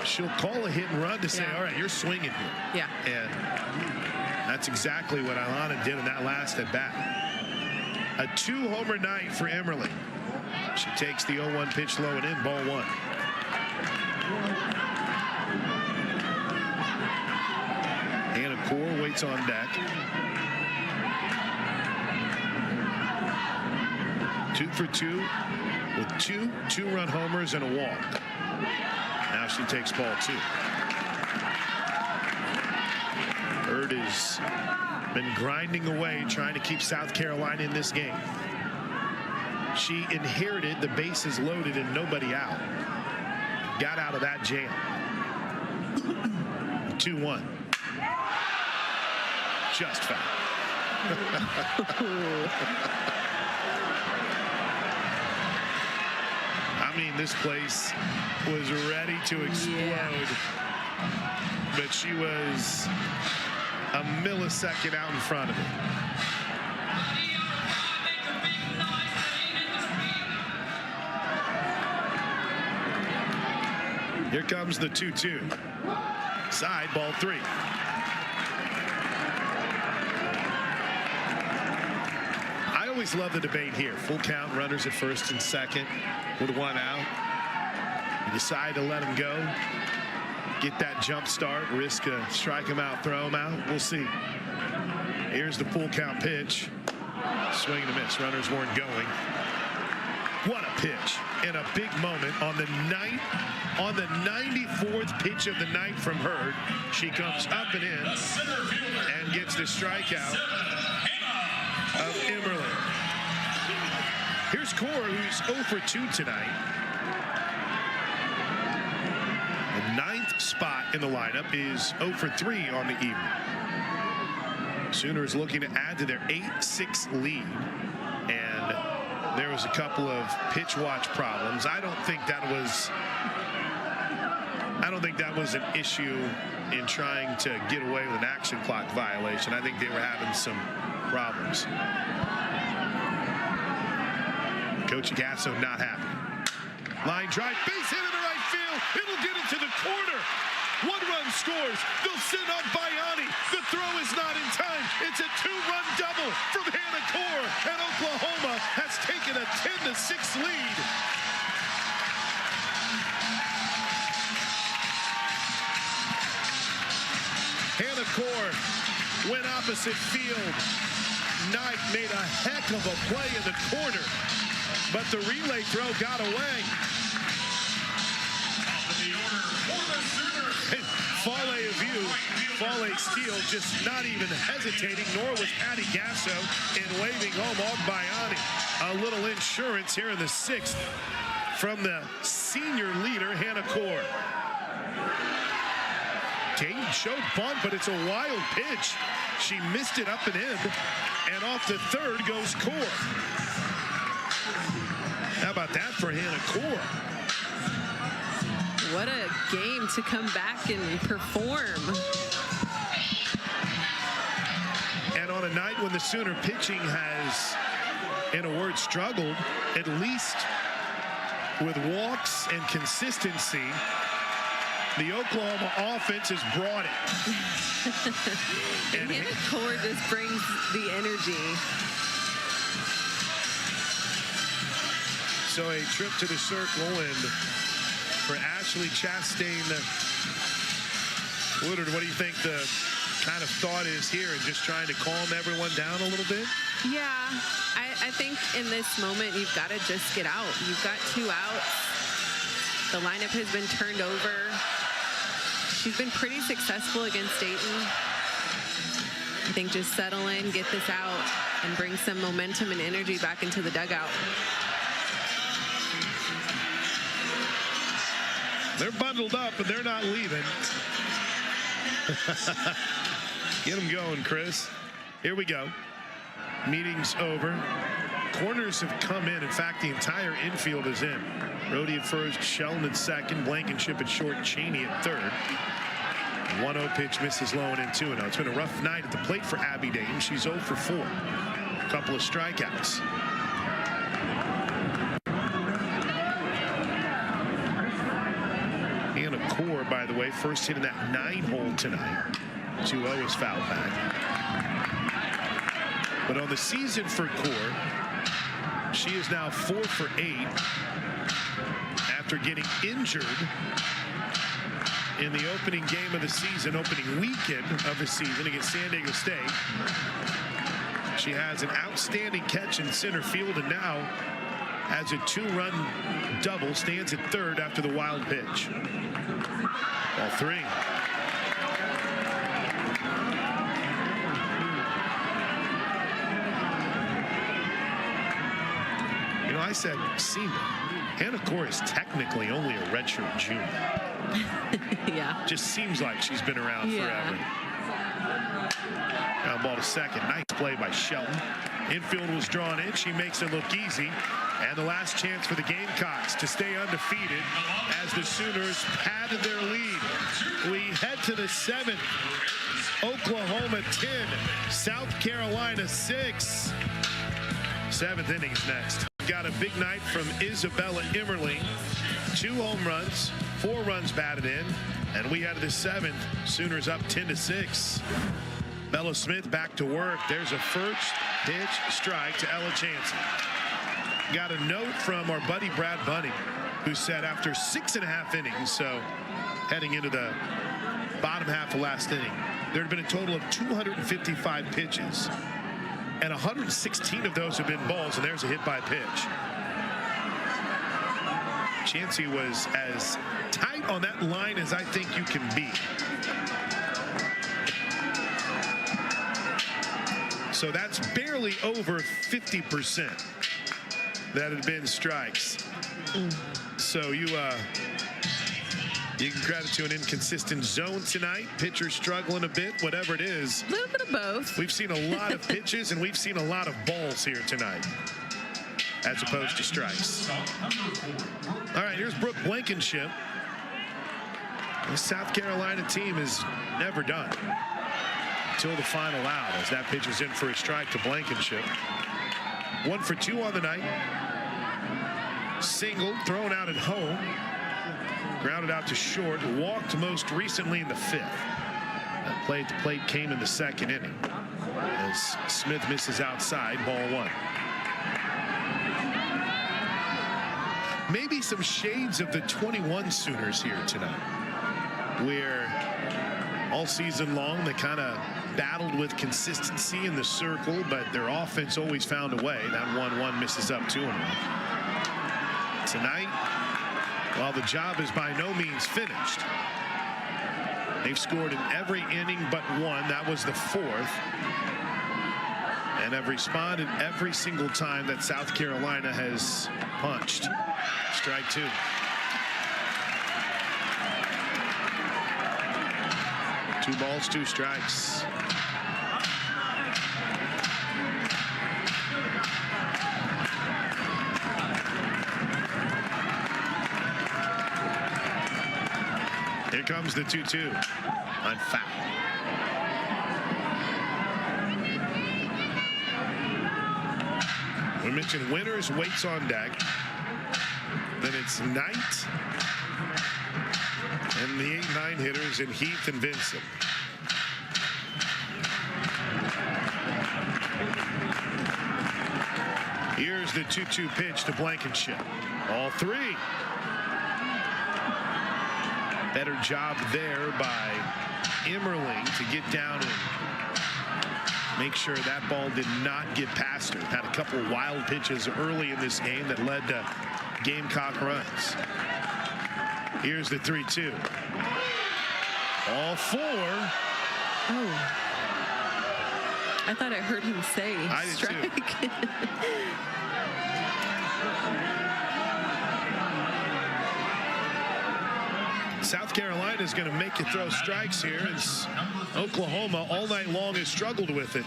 She'll call a hit and run to say, all right, you're swinging here. Yeah. And that's exactly what Ailana did in that last at bat. A 2-homer night for Himmerling. She takes the 0-1 pitch low and in, ball 1. Hannah Core waits on deck. 2 for 2 with 2 2-run homers and a walk. Now she takes ball 2. Bird has been grinding away trying to keep South Carolina in this game. She inherited the bases loaded and nobody out. Got out of that jam. 2-1. Just foul. I mean, this place was ready to explode. But she was a millisecond out in front of it. Here comes the 2-2. Side ball 3. I always love the debate here. Full count, runners at first and second with 1 out. You decide to let him go. Get that jump start, risk a strike him out, throw him out. We'll see. Here's the full count pitch. Swing and a miss. Runners weren't going. What a pitch in a big moment on the 94th pitch of the night from Hurd. She comes up and in and gets the strikeout of Immerlin. Here's Core, who's 0 for 2 tonight. The 9th spot in the lineup is 0 for 3 on the evening. Sooners looking to add to their 8-6 lead. And there was a couple of pitch watch problems. I don't think that was an issue in trying to get away with an action clock violation. I think they were having some problems. Coach Gasso not happy. Line drive, base hit into right field. It'll get into the corner. 1 run scores. They'll send up Bayani. The throw is not in time. It's a 2-run double from Hannah Core, and Oklahoma has taken a 10-6 lead. Hannah Core went opposite field. Knight made a heck of a play in the corner, but the relay throw got away. Fale steal, just not even hesitating, nor was Patty Gasso in waving home Ogbayani. A little insurance here in the 6th from the senior leader, Hannah Core. Dayton showed bunt, but it's a wild pitch. She missed it up and in, and off the 3rd goes Core. How about that for Hannah Core? What a game to come back and perform. And on a night when the Sooner pitching has, in a word, struggled, at least with walks and consistency, the Oklahoma offense has brought it. And Hannah Core just brings the energy. So a trip to the circle, and for Ashley Chastain Woodard, what do you think the kind of thought is here, and just trying to calm everyone down a little bit? Yeah, I think in this moment you've got to just get out. You've got 2 outs. The lineup has been turned over. She's been pretty successful against Dayton. I think just settle in, get this out, and bring some momentum and energy back into the dugout. They're bundled up, but they're not leaving. Get them going, Chris. Here we go. Meeting's over. Corners have come in. In fact, the entire infield is in. Rhodey at first, Sheldon at second, Blankenship at short, Cheney at 3rd. 1-0 pitch misses low and in 2-0. It's been a rough night at the plate for Abby Dayton. She's 0 for 4. A couple of strikeouts. Hannah Core, by the way, first hit in that 9-hole tonight. 2-0 is fouled back. But on the season for Core, she is now 4 for 8 after getting injured in the opening game of the season, opening weekend of the season against San Diego State. She has an outstanding catch in center field, and now has a 2-run double, stands at 3rd after the wild pitch. Ball 3. You know, I said senior. Hannah Core is technically only a redshirt junior. Yeah. Just seems like she's been around forever. Now Ground ball to second. Nice play by Shelton. Infield was drawn in. She makes it look easy. And the last chance for the Gamecocks to stay undefeated as the Sooners padded their lead. We head to the 7th. Oklahoma 10, South Carolina 6. 7th innings next. Got a big night from Isabella Emmerling. 2 home runs, 4 runs batted in, and we head to the 7th. Sooners up 10-6. Bella Smith back to work. There's a first pitch strike to Ella Chansey. Got a note from our buddy Brad Bunny, who said after 6.5 innings, so heading into the bottom half of last inning, there had been a total of 255 pitches, and 116 of those have been balls, and there's a hit by pitch. Chansey was as tight on that line as I think you can be. So that's barely over 50% that had been strikes. So you can credit to an inconsistent zone tonight. Pitcher struggling a bit, whatever it is. A little bit of both. We've seen a lot of pitches and we've seen a lot of balls here tonight, as opposed to strikes. All right, here's Brooke Blankenship. The South Carolina team is never done until the final out, as that pitch is in for a strike to Blankenship. 1 for 2 on the night. Single thrown out at home. Grounded out to short. Walked most recently in the 5th. That play at the plate came in the 2nd inning, as Smith misses outside, ball 1. Maybe some shades of the 21 Sooners here tonight, where all season long they kind of battled with consistency in the circle, but their offense always found a way. That 1-1 misses up 2-1. Tonight, while the job is by no means finished, they've scored in every inning but 1. That was the 4th. And have responded every single time that South Carolina has punched. Strike 2. Two balls, 2 strikes. Here comes the 2-2 on foul. We mentioned Winters waits on deck. Then it's Knight and the 8-9 hitters in Heath and Vincent. Here's the 2-2 pitch to Blankenship. All 3. Better job there by Emmerling to get down and make sure that ball did not get past her. Had a couple wild pitches early in this game that led to Gamecock runs. Here's the 3-2. All 4. Oh. I thought I heard him say I did strike. too. South Carolina is going to make you throw strikes here, as Oklahoma all night long has struggled with it.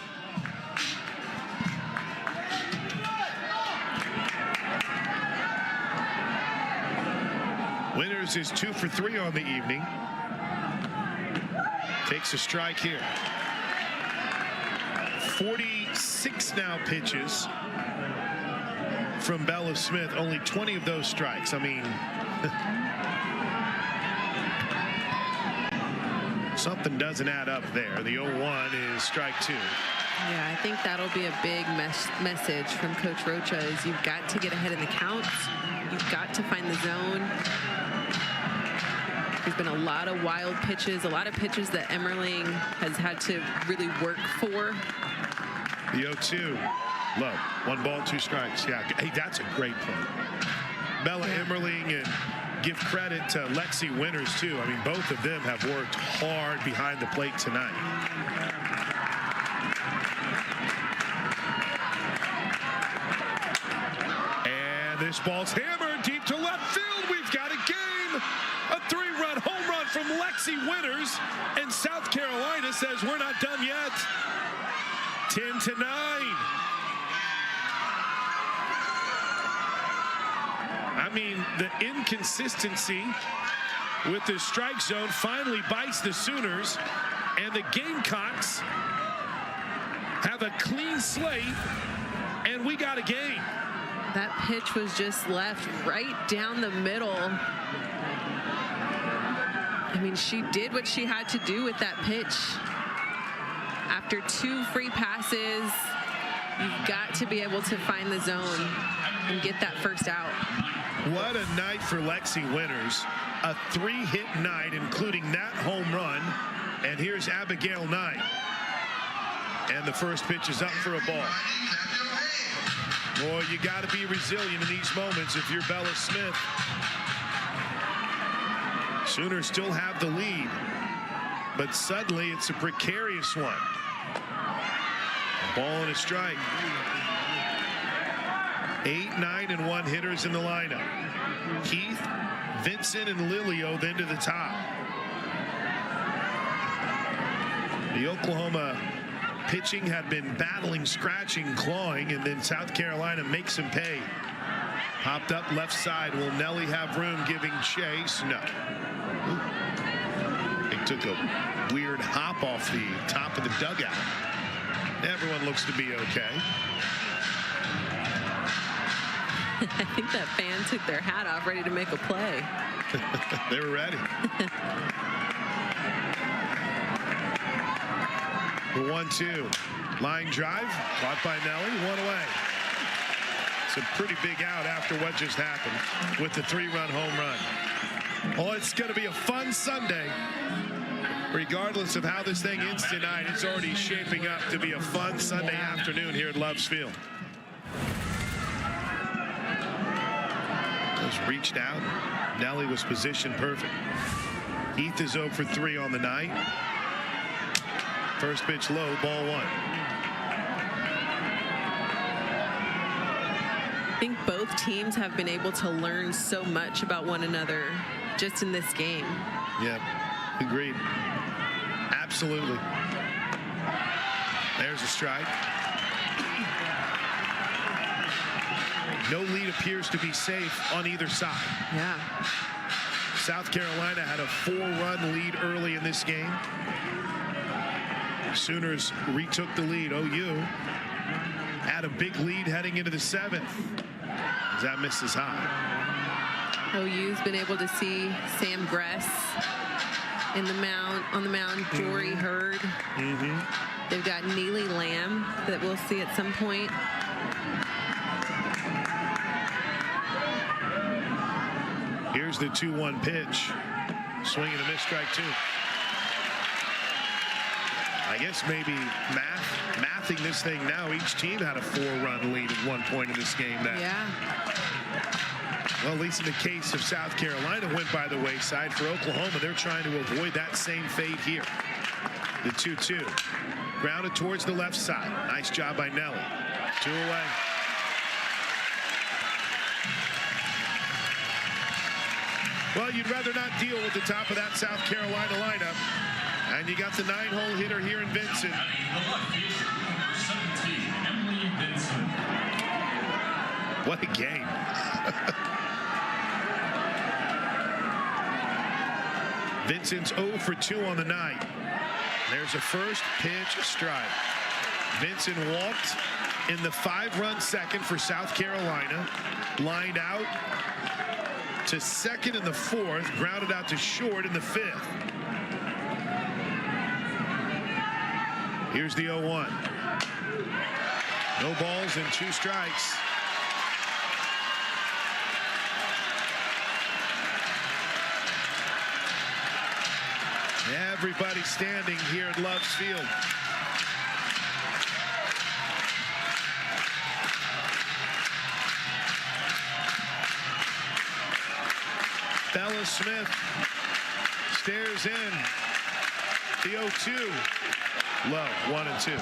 Winters is 2 for 3 on the evening. Takes a strike here. 46 now pitches from Bella Smith. Only 20 of those strikes. I mean, something doesn't add up there. The 0-1 is strike 2. Yeah, I think that'll be a big message from Coach Rocha, is you've got to get ahead in the counts. You've got to find the zone. There's been a lot of wild pitches, a lot of pitches that Emmerling has had to really work for. The 0-2, low. 1 ball, 2 strikes. Yeah, hey, that's a great play. Bella Emmerling, and give credit to Lexi Winters too. I mean, both of them have worked hard behind the plate tonight. And this ball's hammered deep to left field. We've got a game. A 3-run home run from Lexi Winters, and South Carolina says we're not done yet. 10-9. I mean, the inconsistency with the strike zone finally bites the Sooners, and the Gamecocks have a clean slate, and we got a game. That pitch was just left right down the middle. I mean, she did what she had to do with that pitch. After 2 free passes, you've got to be able to find the zone and get that first out. What a night for Lexi Winters. A 3-hit night, including that home run. And here's Abigail Knight. And the first pitch is up for a ball. Boy, you got to be resilient in these moments if you're Bella Smith. Sooners still have the lead, but suddenly it's a precarious one. Ball and a strike. 8, 9, and 1 hitters in the lineup. Keith, Vincent, and Lilio then to the top. The Oklahoma pitching had been battling, scratching, clawing, and then South Carolina makes him pay. Popped up left side. Will Nelly have room giving chase? No. He took a weird hop off the top of the dugout. Everyone looks to be okay. I think that fan took their hat off, ready to make a play. They were ready. The 1-2. Line drive. Caught by Nelly. 1 away. It's a pretty big out after what just happened with the 3-run home run. Oh, it's going to be a fun Sunday. Regardless of how this thing ends tonight, it's already shaping up to be a fun Sunday afternoon here at Loves Field. Just reached out. Nelly was positioned perfect. Heath is 0 for 3 on the night. First pitch low, ball 1. I think both teams have been able to learn so much about one another just in this game. Yeah, agreed. Absolutely. There's a strike. No lead appears to be safe on either side. Yeah. South Carolina had a 4-run lead early in this game. Sooners retook the lead. OU had a big lead heading into the 7th. As that misses high. OU's been able to see Sam Gress on the mound, Jory Hurd. They've got Neely Lamb that we'll see at some point. Here's the 2-1 pitch. Swing and a miss, strike 2. I guess maybe mathing this thing now, each team had a 4-run lead at one point in this game. Yeah. Well, at least in the case of South Carolina, went by the wayside. For Oklahoma, they're trying to avoid that same fate here. The 2-2. Grounded towards the left side. Nice job by Nelly. 2 away. Well, you'd rather not deal with the top of that South Carolina lineup. And you got the 9-hole hitter here in Vincent. What a game. Vincent's 0 for 2 on the night. There's a first pitch strike. Vincent walked in the 5-run second for South Carolina. Lined out to second in the 4th. Grounded out to short in the 5th. Here's the 0-1. No balls and 2 strikes. Everybody standing here at Loves Field. Bella Smith stares in. The 0-2. Low, 1-2.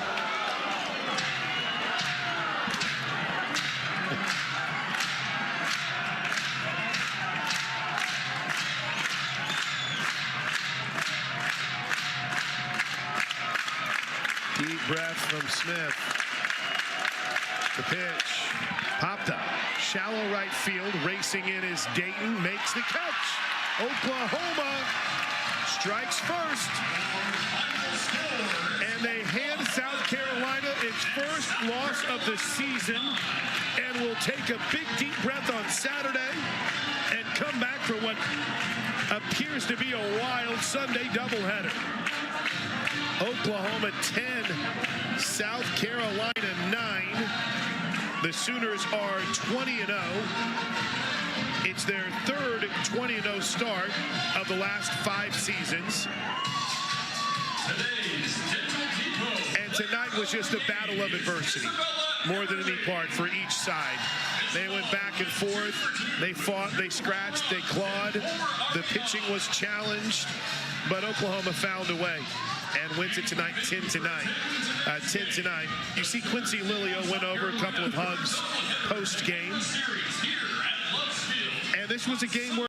Deep breath from Smith. The pitch. Popped up. Shallow right field. Racing in is Dayton. Makes the catch. Oklahoma strikes first. And they hand South Carolina its first loss of the season. And will take a big deep breath on Saturday and come back for what appears to be a wild Sunday doubleheader. Oklahoma 10, South Carolina 9. The Sooners are 20-0. It's their third 20-0 start of the last 5 seasons. And tonight was just a battle of adversity, more than any part for each side. They went back and forth. They fought, they scratched, they clawed. The pitching was challenged, but Oklahoma found a way and wins it tonight 10-9. You see Quincy Lilio went over a couple of hugs post-game. And this was a game where